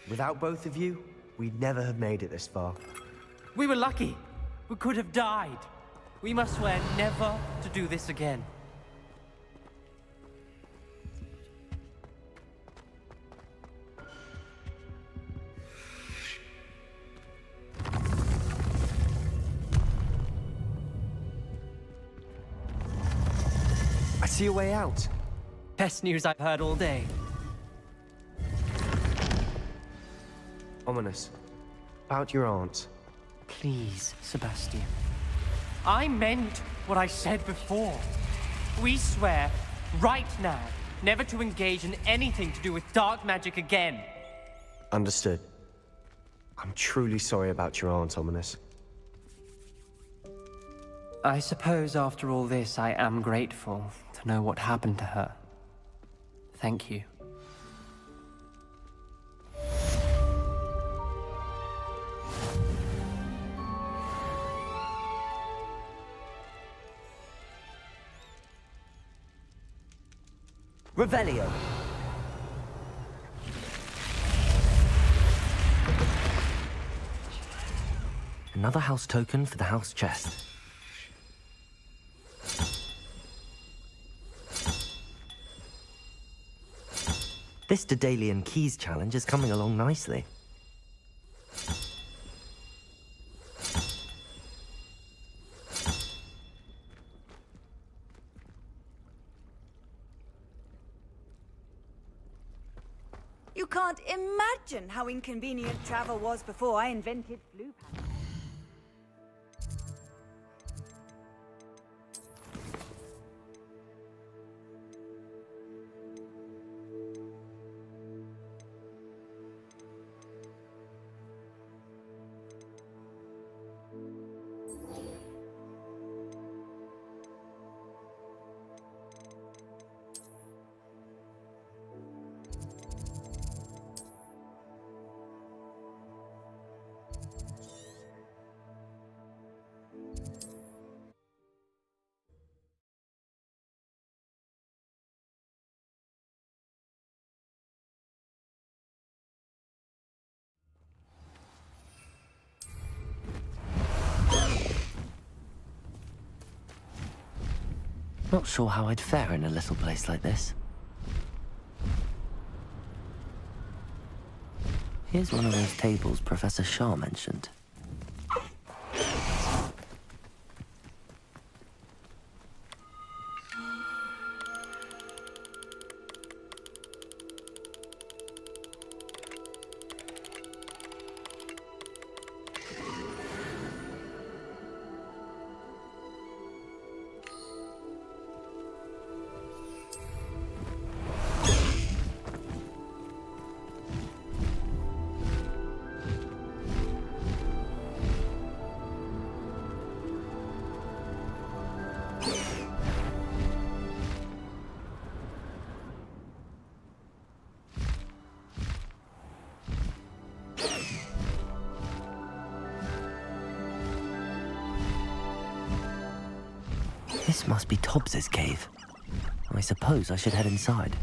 S4: Without both of you, we'd never have made it this far.
S2: We were lucky. We could have died. We must swear never to do this again.
S4: I see a way out.
S2: Best news I've heard all day.
S4: Ominous. About your aunt.
S2: Please, Sebastian. I meant what I said before. We swear, right now, never to engage in anything to do with dark magic again.
S4: Understood. I'm truly sorry about your aunt, Ominous.
S2: I suppose after all this, I am grateful to know what happened to her. Thank you.
S3: Revelio. Another house token for the house chest. This Daedalian Keys challenge is coming along nicely.
S5: You can't imagine how inconvenient travel was before I invented blue pants.
S3: Not sure how I'd fare in a little place like this. Here's one of those tables Professor Shah mentioned. This must be Tobbs's cave. I suppose I should head inside.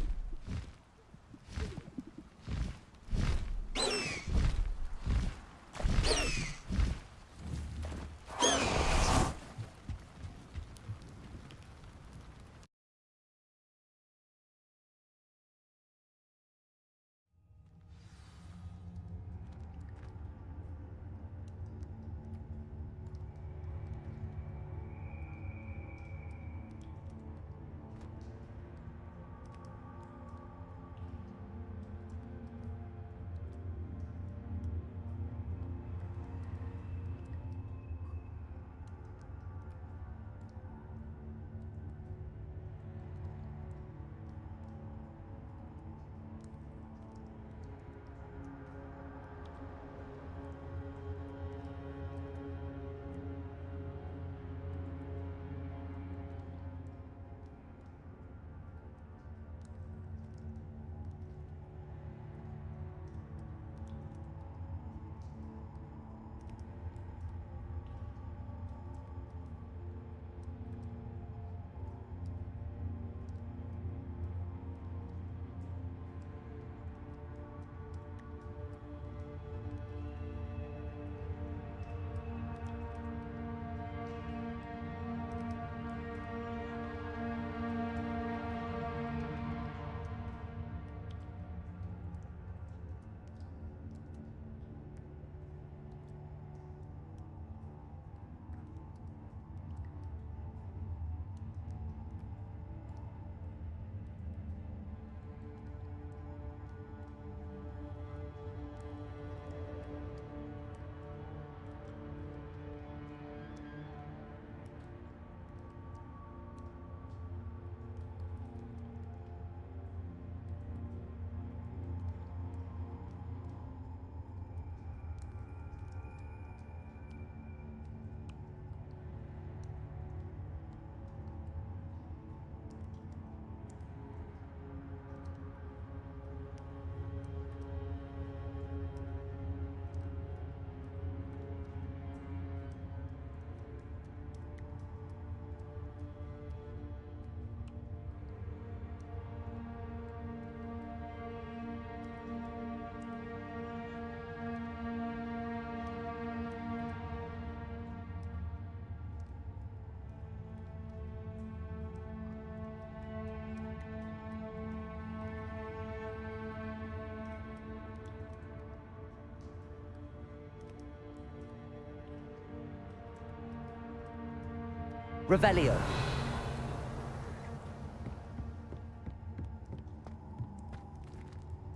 S3: Revelio.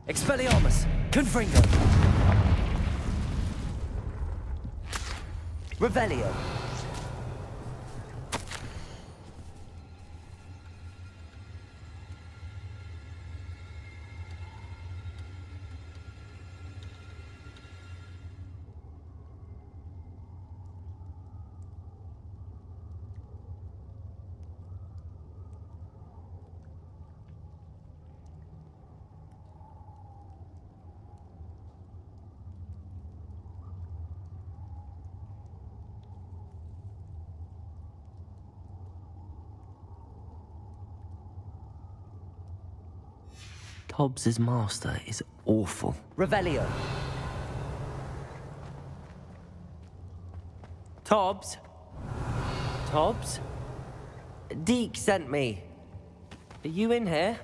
S3: Expelliarmus. Confringo. Revelio. Tobbs's master is awful. Revelio. Tobbs? Tobbs? Deke sent me. Are you in here?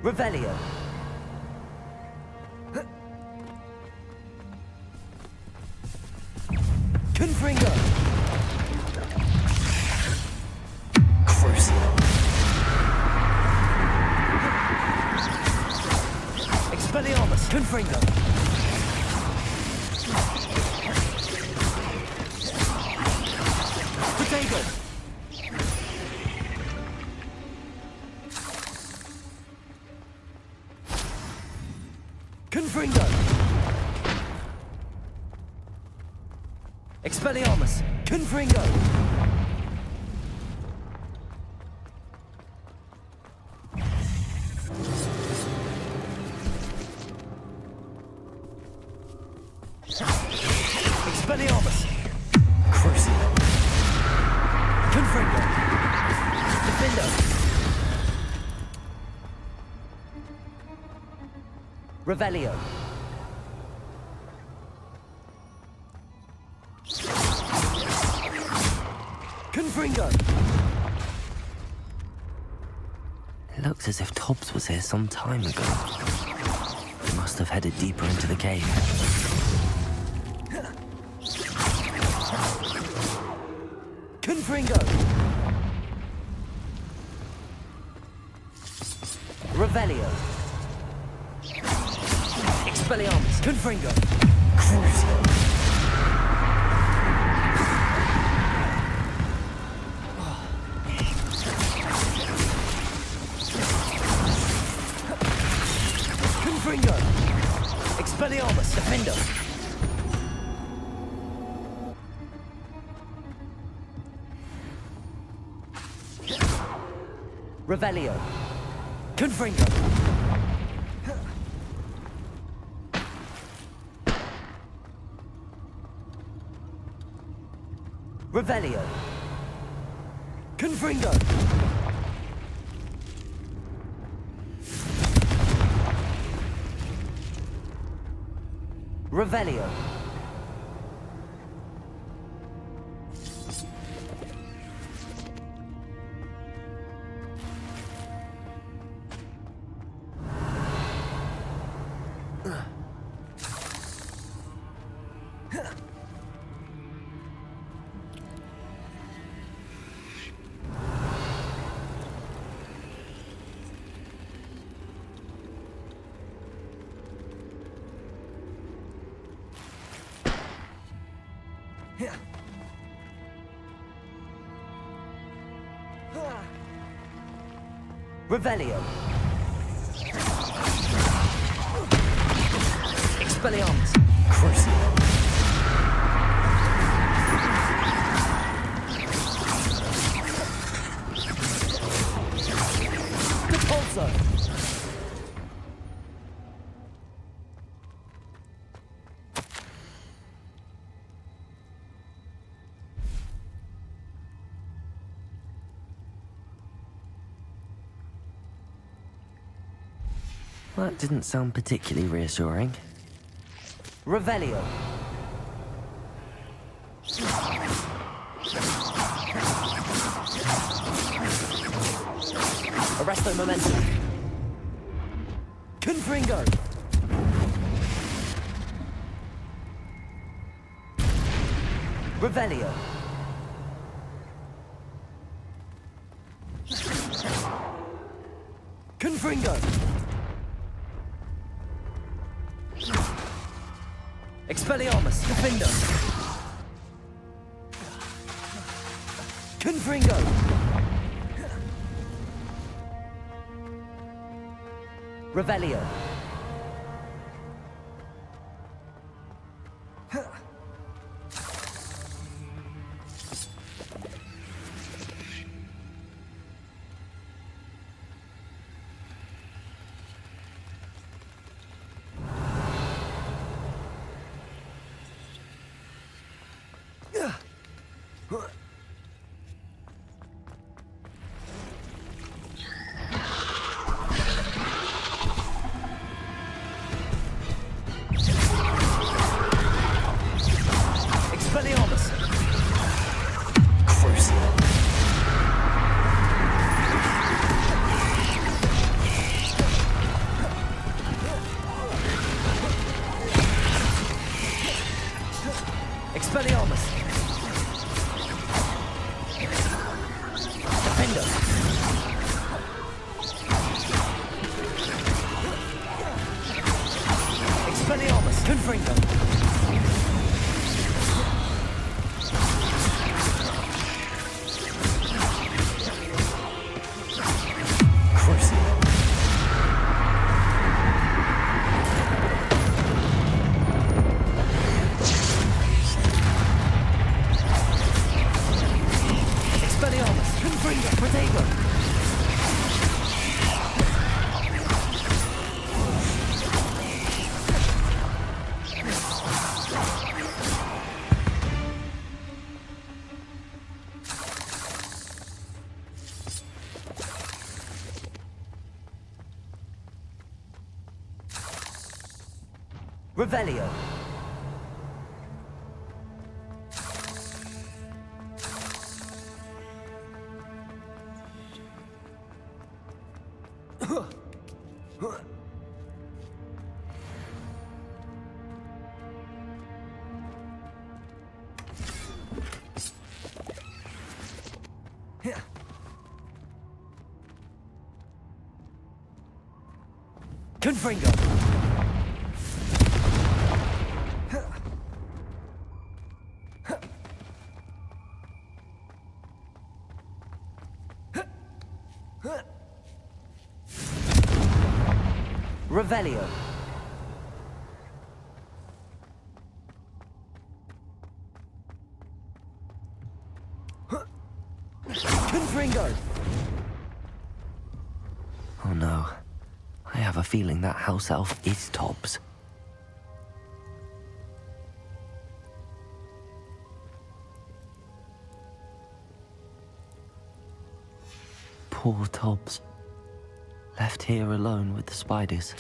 S17: Revelio. Confringo. Crucial. Expelliarmus. Confringo. Potato. Confringo. Expelliarmus. Confringo. Expelliarmus. Crucial. Confringo. Defender. Revelio. Confringo.
S3: It looks as if Tobbs was here some time ago. He must have headed deeper into the cave.
S17: Confringo. Revelio. Expelliarmus. Confringo. Crucial. Confringo. Expelliarmus. Defender. Revelio. Confringo. Revelio. Confringo. Revelio. Revelio. Expelliarmus. Crucial. Depulso.
S3: That didn't sound particularly reassuring.
S17: Revelio. Arresto momentum. Confringo. Revelio. Confringo. Expelliarmus. Defender. Confringo. Revelio. Confringo. Expelliarmus. Confringo. Protego. Revelio. Confringo. Revelio. Confringo.
S3: Oh no. I have a feeling that house elf is Tobbs. Poor Tobbs. Left here alone with the spiders.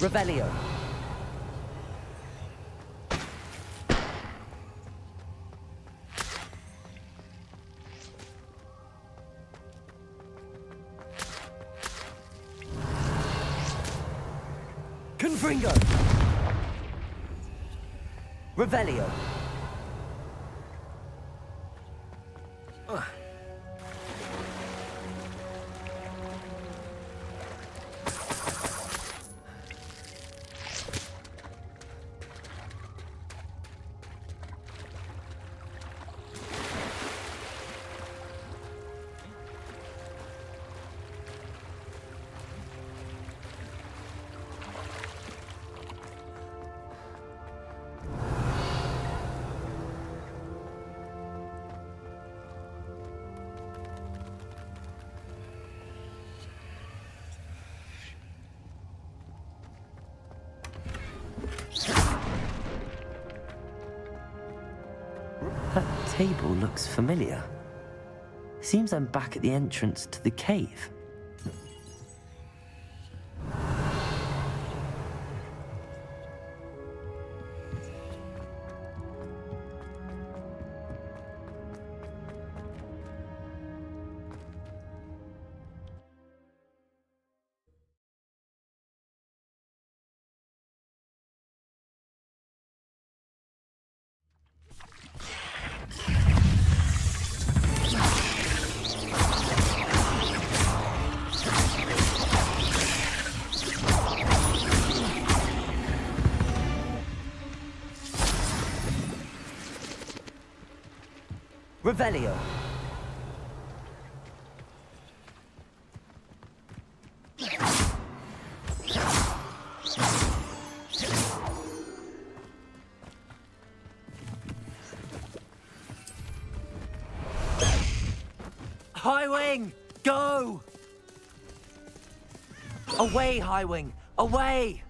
S17: Revelio. Confringo. Revelio.
S3: That table looks familiar. Seems I'm back at the entrance to the cave.
S17: Revelio.
S3: High Wing, go! Away, High Wing, away!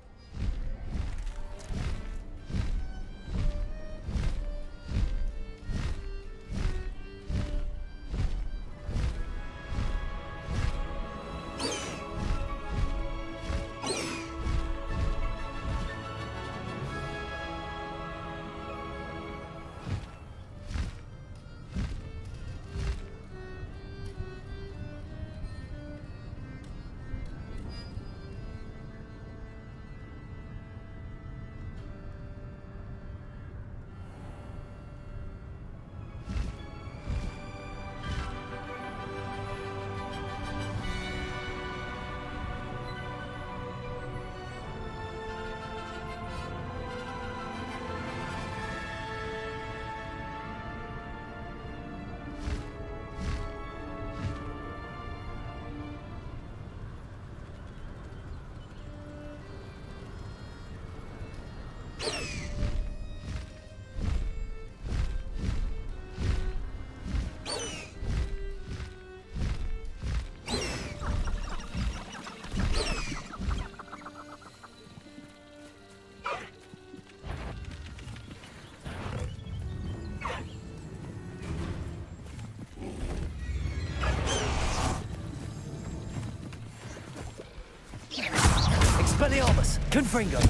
S17: Expelliarmus! Confringo!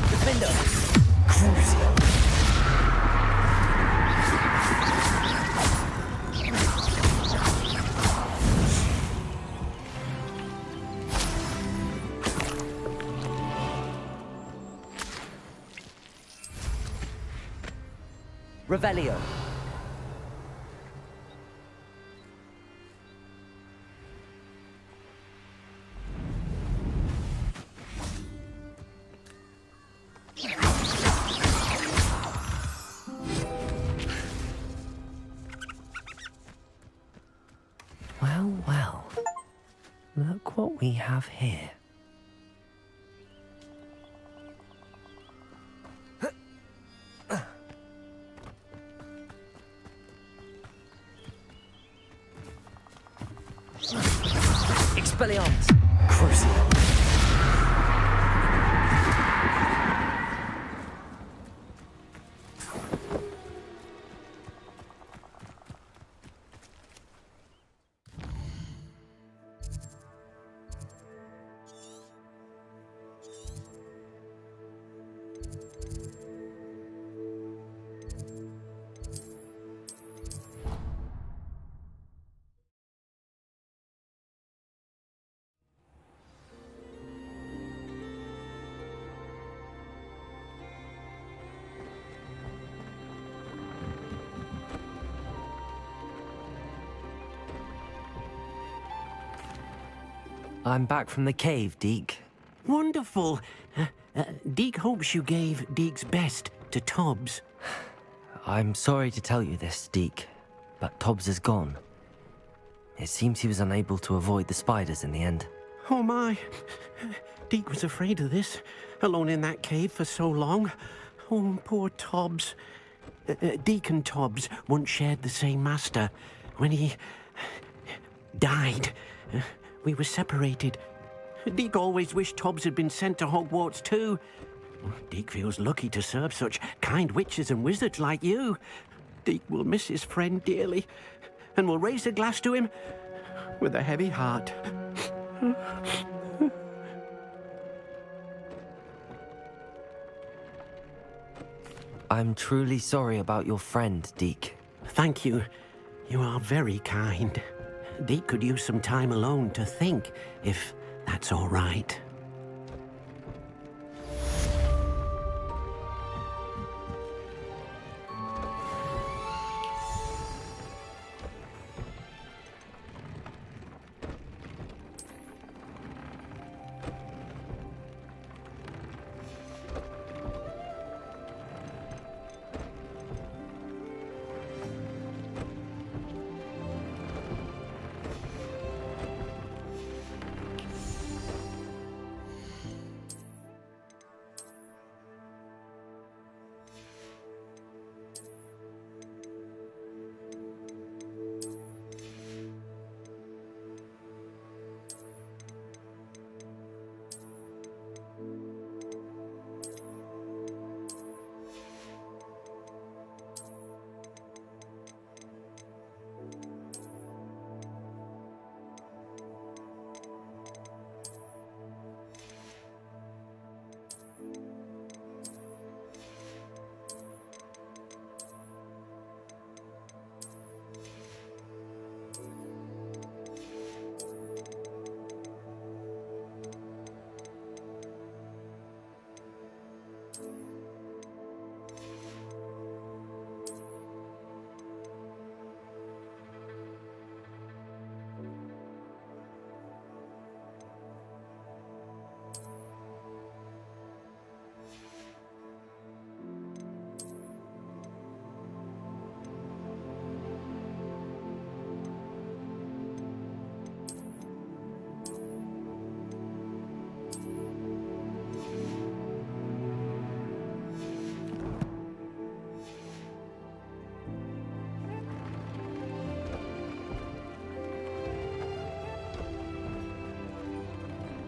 S17: Defender! Crucio! Revelio!
S3: Well, well. Look what we have here.
S17: Expelliarmus! Crucio!
S3: I'm back from the cave, Deke.
S6: Wonderful. Deke hopes you gave Deke's best to Tobbs.
S3: I'm sorry to tell you this, Deke, but Tobbs is gone. It seems he was unable to avoid the spiders in the end.
S6: Oh my. Deke was afraid of this, alone in that cave for so long. Oh, poor Tobbs. Deke and Tobbs once shared the same master. When he died, we were separated. Deke always wished Tobbs had been sent to Hogwarts too. Deke feels lucky to serve such kind witches and wizards like you. Deke will miss his friend dearly, and will raise a glass to him with a heavy heart.
S3: I'm truly sorry about your friend, Deke.
S6: Thank you. You are very kind. Deke could use some time alone to think, if that's all right.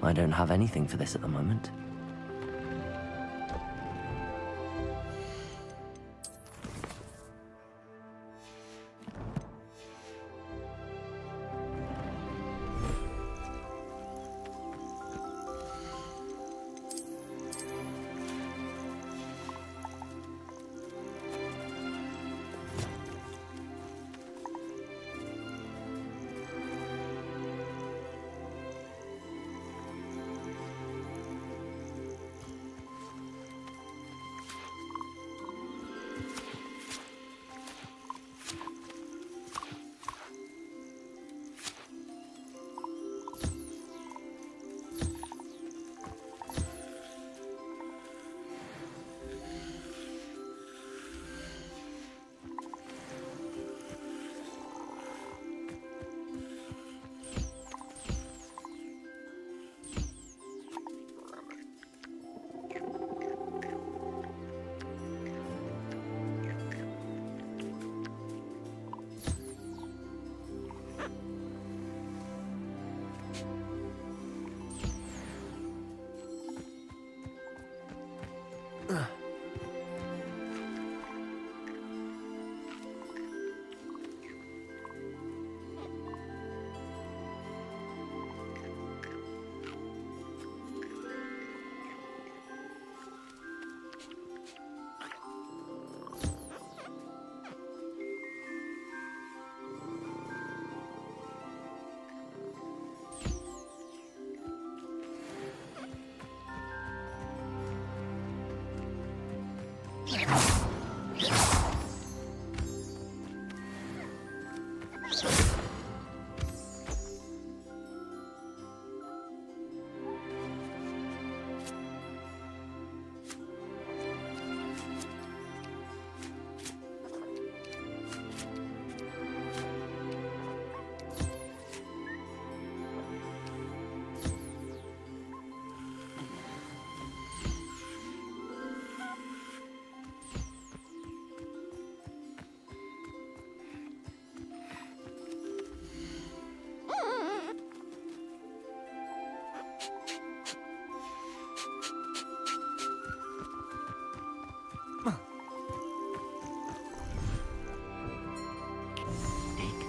S3: I don't have anything for this at the moment.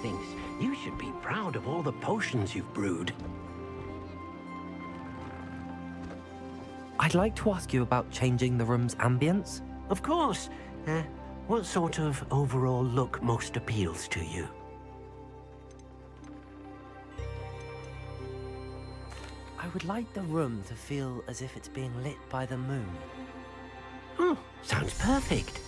S6: Thinks you should be proud of all the potions you've brewed.
S3: I'd like to ask you about changing the room's ambience.
S6: Of course. What sort of overall look most appeals to you?
S3: I would like the room to feel as if it's being lit by the moon.
S6: Oh, sounds perfect.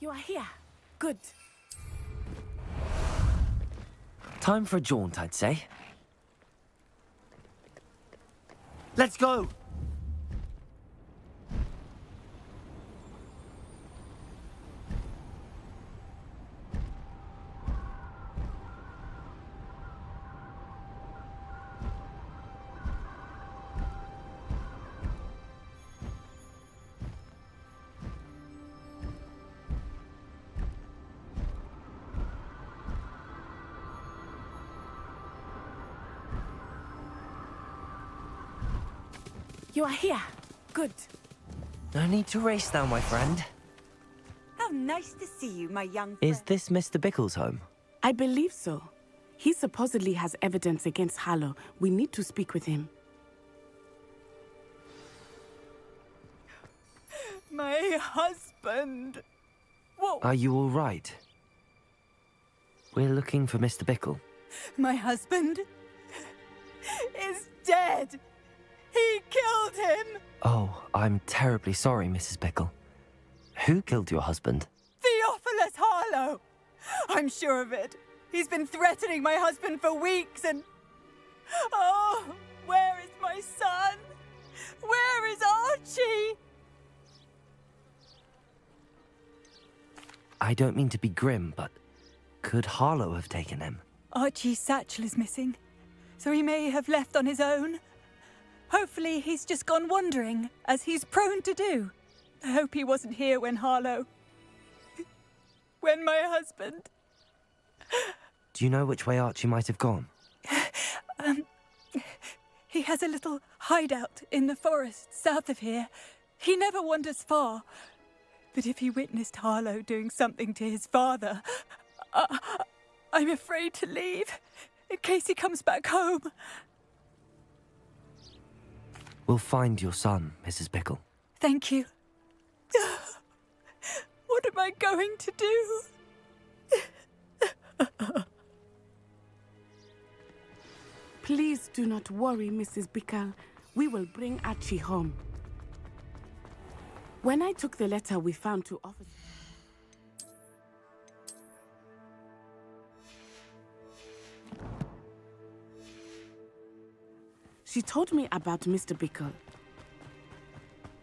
S11: You are here. Good.
S3: Time for a jaunt, I'd say. Let's go!
S11: You are here. Good.
S3: No need to race now, my friend.
S5: How nice to see you, my young friend.
S3: Is this Mr. Bickle's home?
S11: I believe so. He supposedly has evidence against Harlow. We need to speak with him.
S5: My husband. Whoa.
S3: Are you all right? We're looking for Mr. Bickle.
S5: My husband is dead. He killed him.
S3: Oh, I'm terribly sorry, Mrs. Bickle. Who killed your husband?
S5: Theophilus Harlow. I'm sure of it. He's been threatening my husband for weeks and... Oh, where is my son? Where is Archie?
S3: I don't mean to be grim, but could Harlow have taken him?
S5: Archie's satchel is missing, so he may have left on his own. Hopefully he's just gone wandering, as he's prone to do. I hope he wasn't here when Harlow... when my husband...
S3: Do you know which way Archie might have gone?
S5: He has a little hideout in the forest south of here. He never wanders far. But if he witnessed Harlow doing something to his father, I'm afraid to leave, in case he comes back home.
S3: We'll find your son, Mrs. Bickle.
S5: Thank you. What am I going to do?
S11: Please do not worry, Mrs. Bickle. We will bring Archie home. When I took the letter we found to office... She told me about Mr. Bickle.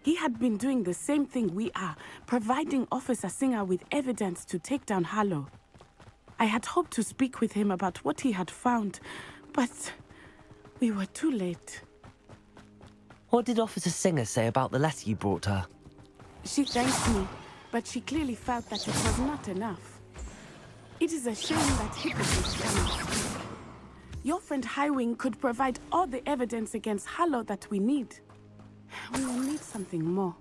S11: He had been doing the same thing we are, providing Officer Singer with evidence to take down Harlow. I had hoped to speak with him about what he had found, but we were too late.
S3: What did Officer Singer say about the letter you brought her?
S11: She thanked me, but she clearly felt that it was not enough. It is a shame that hypocrites cannot speak. Your friend Highwing could provide all the evidence against Harlow that we need. We will need something more.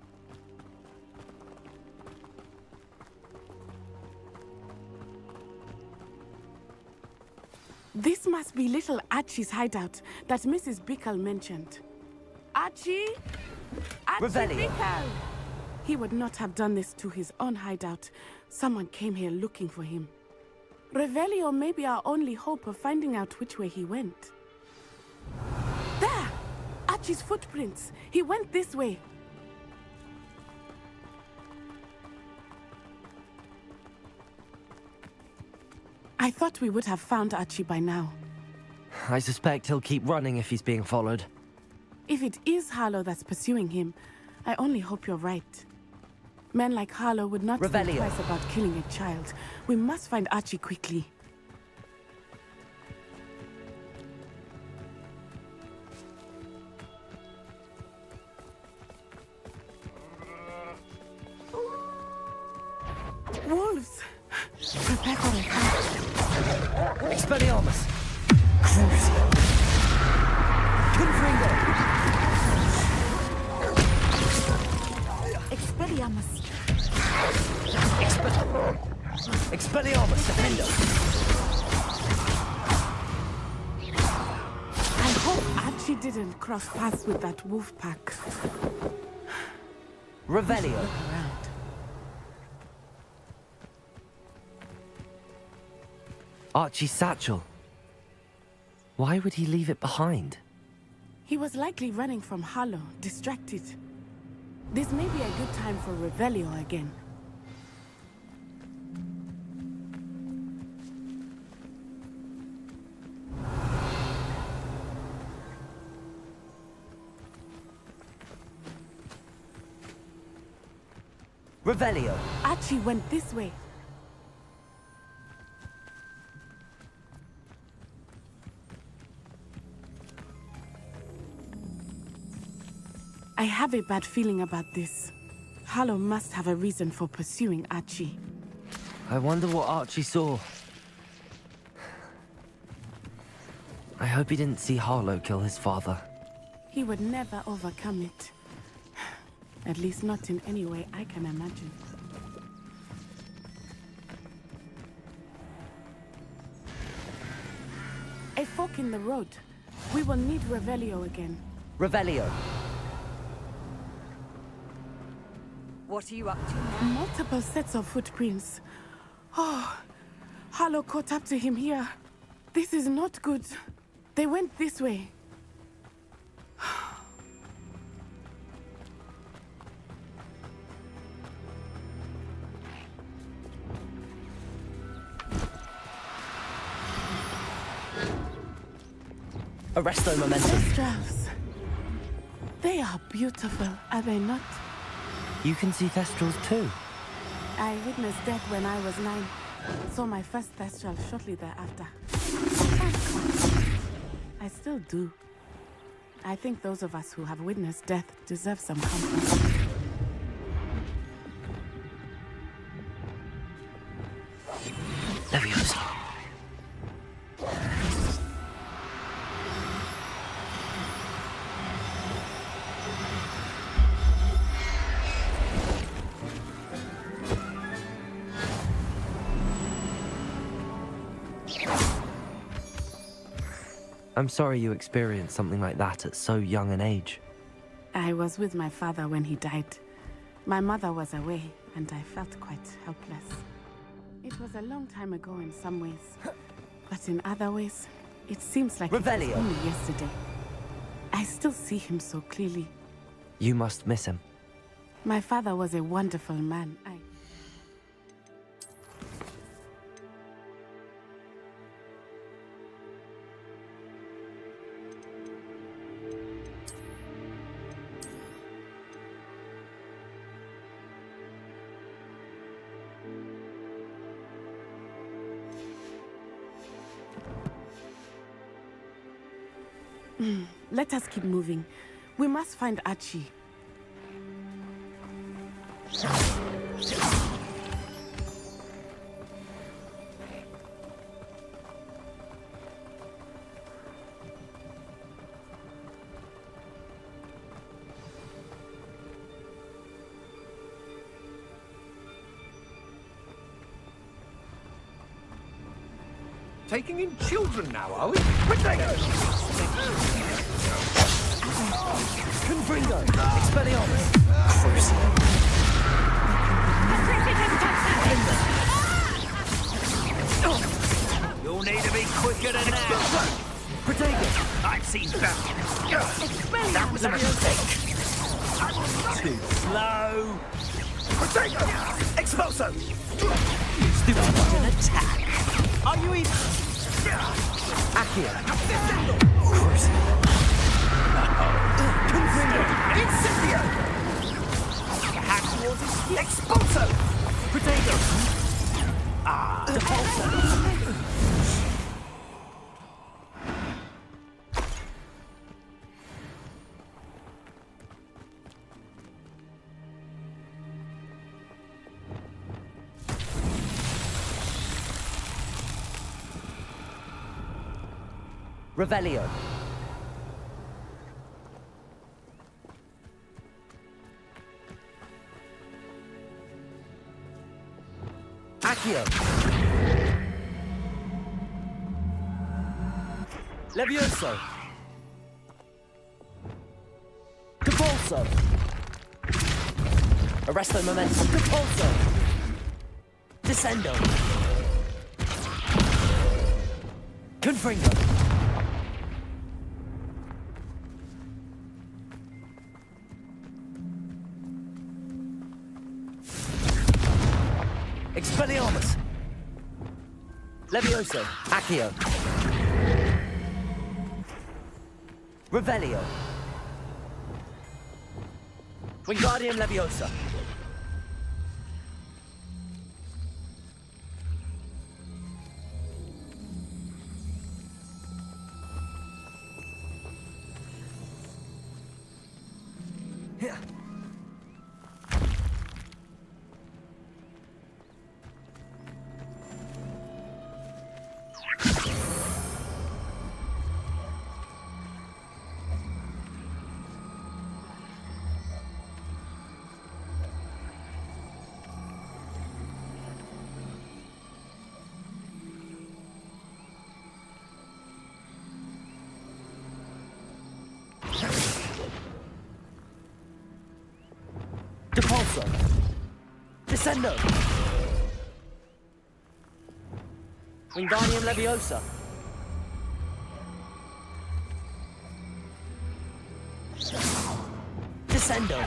S11: This must be little Archie's hideout that Mrs. Bickle mentioned. Archie? Archie
S3: Revelio.
S11: Bickle! He would not have done this to his own hideout. Someone came here looking for him. Revelio may be our only hope of finding out which way he went. There! Archie's footprints. He went this way. I thought we would have found Archie by now.
S3: I suspect he'll keep running if he's being followed.
S11: If it is Harlow that's pursuing him, I only hope you're right. Men like Harlow would not think
S3: Revelio.
S11: twice about killing a child. We must find Archie quickly. Wolves! Prepare for attack.
S3: Expelliarmus! Crucio! Confringo!
S10: Expelliarmus.
S3: Expelliarmus, defendo!
S11: I hope Archie didn't cross paths with that wolf pack.
S3: Revelio.
S11: Look around.
S3: Archie's satchel. Why would he leave it behind?
S11: He was likely running from Harlow, distracted. This may be a good time for Revelio again.
S3: Revelio.
S11: Archie went this way. I have a bad feeling about this. Harlow must have a reason for pursuing Archie.
S3: I wonder what Archie saw. I hope he didn't see Harlow kill his father.
S11: He would never overcome it. At least not in any way I can imagine. A fork in the road. We will need Revelio again.
S3: Revelio.
S10: What are you up to now?
S11: Multiple sets of footprints. Oh, Harlow caught up to him here. This is not good. They went this way.
S3: Arresto momentum.
S11: Thestrals. They are beautiful, are they not?
S3: You can see Thestrals too.
S11: I witnessed death when I was 9. Saw my first Thestral shortly thereafter. I still do. I think those of us who have witnessed death deserve some comfort.
S3: Leviosa. I'm sorry you experienced something like that at so young an age.
S11: I was with my father when he died. My mother was away, and I felt quite helpless. It was a long time ago in some ways, but in other ways, it seems like it was only yesterday. I still see him so clearly.
S3: You must miss him.
S11: My father was a wonderful man. Let us keep moving. We must find Archie.
S7: Taking in children now, are we? Potatoes!
S3: Confringo! Expelliarmus! Crucible!
S7: You'll need to be quicker than that.
S3: Protego!
S7: I've seen better. That was a mistake. Too slow. Protego! Expulso!
S3: Stupid an attack! Are you even? Accio! Crucible!
S7: Confringo! Incendio! Hack towards his Expulso!
S3: Protego!
S7: Depulso!
S3: Revelio. Accio. Levioso. Depulso. Arresto momentum. Depulso. Descendo. Confringo. Expelliarmus! Levioso! Accio! Revelio! Wingardium Leviosa!
S17: Depulso! Descendo! Wingardium Leviosa! Descendo!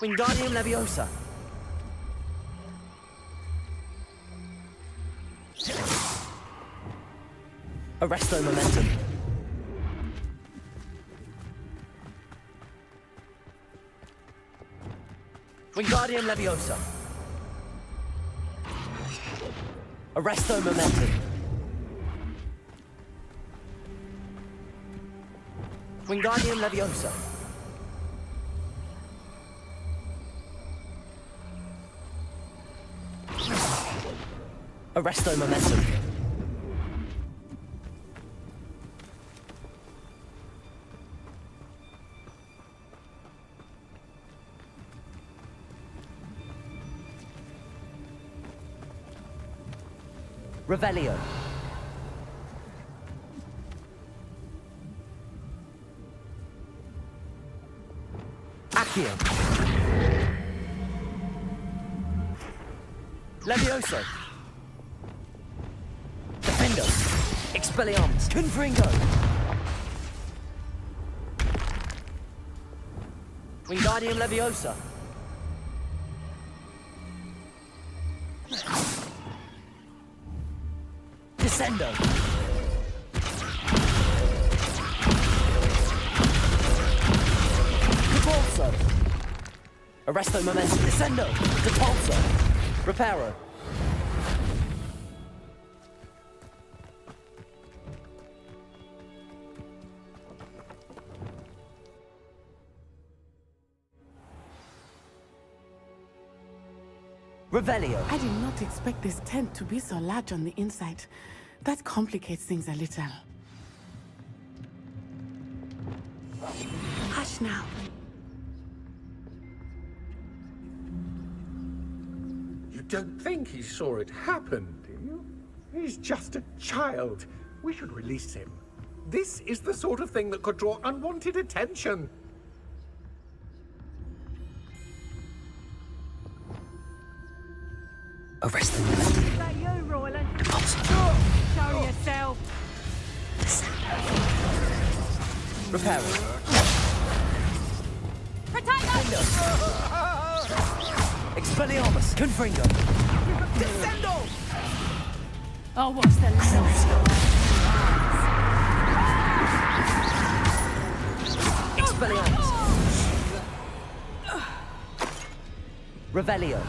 S17: Wingardium Leviosa! Arresto Momentum. Wingardium Leviosa. Arresto Momentum. Wingardium Leviosa. Arresto Momentum. Revelio. Accio. Levioso. Defendo. Expelliarmus. Confringo. Wingardium Leviosa. Descendo. Depulso. Arresto Momentum. Descendo. Depulso. Reparo. Revelio.
S8: I did not expect this tent to be so large on the inside. That complicates things a little. Hush now.
S7: You don't think he saw it happen, do you? He's just a child. We should release him. This is the sort of thing that could draw unwanted attention.
S17: Arrest them.
S12: Is that you, Royland? Show yourself.
S17: Reparo.
S12: Protect us!
S17: Expelliarmus. Confringo.
S12: Descendo! Oh, what's the
S17: Expelliarmus. Revelio.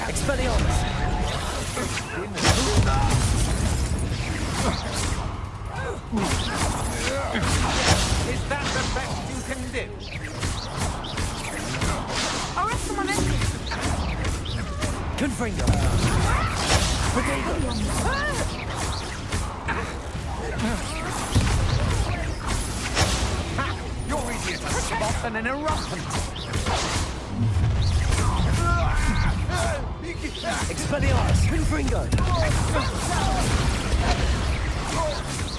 S17: Expelliarmus!
S7: Is that the best you can do?
S12: Arrest the Momentum!
S17: Confringo!
S7: You're easier to spot than an eruption.
S17: Expelliarmus! Confringo!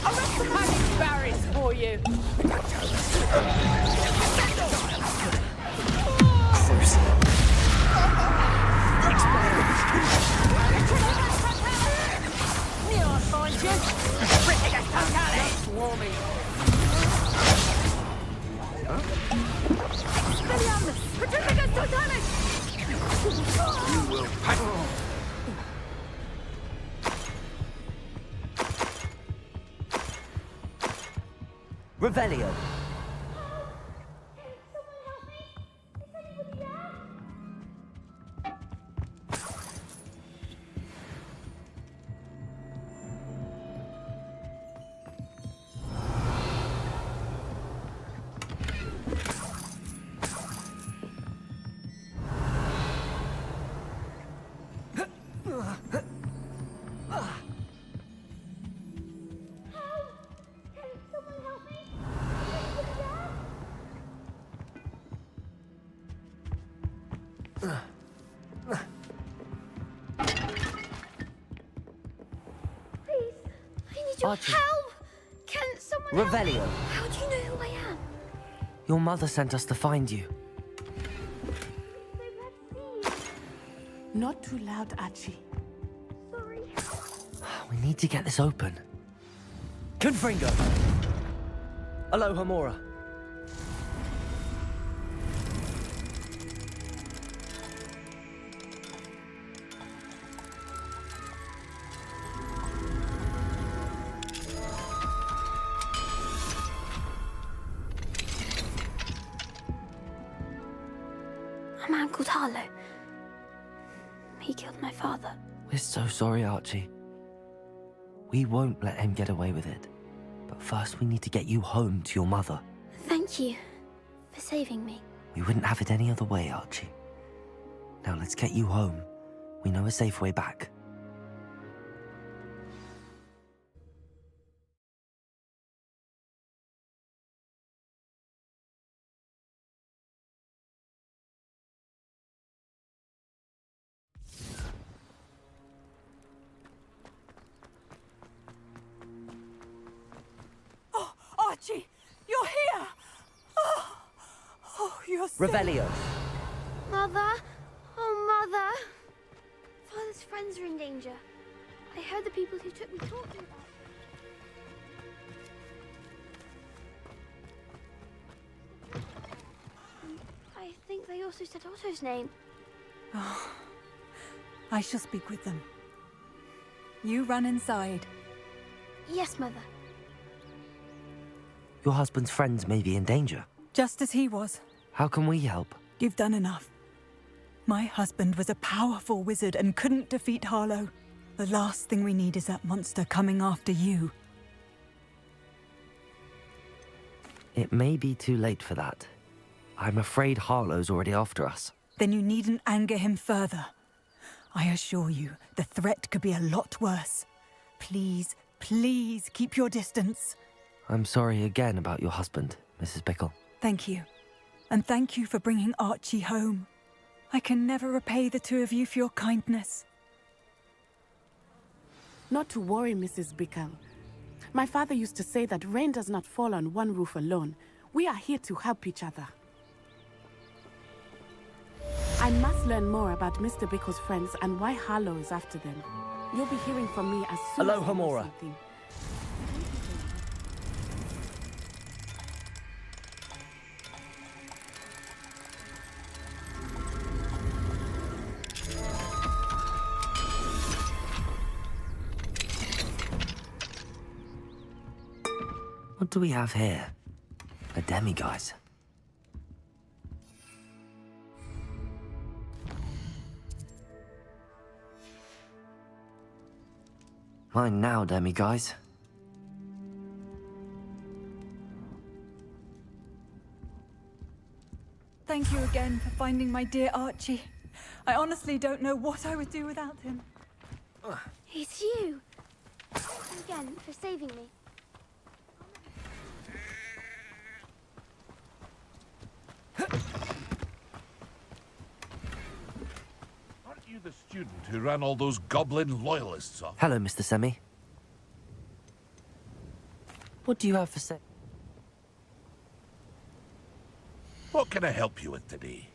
S12: I'll let the panic barriers for you! Near I'll find you! Just warming! Expelliarmus! Petrificus Totalis!
S7: You will pack.
S3: Revelio. Archie.
S18: Help! Can someone
S3: Revelio.
S18: help? How do you know who I am?
S3: Your mother sent us to find you.
S8: Not too loud, Archie.
S18: Sorry.
S3: We need to get this open. Confringo. Aloha Mora.
S18: A man called Harlow. He killed my father.
S3: We're so sorry, Archie. We won't let him get away with it. But first we need to get you home to your mother.
S18: Thank you for saving me.
S3: We wouldn't have it any other way, Archie. Now let's get you home. We know a safe way back.
S5: Oh, Archie, you're here! Oh, you're safe.
S3: Revelio.
S18: Mother? Oh, Mother! Father's friends are in danger. I heard the people who took me talking about it. I think they also said Otto's name.
S5: Oh, I shall speak with them. You run inside.
S18: Yes, Mother.
S3: Your husband's friends may be in danger.
S5: Just as he was.
S3: How can we help?
S5: You've done enough. My husband was a powerful wizard and couldn't defeat Harlow. The last thing we need is that monster coming after you.
S3: It may be too late for that. I'm afraid Harlow's already after us.
S5: Then you needn't anger him further. I assure you, the threat could be a lot worse. Please, please keep your distance.
S3: I'm sorry again about your husband, Mrs. Bickle.
S5: Thank you. And thank you for bringing Archie home. I can never repay the two of you for your kindness.
S8: Not to worry, Mrs. Bickle. My father used to say that rain does not fall on one roof alone. We are here to help each other. I must learn more about Mr. Bickle's friends and why Harlow is after them. You'll be hearing from me as soon as I know
S3: Mora.
S8: something.
S3: What do we have here? A demiguise. Mine now, demiguise.
S5: Thank you again for finding my dear Archie. I honestly don't know what I would do without him.
S18: It's you. Thank you again for saving me.
S1: Aren't you the student who ran all those goblin loyalists off?
S3: Hello, Mr. Semi. What do you have for sale?
S1: What can I help you with today?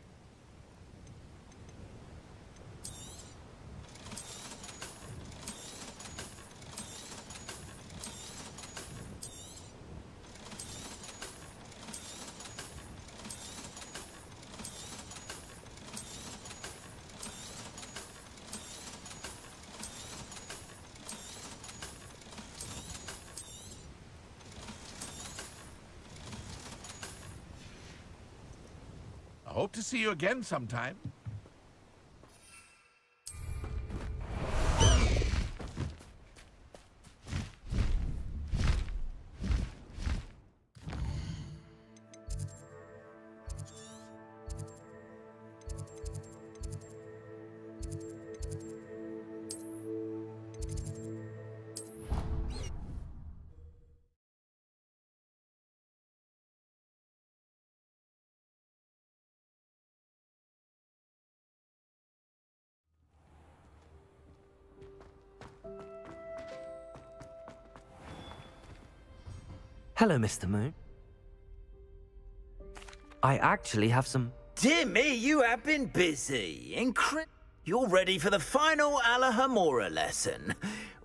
S1: Hope to see you again sometime.
S3: Hello, Mr. Moon. I actually have some...
S14: Dear me, you have been busy. You're ready for the final Alahamora lesson.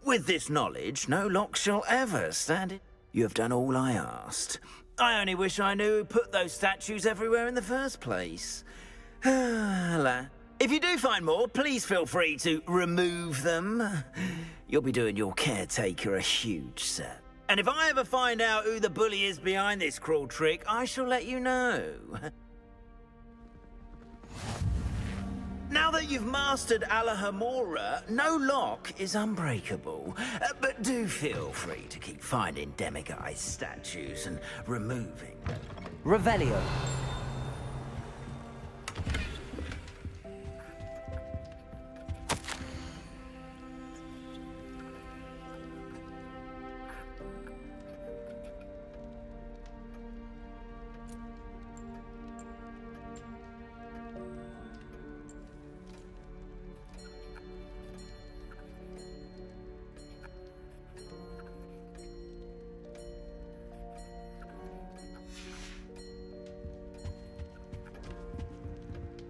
S14: With this knowledge, no lock shall ever stand it. You have done all I asked. I only wish I knew who put those statues everywhere in the first place. If you do find more, please feel free to remove them. You'll be doing your caretaker a huge set. And if I ever find out who the bully is behind this cruel trick, I shall let you know. Now that you've mastered Alahamora, no lock is unbreakable. But do feel free to keep finding demiguise statues and removing them.
S3: Revelio.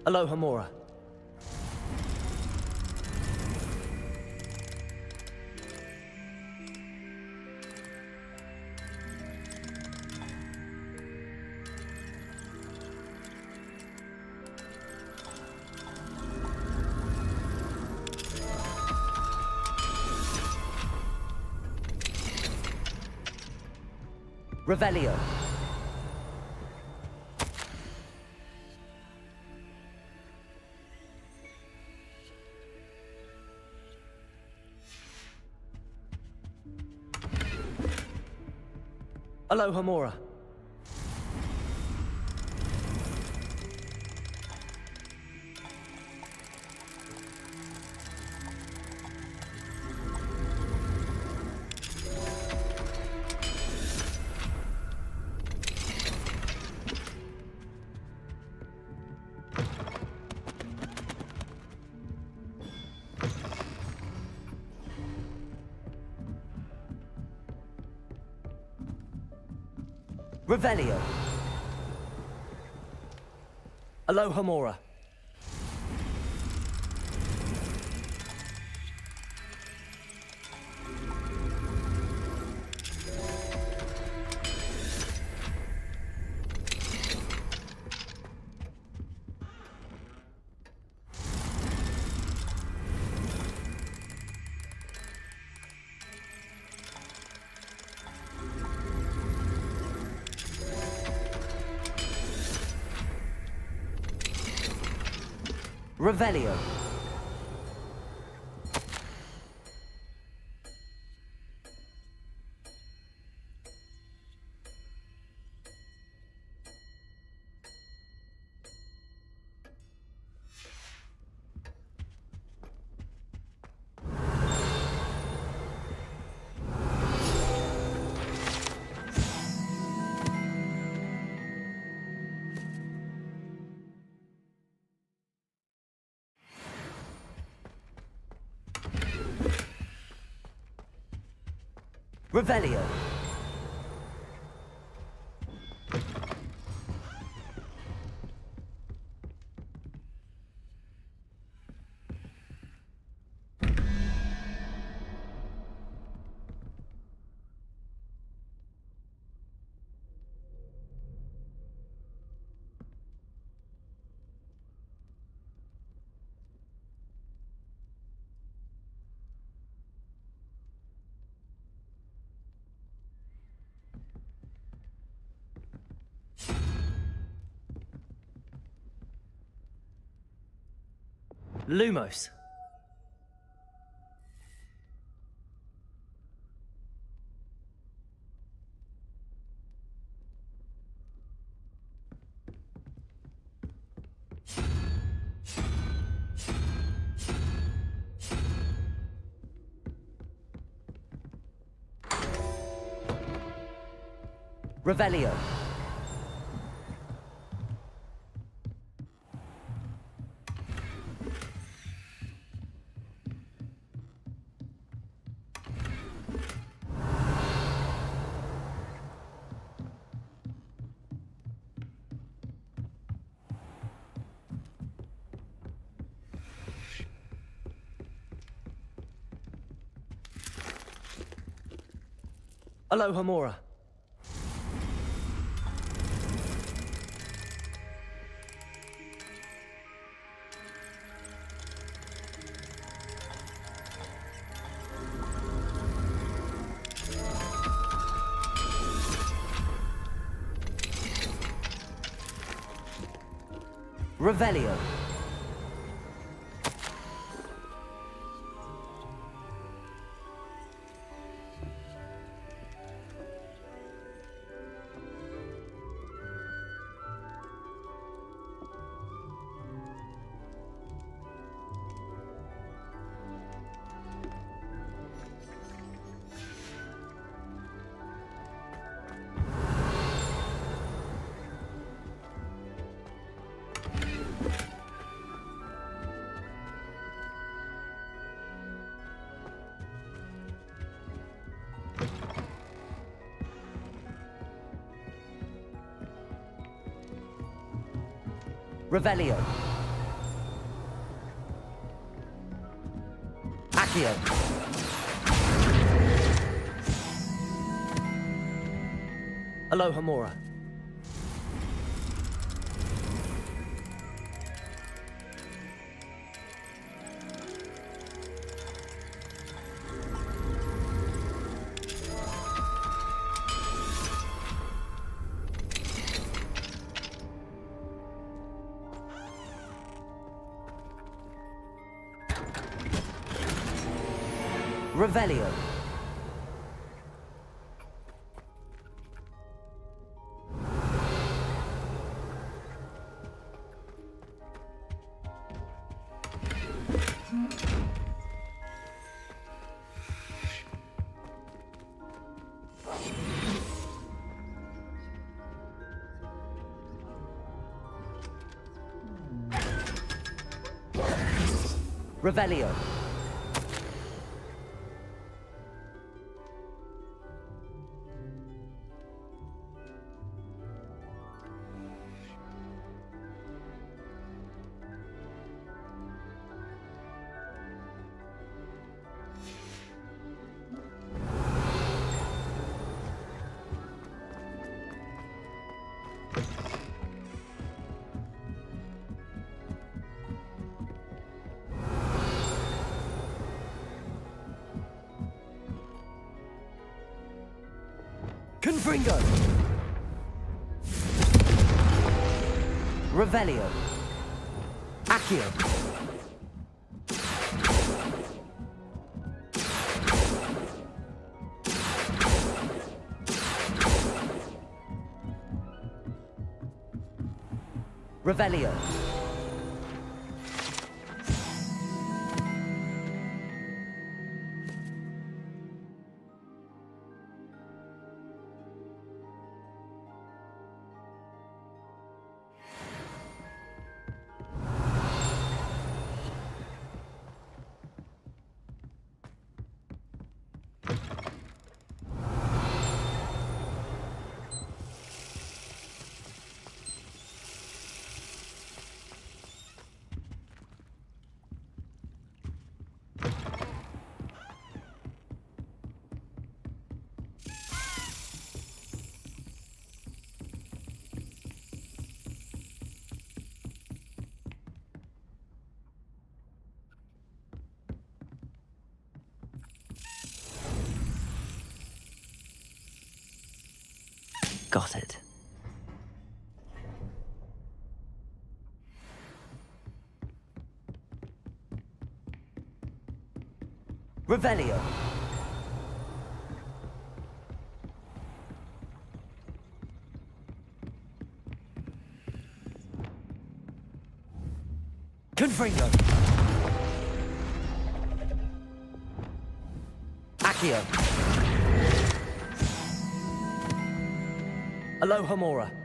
S3: Alohomora. Revelio. Alohomora. Revelio. Alohomora. Revelio. Revelio.
S17: Lumos. Revelio. Alohomora. Revelio. Revelio. Accio. Alohomora. Revelio. Revelio. Confringo. Revelio. Accio. Revelio. Got it. Revelio. Confringo. Accio. Alohomora.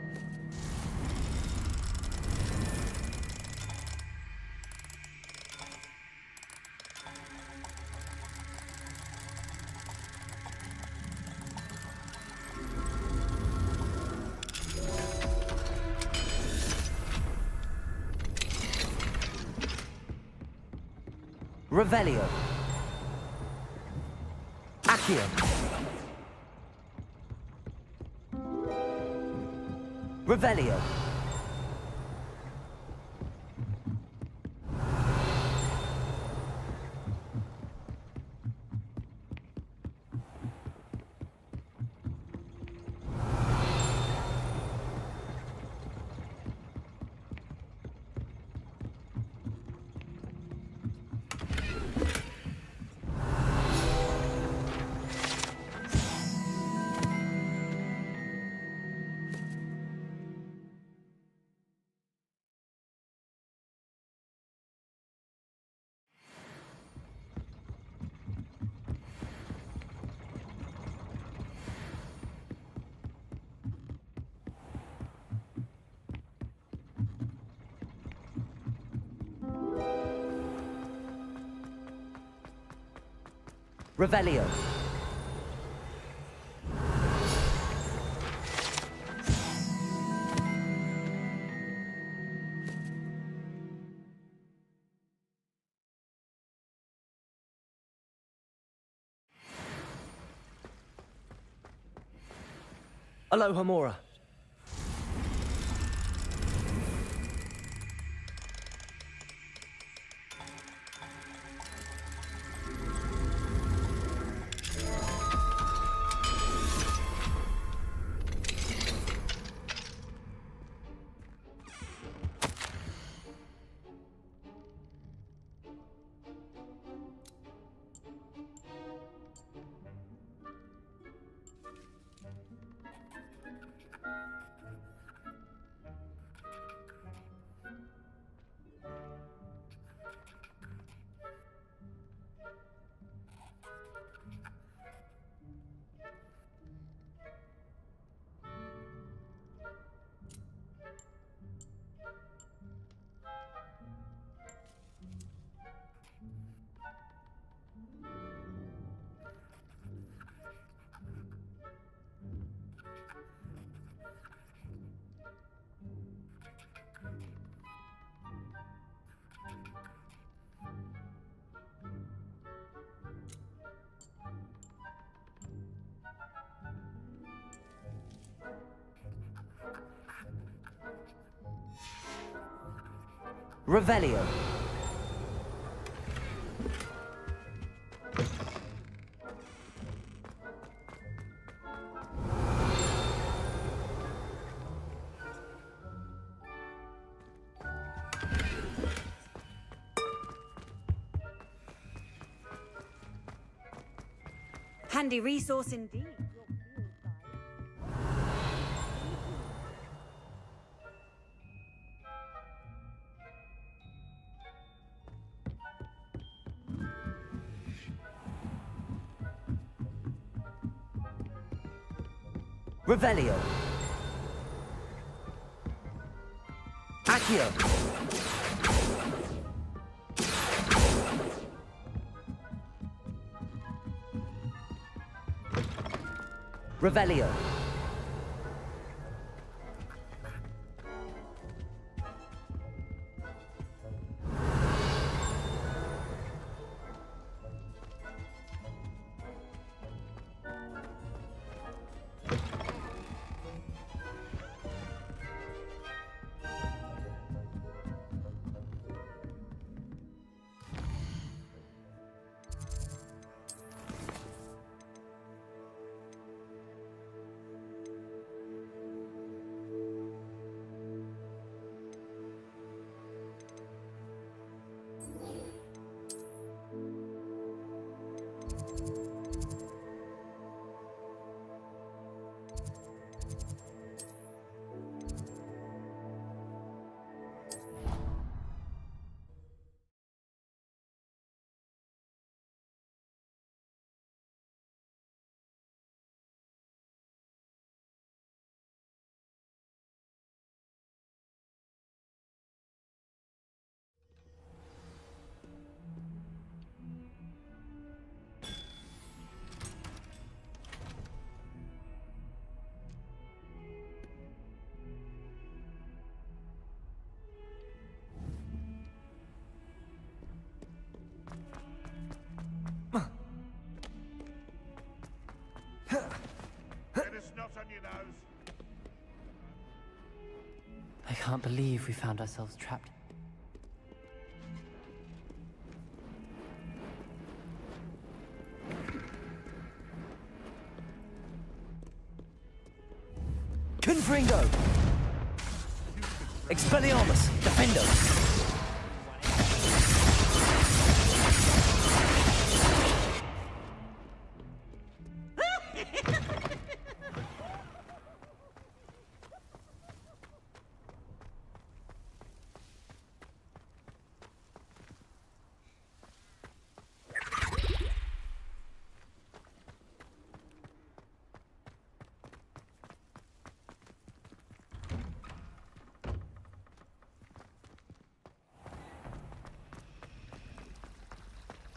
S17: Revelio. Accio. Revelio. Revelio. Alohomora. Revelio.
S13: Handy resource indeed.
S17: Revelio. Accio. Revelio.
S2: can't believe we found ourselves trapped.
S3: Confringo! Expelliarmus! Defendo!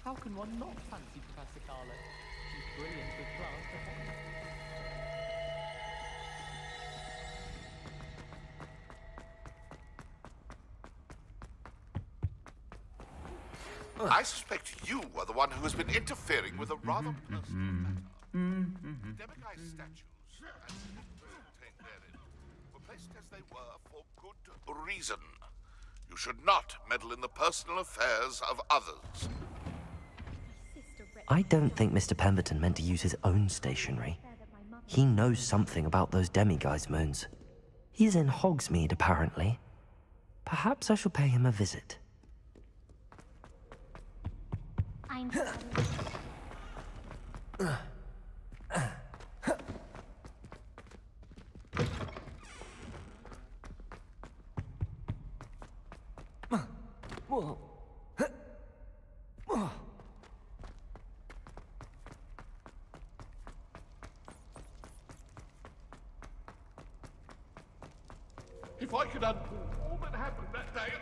S19: How can one not fancy Professor Carlo? She's brilliant with class performance.
S1: I suspect you are the one who has been interfering with a rather personal matter. Demigod statues and sculptures contained therein were placed as they were for good reason. You should not meddle in the personal affairs of others.
S3: I don't think Mr. Pemberton meant to use his own stationery. He knows something about those demiguise moons. He's in Hogsmeade, apparently. Perhaps I shall pay him a visit.
S18: I'm
S3: Whoa.
S1: If I could undo all that happened that day...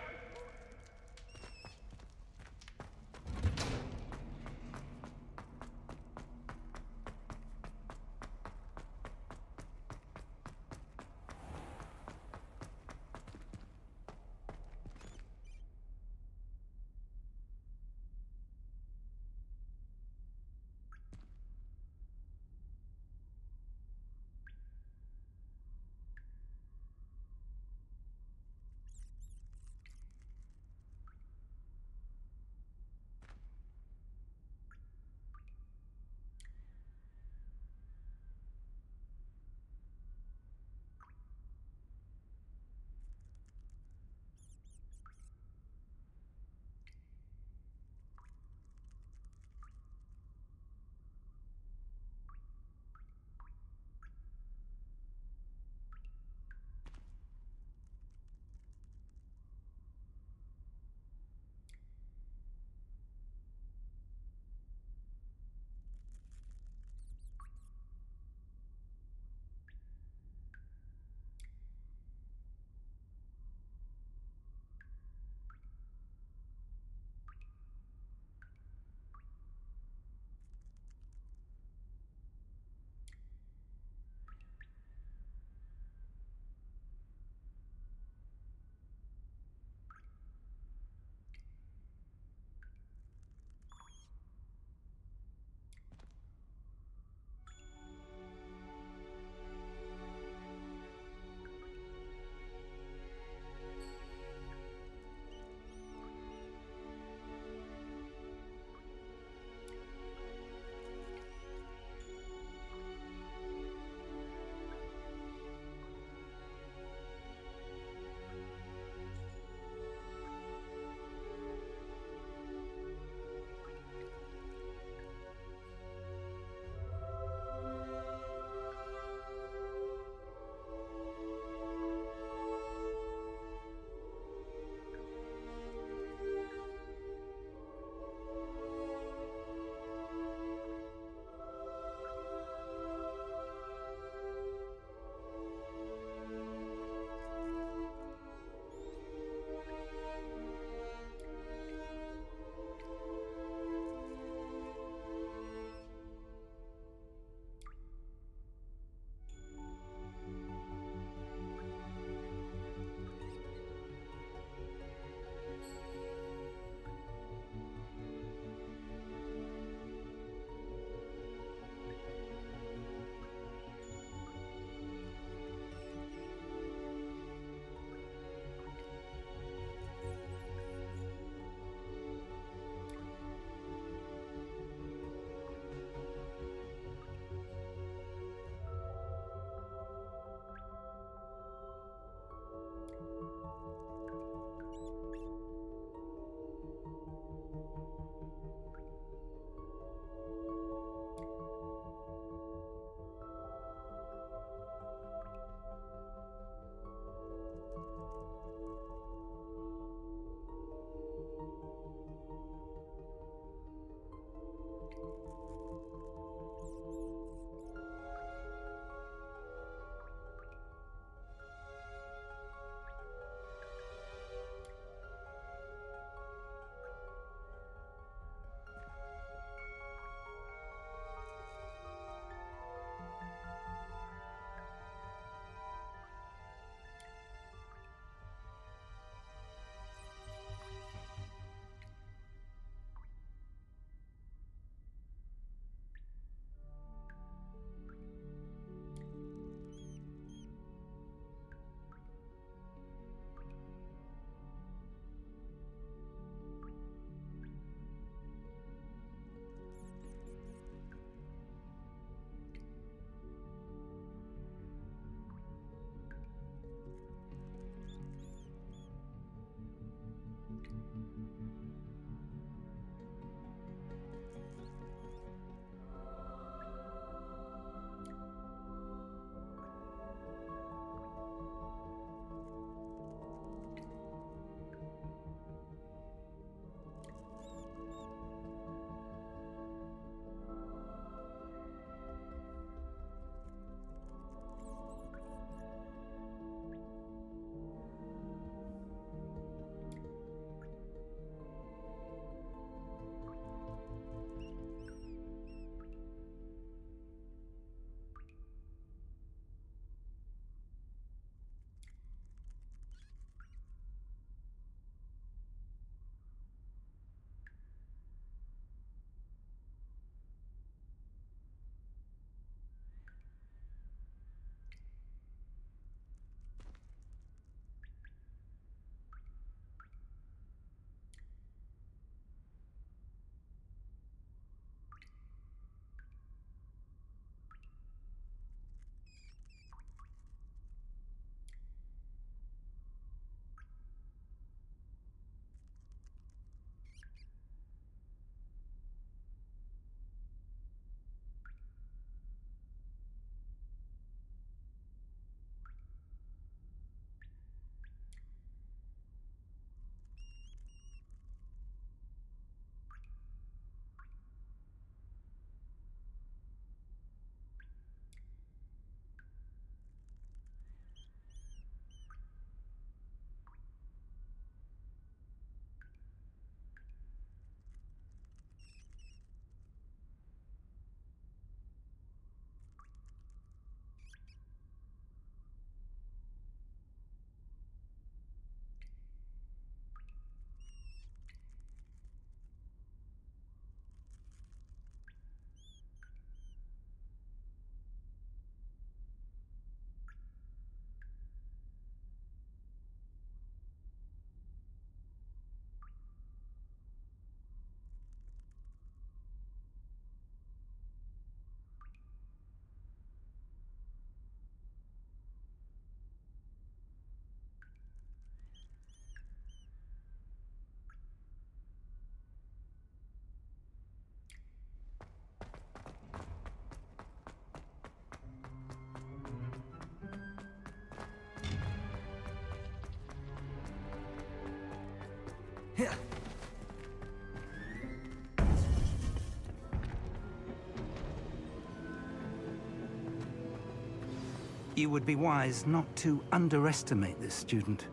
S22: You would be wise not to underestimate this student.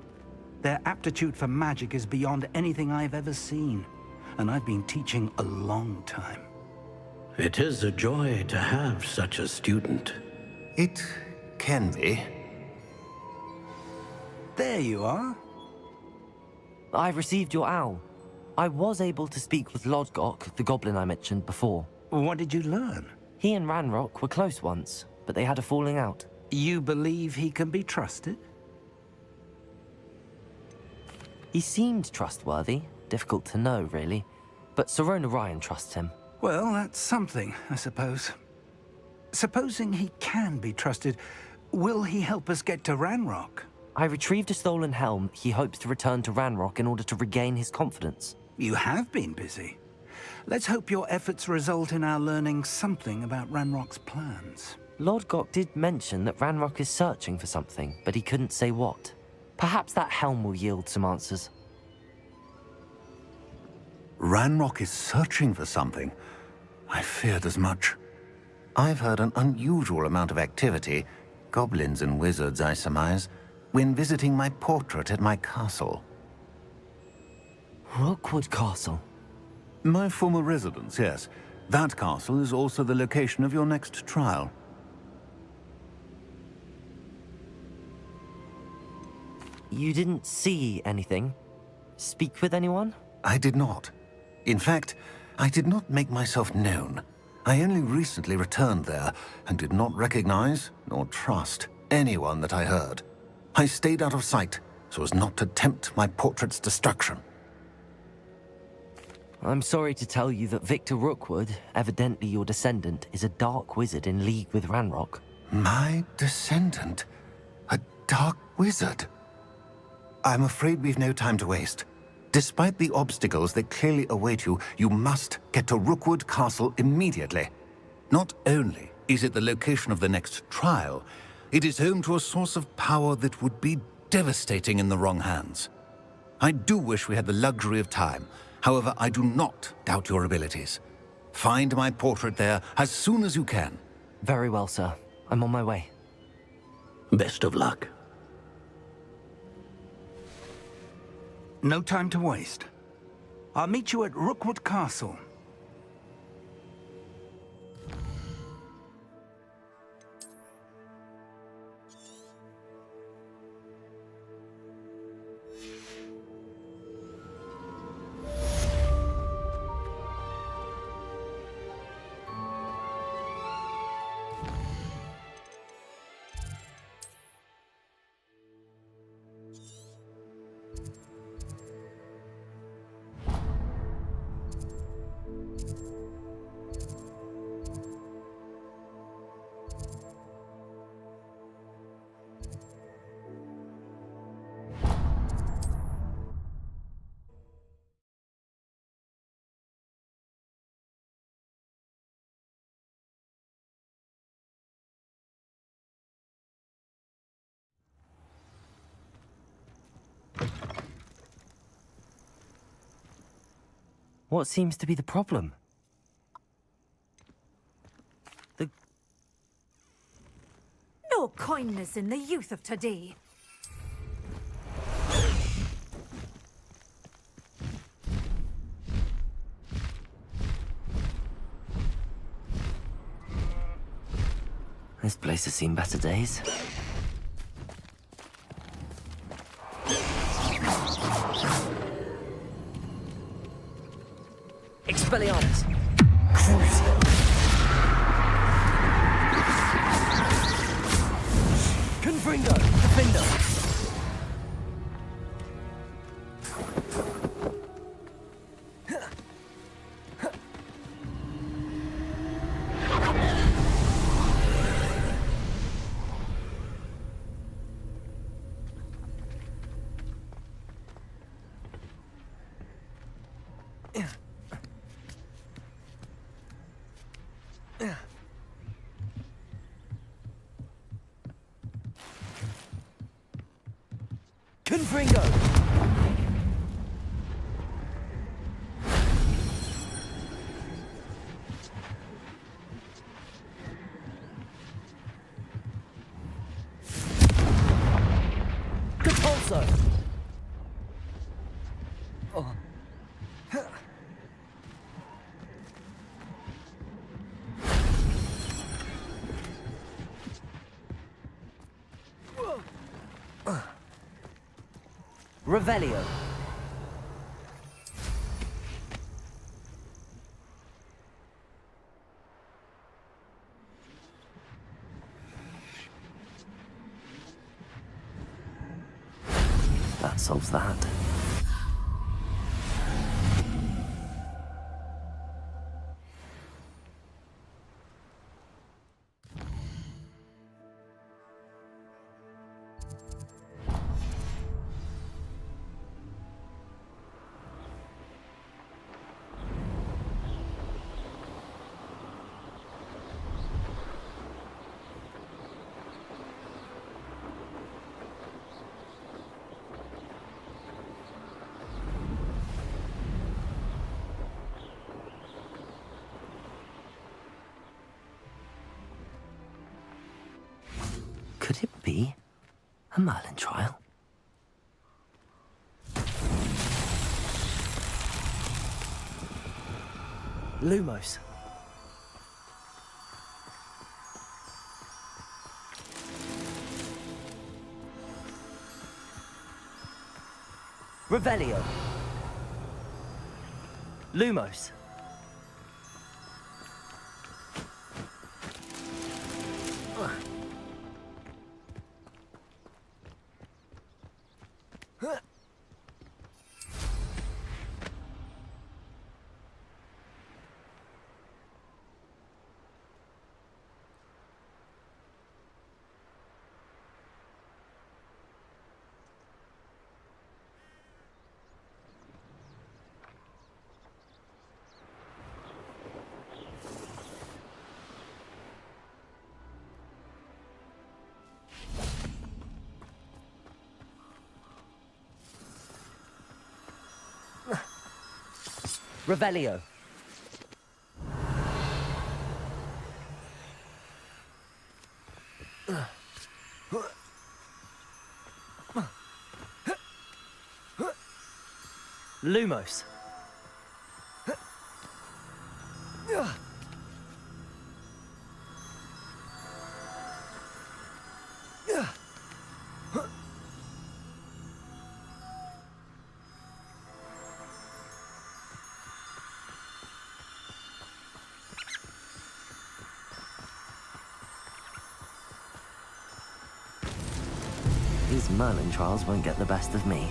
S22: Their aptitude for magic is beyond anything I've ever seen, and I've been teaching a long time.
S6: It is a joy to have such a student.
S15: It can be.
S22: There you are.
S3: I received your owl. I was able to speak with Lodgok, the goblin I mentioned before.
S22: What did you learn?
S3: He and Ranrock were close once, but they had a falling out.
S22: You believe he can be trusted?
S3: He seemed trustworthy. Difficult to know, really. But Sirona Ryan trusts him.
S22: Well, that's something, I suppose. Supposing he can be trusted, will he help us get to Ranrock?
S3: I retrieved a stolen helm he hopes to return to Ranrock in order to regain his confidence.
S22: You have been busy. Let's hope your efforts result in our learning something about Ranrock's plans.
S3: Lodgok did mention that Ranrock is searching for something, but he couldn't say what. Perhaps that helm will yield some answers.
S15: Ranrock is searching for something. I feared as much. I've heard an unusual amount of activity, goblins and wizards, I surmise, when visiting my portrait at my castle.
S3: Rookwood Castle?
S15: My former residence, yes. That castle is also the location of your next trial.
S3: You didn't see anything? Speak with anyone?
S15: I did not. In fact, I did not make myself known. I only recently returned there and did not recognize nor trust anyone that I heard. I stayed out of sight so as not to tempt my portrait's destruction.
S3: I'm sorry to tell you that Victor Rookwood, evidently your descendant, is a dark wizard in league with Ranrock.
S15: My descendant? A dark wizard? I'm afraid we've no time to waste. Despite the obstacles that clearly await you, you must get to Rookwood Castle immediately. Not only is it the location of the next trial, it is home to a source of power that would be devastating in the wrong hands. I do wish we had the luxury of time. However, I do not doubt your abilities. Find my portrait there as soon as you can.
S3: Very well, sir. I'm on my way.
S6: Best of luck.
S22: No time to waste. I'll meet you at Rookwood Castle.
S3: What seems to be the problem?
S10: No kindness in the youth of today.
S3: This place has seen better days. Expelliarmus! Confringo! Defender! Confringo!
S17: Revelio.
S3: That solves that. Could it be a Merlin trial?
S17: Lumos. Revelio. Lumos. Revelio. Lumos.
S3: These Merlin trials won't get the best of me.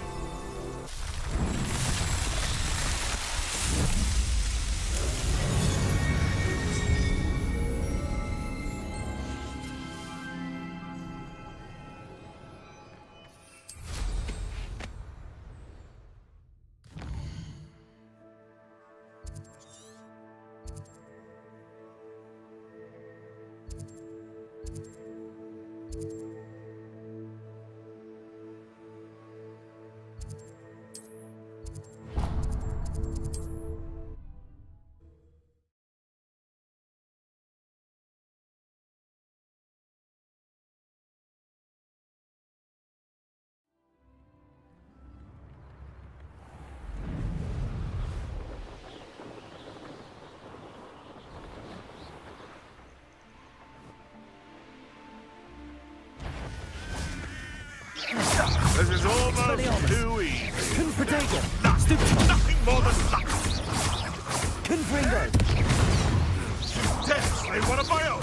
S1: This is almost too easy.
S17: Confratego.
S1: Nothing more than luck.
S17: Confringo.
S1: Desperately one of my own.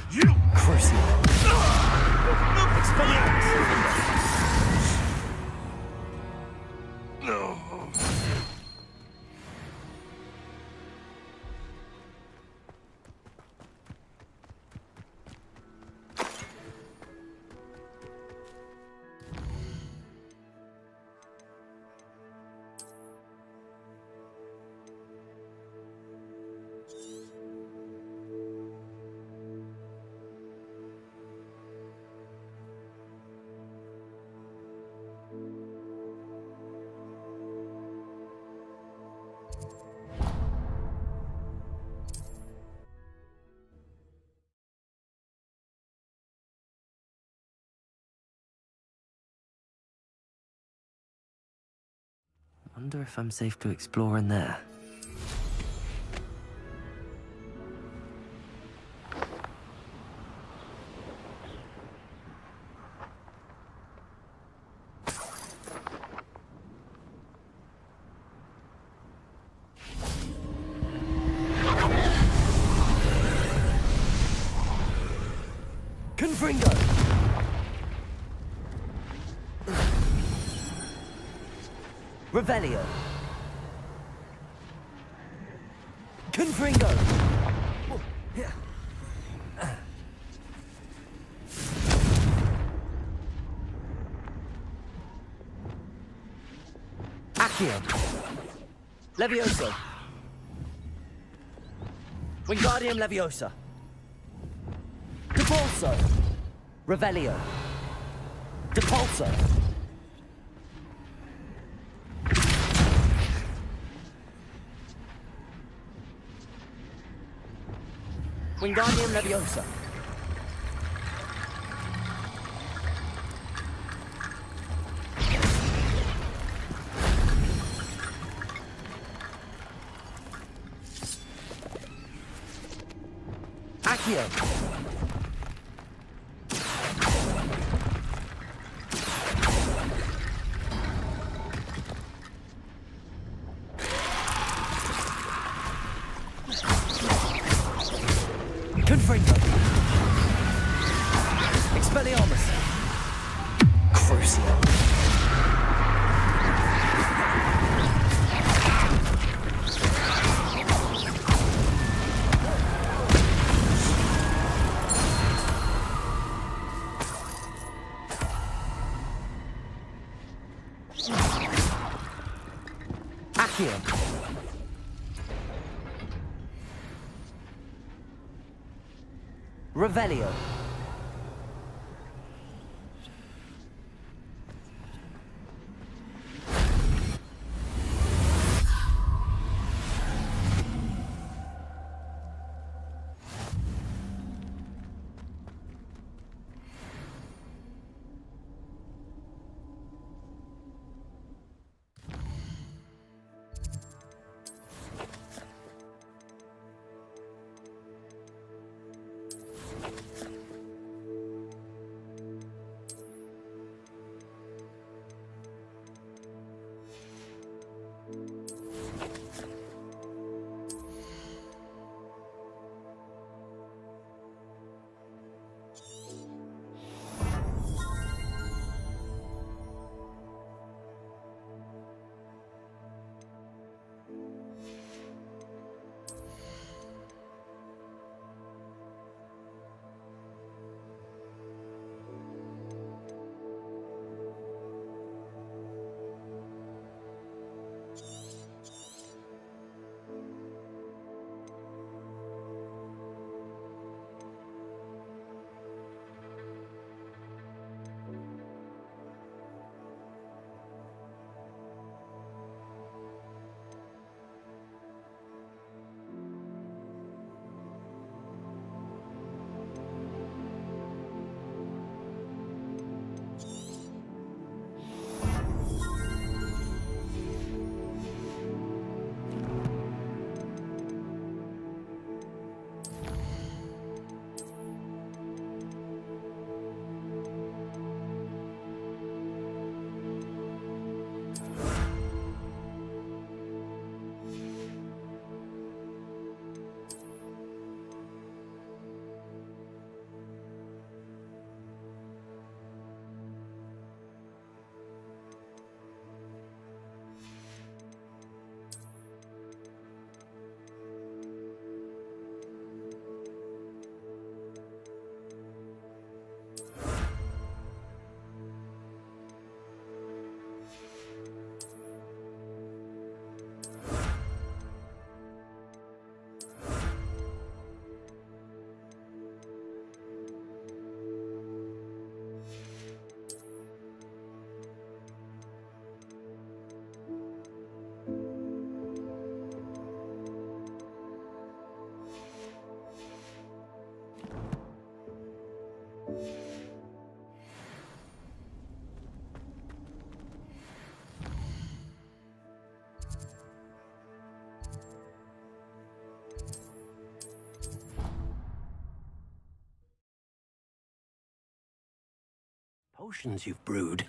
S1: You.
S17: Crucio. Expelliarmus.
S1: No.
S3: Wonder if I'm safe to explore in there.
S17: Confringo! Revelio! Confringo! Accio! Levioso! Wingardium Leviosa! Depulso! Revelio! Depulso! Wingardium Leviosa! Accio! Confringo! Expelliarmus! Crucio! Accio! Revelio.
S6: potions you've brewed.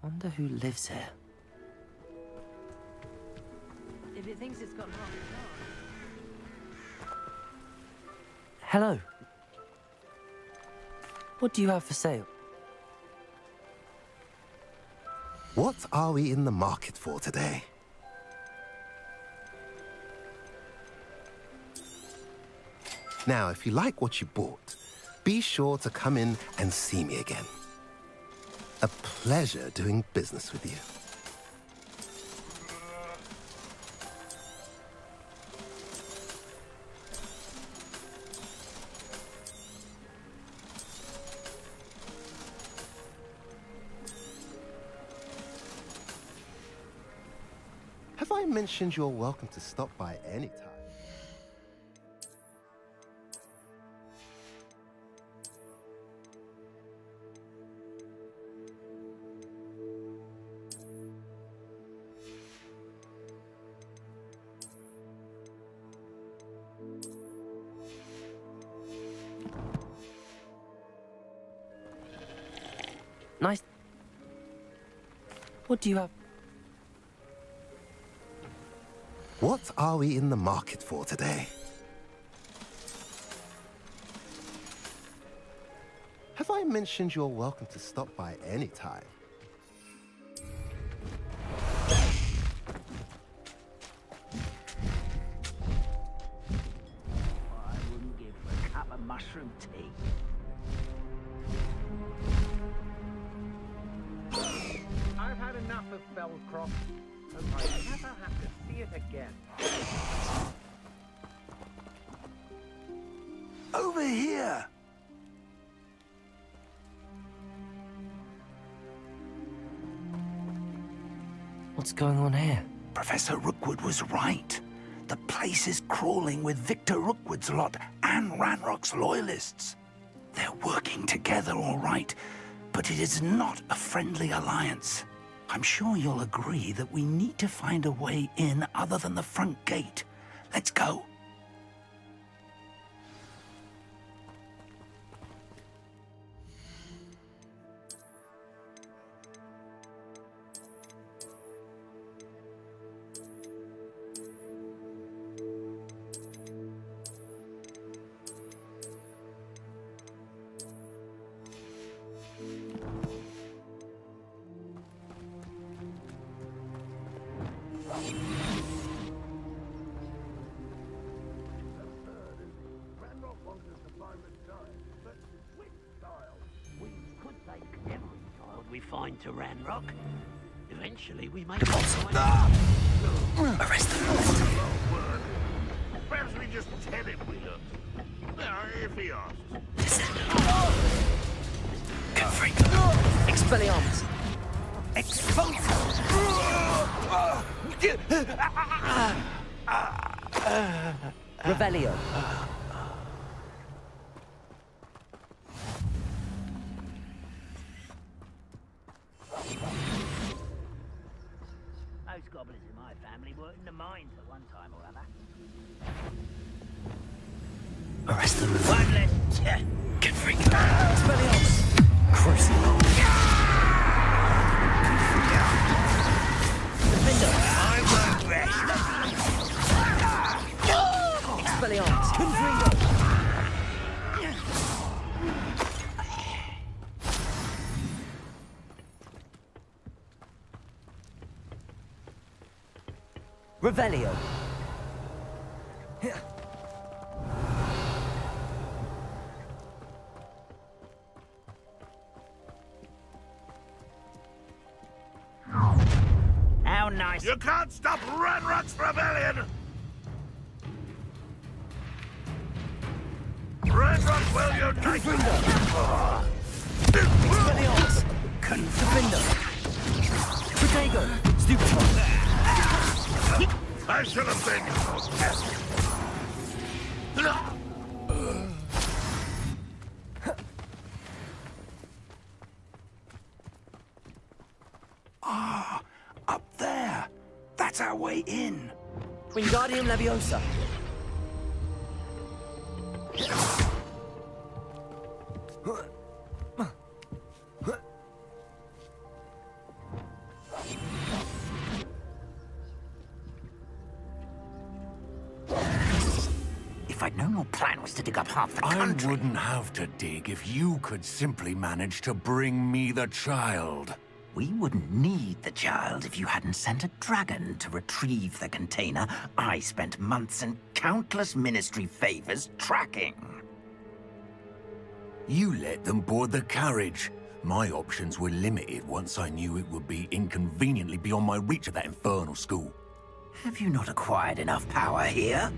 S3: Wonder who lives here.
S12: If it thinks it's got half
S3: Hello. What do you have for sale?
S9: What are we in the market for today? Now, if you like what you bought, be sure to come in and see me again. A pleasure doing business with you. Have I mentioned you're welcome to stop by any time?
S3: Nice. What do you have?
S9: What are we in the market for today? Have I mentioned you're welcome to stop by any time?
S14: I wouldn't give for a cup of mushroom tea.
S7: I've had enough of Bellcroft. Hope I never have to see it again.
S15: Over here!
S3: What's going on here?
S22: Professor Rookwood was right. The place is crawling with Victor Rookwood's lot and Ranrock's loyalists. They're working together all right, but it is not a friendly alliance. I'm sure you'll agree that we need to find a way in other than the front gate. Let's go.
S6: We could take every child we find to Ranrock. Eventually, we may find...
S3: Arrest them.
S1: Perhaps we just tell him we look. If he asks.
S3: Expelliarmus. Revelio.
S14: Most goblins in my family worked in the mines at one time or other.
S3: Arrest them.
S14: One less.
S3: Get free. Expelliarmus. Crucible. Defender.
S14: I won't rest.
S3: Expelliarmus. Confringo. Revelio.
S14: How nice.
S1: You can't stop Ranrock's rebellion! Ranrock will unite!
S3: Expelliarmus. Confringo. Protego. Stupefy.
S1: I should have been.
S22: Ah, up there. That's our way in.
S3: Wingardium Leviosa.
S22: plan was to dig up half the
S15: I
S22: country.
S15: wouldn't have to dig if you could simply manage to bring me the child.
S22: We wouldn't need the child if you hadn't sent a dragon to retrieve the container I spent months and countless ministry favors tracking.
S15: You let them board the carriage. My options were limited once I knew it would be inconveniently beyond my reach at that infernal school.
S22: Have you not acquired enough power here?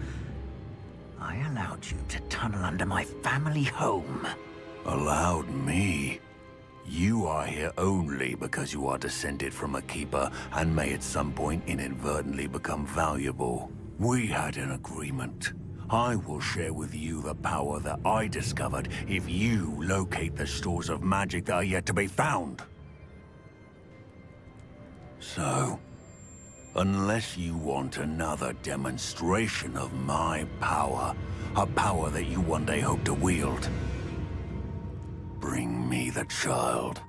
S22: I allowed you to tunnel under my family home.
S15: Allowed me? You are here only because you are descended from a keeper and may at some point inadvertently become valuable. We had an agreement. I will share with you the power that I discovered if you locate the stores of magic that are yet to be found. So, unless you want another demonstration of my power, a power that you one day hope to wield, bring me the child.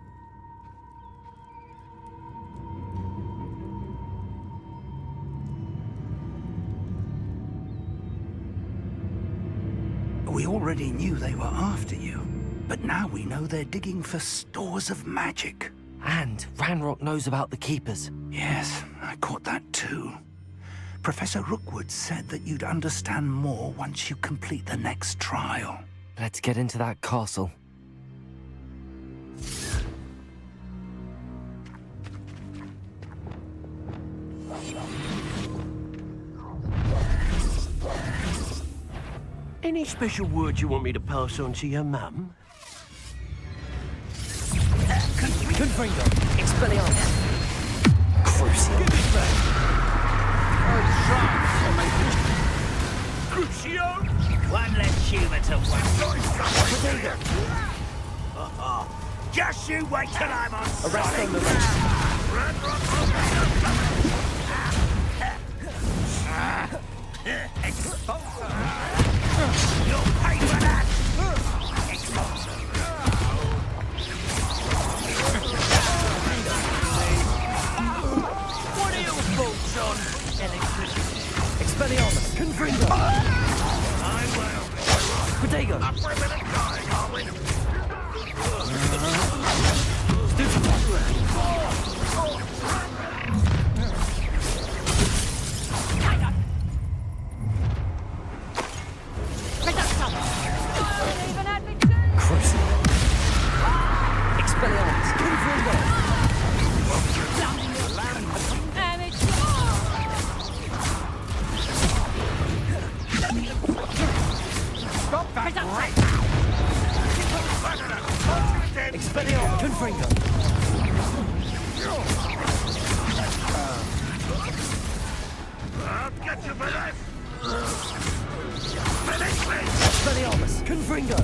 S22: We already knew they were after you, but now we know they're digging for stores of magic.
S3: And Ranrock knows about the Keepers.
S22: Yes, I caught that too. Professor Rookwood said that you'd understand more once you complete the next trial.
S3: Let's get into that castle.
S16: Any special words you want me to pass on to your mum?
S17: Confringo. Expelliarmus. Crucio.
S16: Give it back. Crucio?
S14: One less humour to one. Just you wait till I'm on side.
S17: Arrest on the rest.
S14: You'll pay for that!
S16: What are your thoughts on electricity?
S17: Expelliarmus. Confringo.
S14: I will.
S17: Protego.
S14: Up for a bit of dying, are we?
S17: Crucio. Expelliarmus. Confringo.
S14: Stop that right!
S17: Expelliarmus. Confringo.
S14: I'll get you for this! Finish me!
S17: Expelliarmus. Confringo.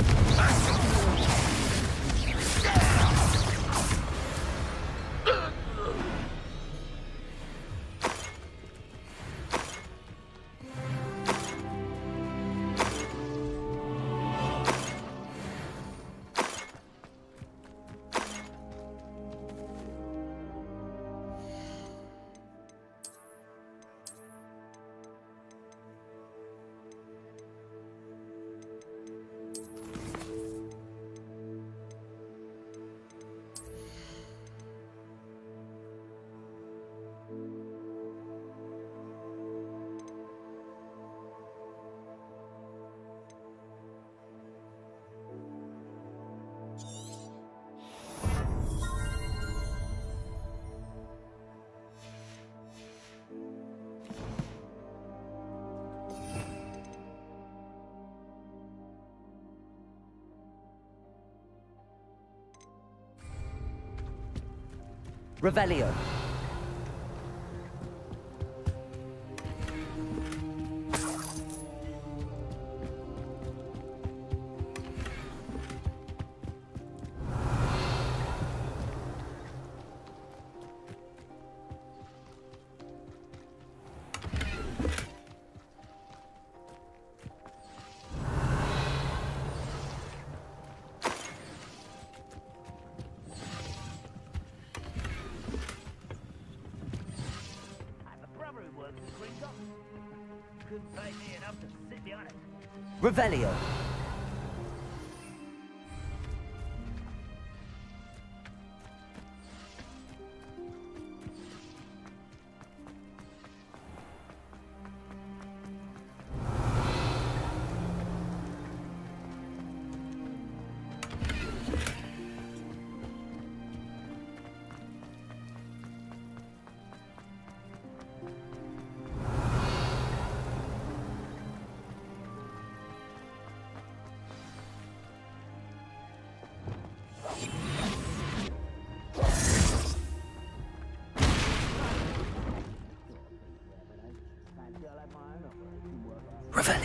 S17: Revelio.
S14: Couldn't pay me enough to sit behind it.
S3: Revelio.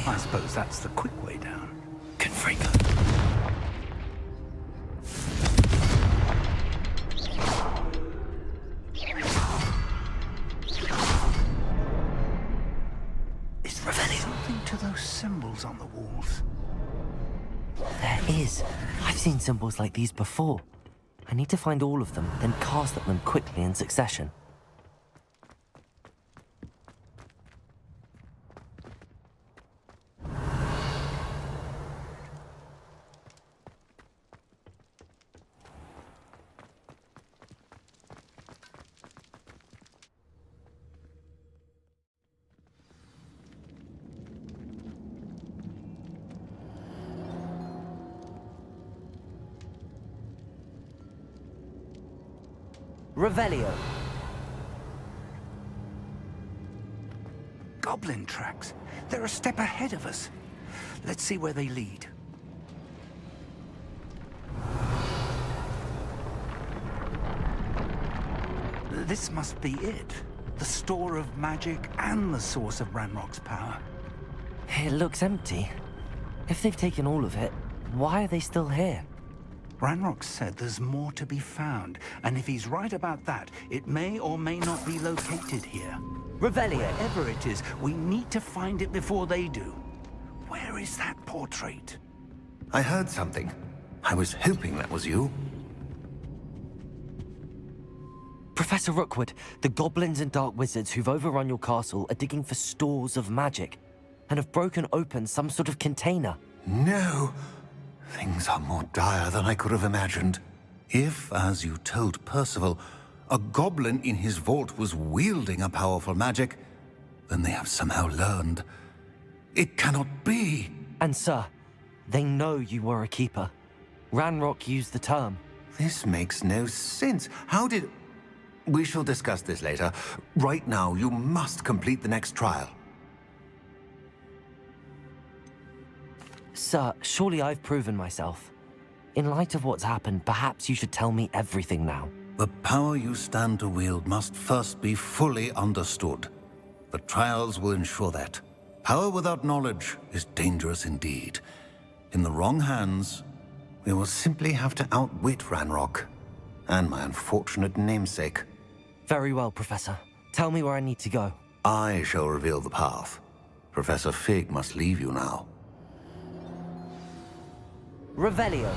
S22: I suppose that's the quick way down.
S3: Confringo.
S22: Is Revelio something to those symbols on the walls?
S3: There is. I've seen symbols like these before. I need to find all of them, then cast at them quickly in succession. Revelio.
S22: Goblin tracks. They're a step ahead of us. Let's see where they lead. This must be it. The store of magic and the source of Ranrock's power.
S3: It looks empty. If they've taken all of it, why are they still here?
S22: Ranrock said there's more to be found, and if he's right about that, it may or may not be located here.
S3: Revelio.
S22: Wherever it is, we need to find it before they do. Where is that portrait?
S15: I heard something. I was hoping that was you.
S3: Professor Rookwood, the goblins and dark wizards who've overrun your castle are digging for stores of magic and have broken open some sort of container.
S15: No. Things are more dire than I could have imagined. If, as you told Percival, a goblin in his vault was wielding a powerful magic, then they have somehow learned. It cannot be.
S3: And sir, they know you were a keeper. Ranrock used the term.
S15: This makes no sense. How did... We shall discuss this later. Right now, you must complete the next trial.
S3: Sir, surely I've proven myself. In light of what's happened, perhaps you should tell me everything now.
S15: The power you stand to wield must first be fully understood. The trials will ensure that. Power without knowledge is dangerous indeed. In the wrong hands, we will simply have to outwit Ranrock and my unfortunate namesake.
S3: Very well, Professor. Tell me where I need to go.
S15: I shall reveal the path. Professor Fig must leave you now.
S3: Revelio.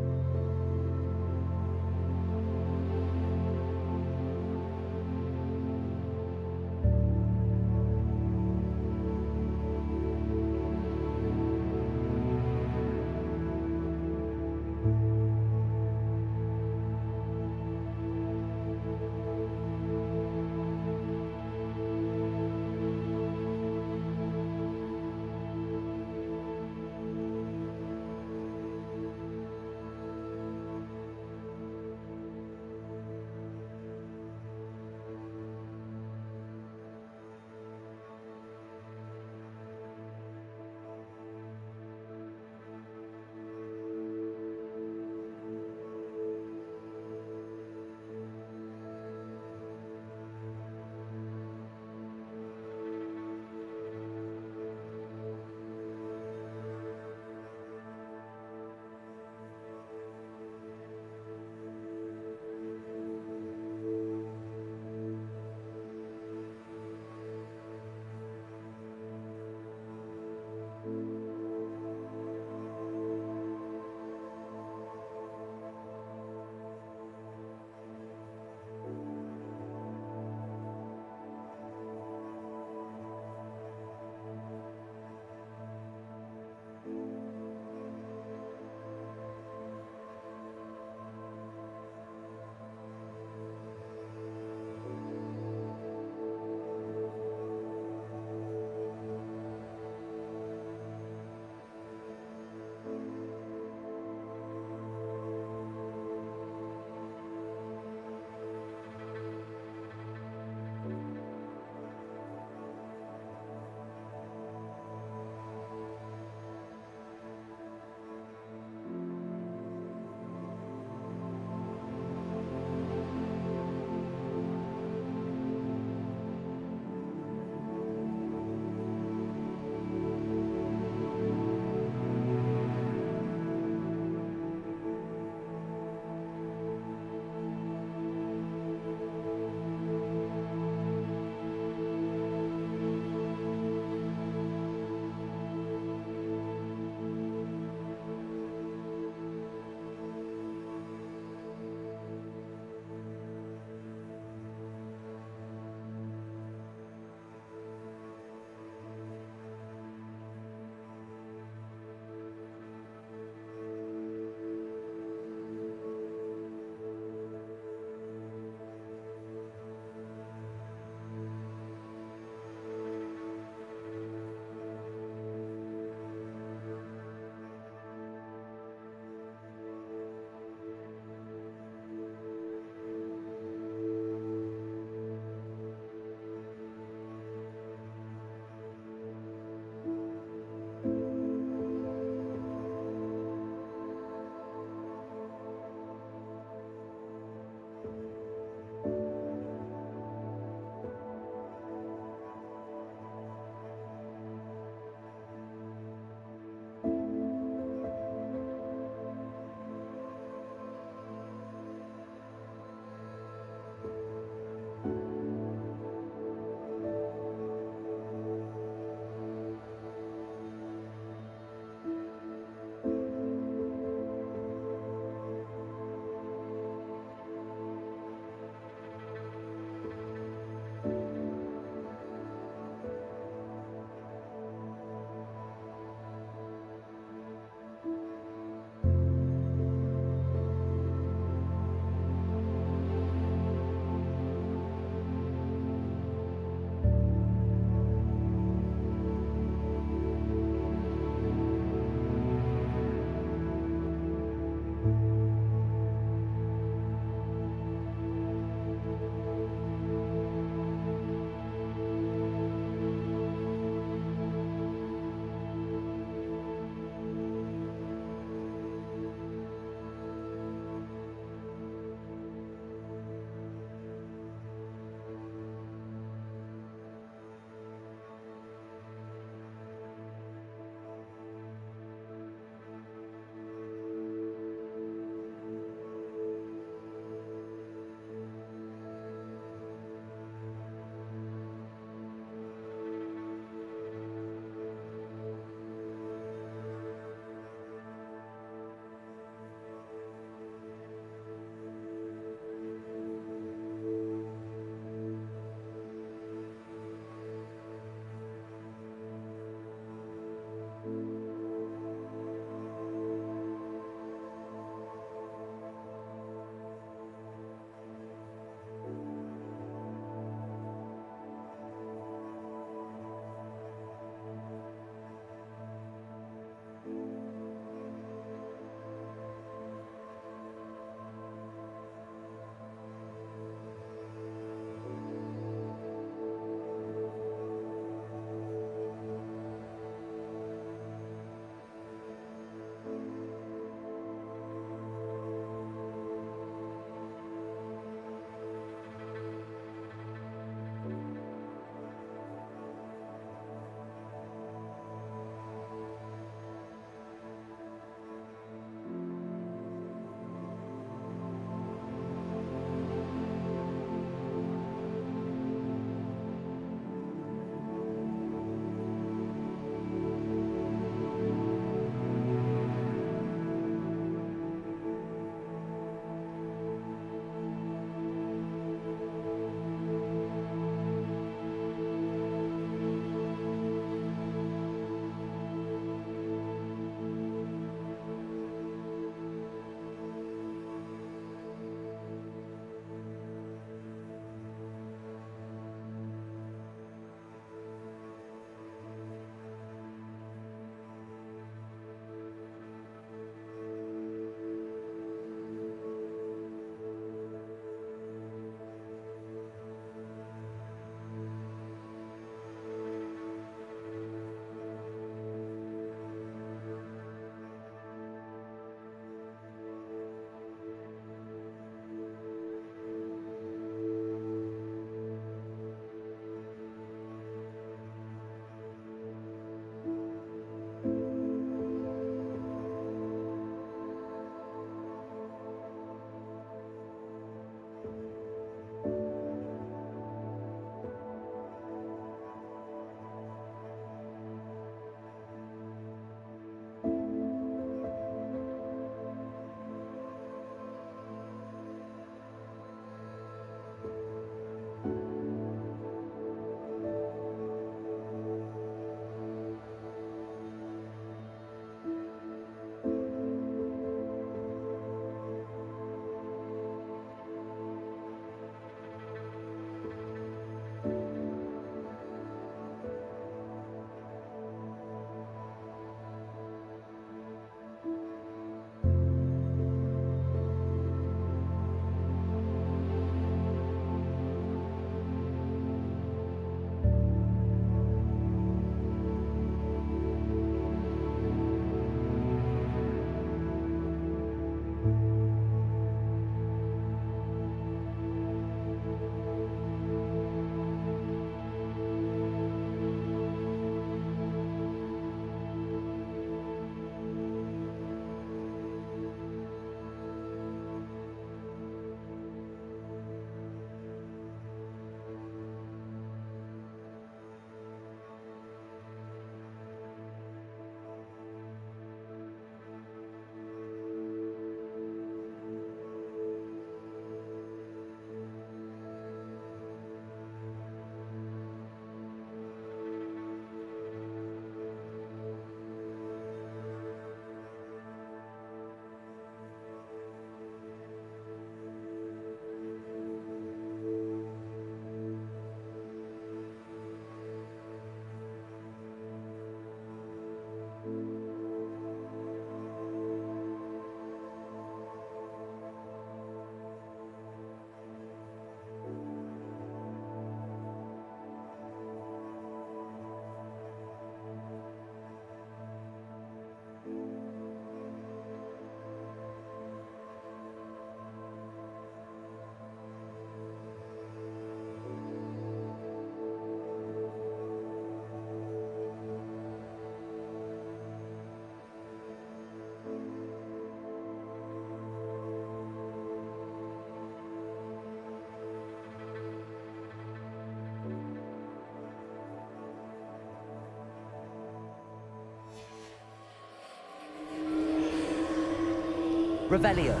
S17: Revelio.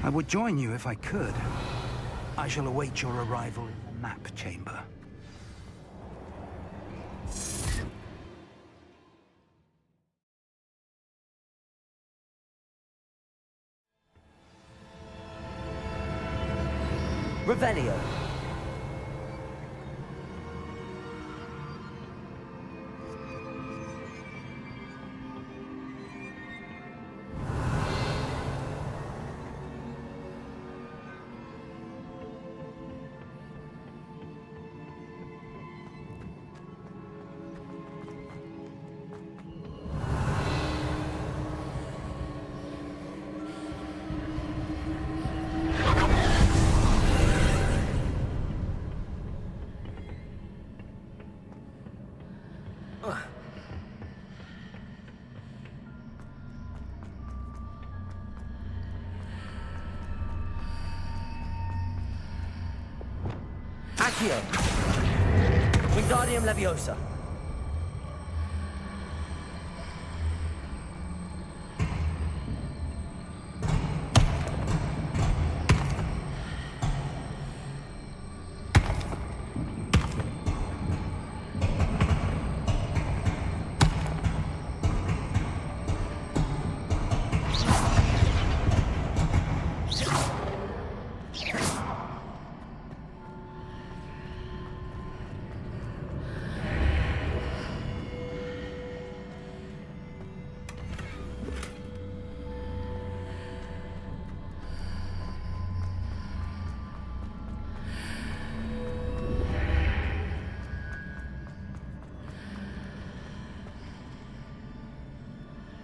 S22: I would join you if I could. I shall await your arrival in the map chamber.
S17: Revelio. Accio. Wingardium Leviosa.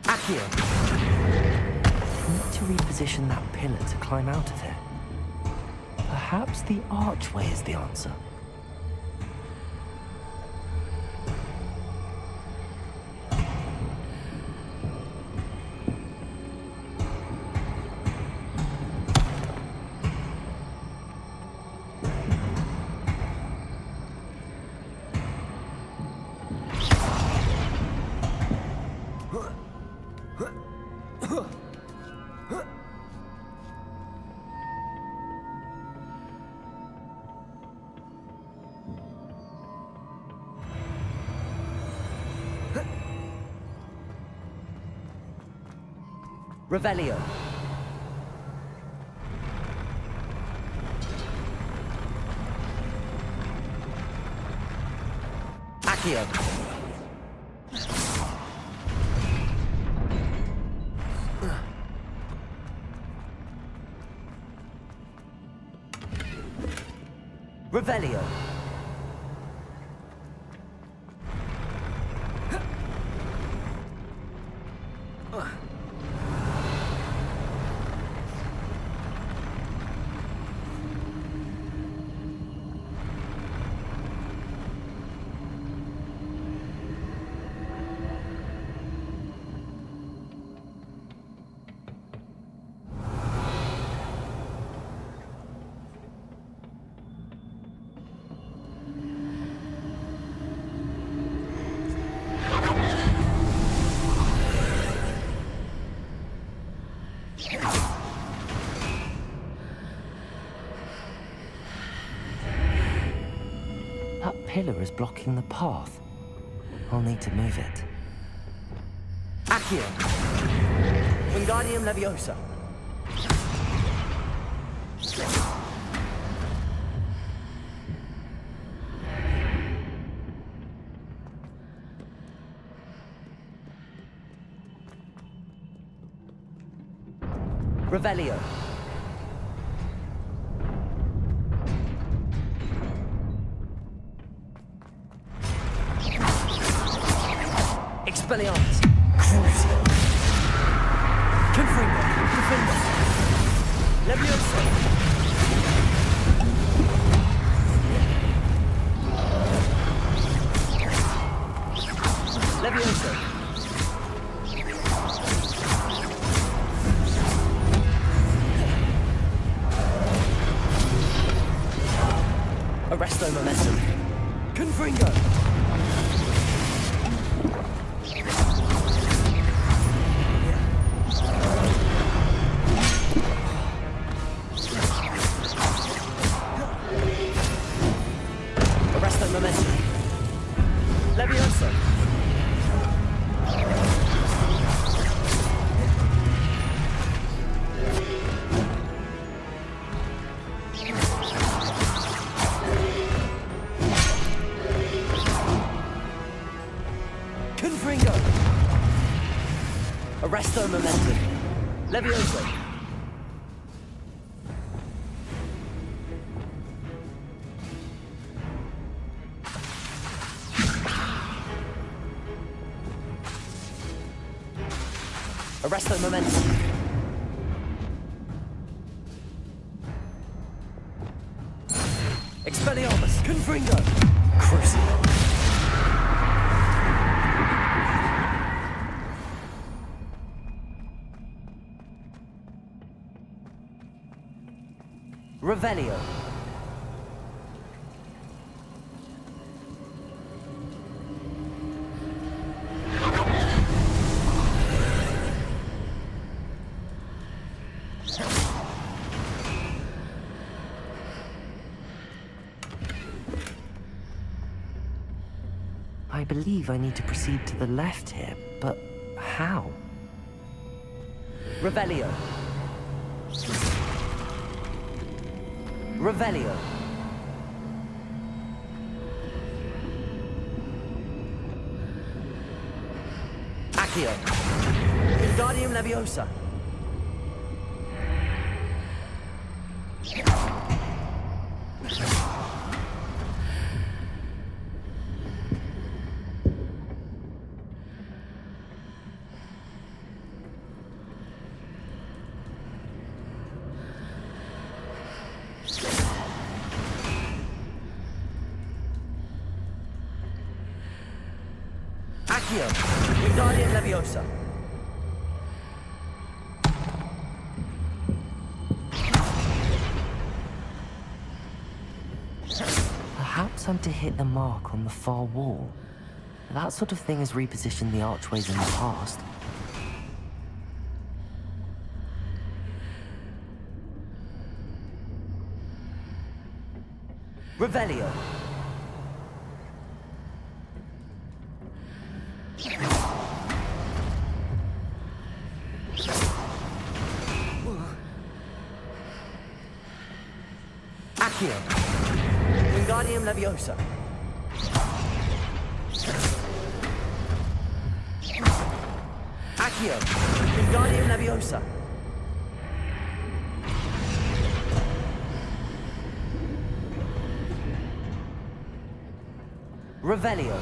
S17: Accio. Need to reposition that pillar to climb out of it. Perhaps the archway is the answer. Revelio. Accio. Revelio. That pillar is blocking the path. I'll need to move it. Accio. Wingardium Leviosa. Revelio. Expelliarmus. Crucio. Confringo. Confringo. Leviosa. Leviosa. Arresto momentum. Confringo. Arresto momentum. Levioso. Confringo. Arresto momentum. Levioso. Arresto momentum. Expelliarmus. Confringo. Crucible. Revelio.
S3: I believe I need to proceed to the left here, but how?
S17: Revelio. Revelio. Accio. Wingardium Leviosa. Accio. Wingardium Leviosa.
S3: Perhaps I'm to hit the mark on the far wall. That sort of thing has repositioned the archways in the past.
S17: Revelio. Accio. Wingardium Leviosa. Accio. Wingardium Leviosa. Revelio.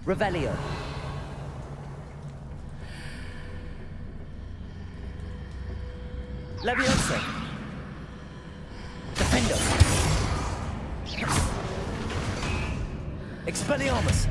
S17: Revelio. Levioso. Defendo. Expelliarmus.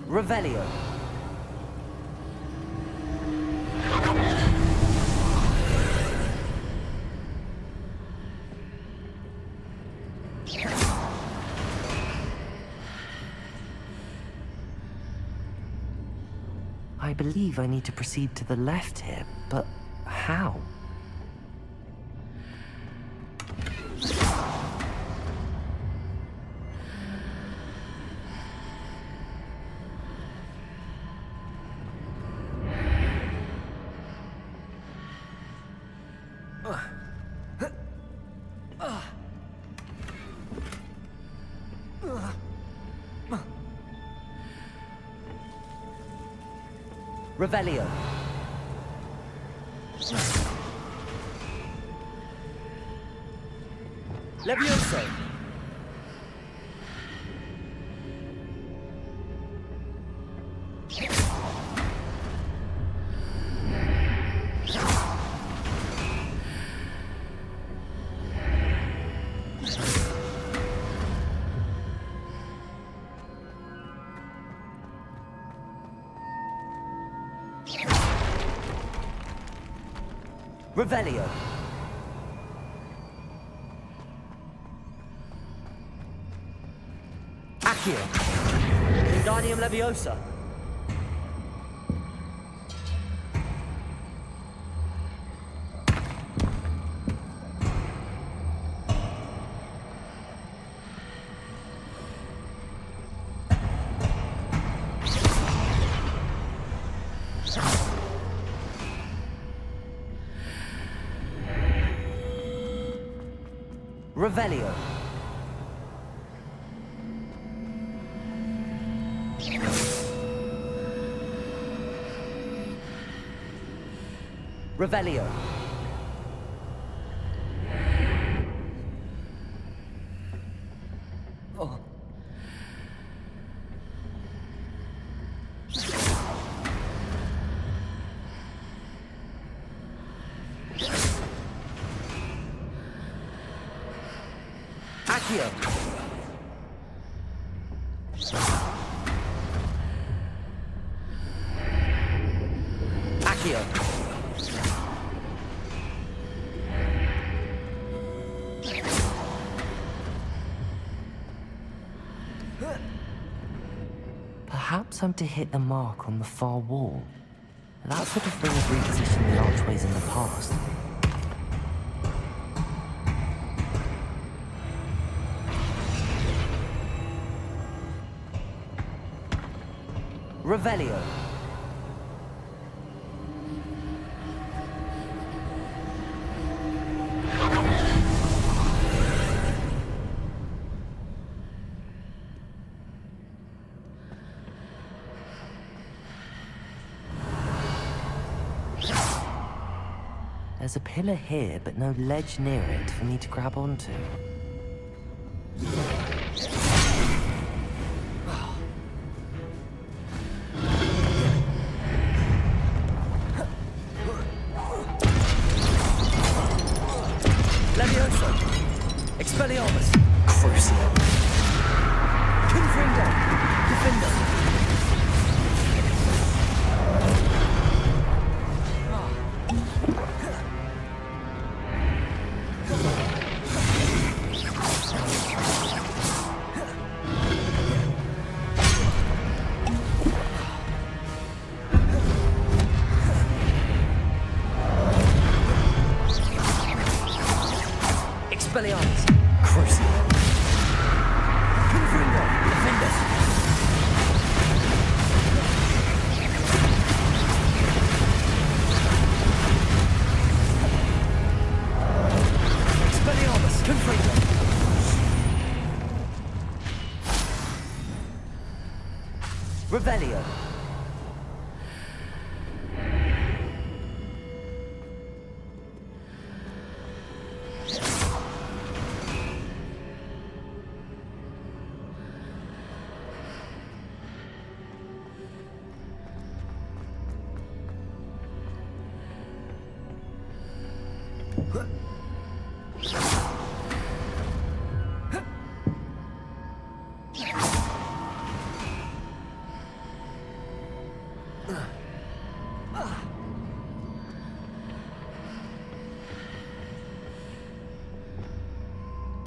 S17: Revelio.
S3: believe I need to proceed to the left here, but how? Revelio. Levioso. Revelio. Accio. Wingardium Leviosa. Revelio. Revelio. Oh. Accio. Accio. Perhaps I'm to hit the mark on the far wall. That sort of thing has repositioned the archways in the past. Revelio. There's a pillar here, but no ledge near it for me to grab onto. Leviosa! Expelliarmus! Crucio! Confringo! Defender! Expelliarmus! Crucio! Confringo! Defender! Expelliarmus! Confringo! Revelio!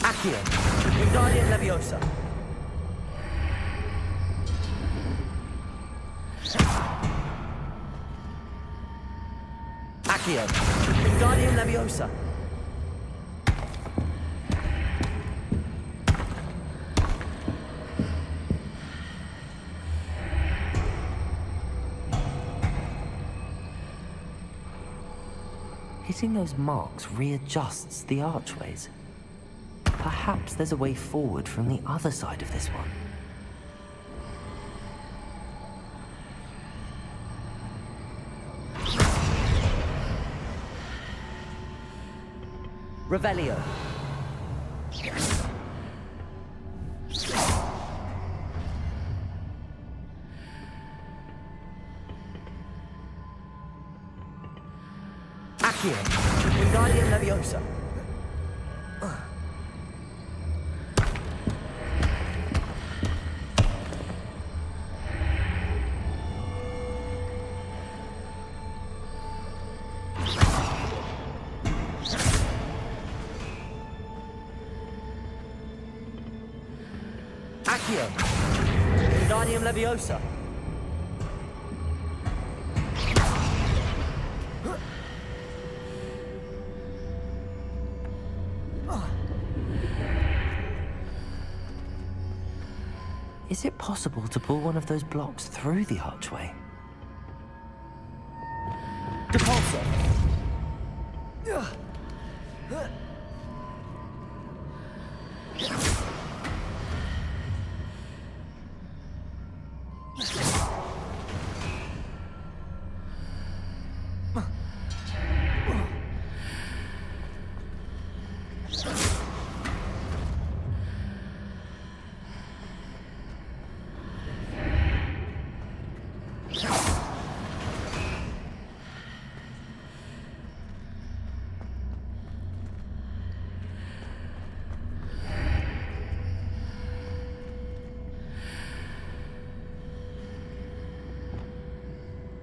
S3: Accio. Wingardium Leviosa. Accio. Wingardium Leviosa. Hitting those marks readjusts the archways. Perhaps there's a way forward from the other side of this one. Revelio. Accio. Wingardium Leviosa. Accio. Wingardium Leviosa. Is it possible to pull one of those blocks through the archway? Depulso.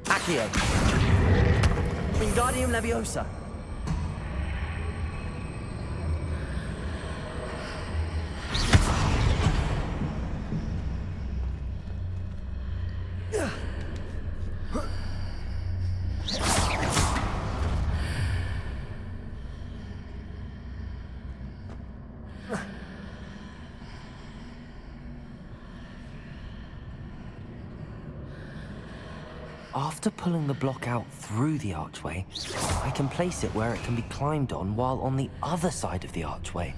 S3: Accio. Wingardium Leviosa. After pulling the block out through the archway, I can place it where it can be climbed on while on the other side of the archway.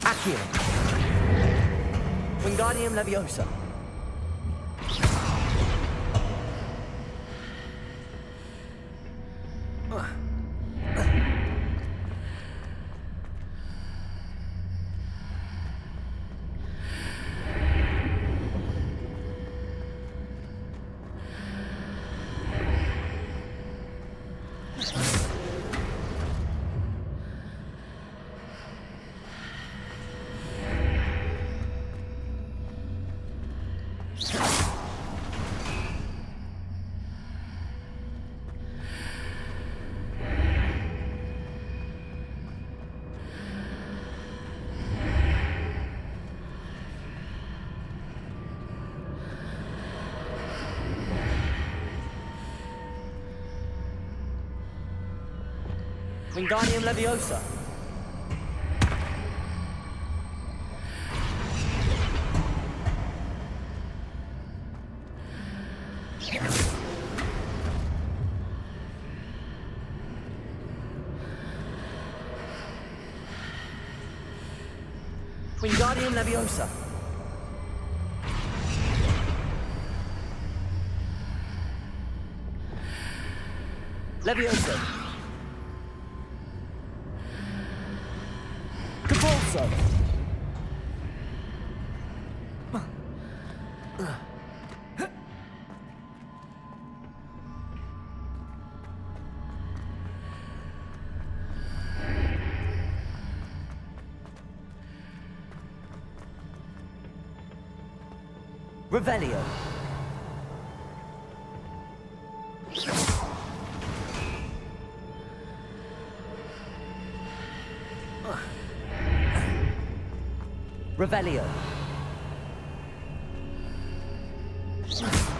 S3: Accio. Wingardium Leviosa. Wingardium Leviosa. Wingardium Leviosa. Leviosa. Depulso. Revelio. Revelio.
S4: Oh.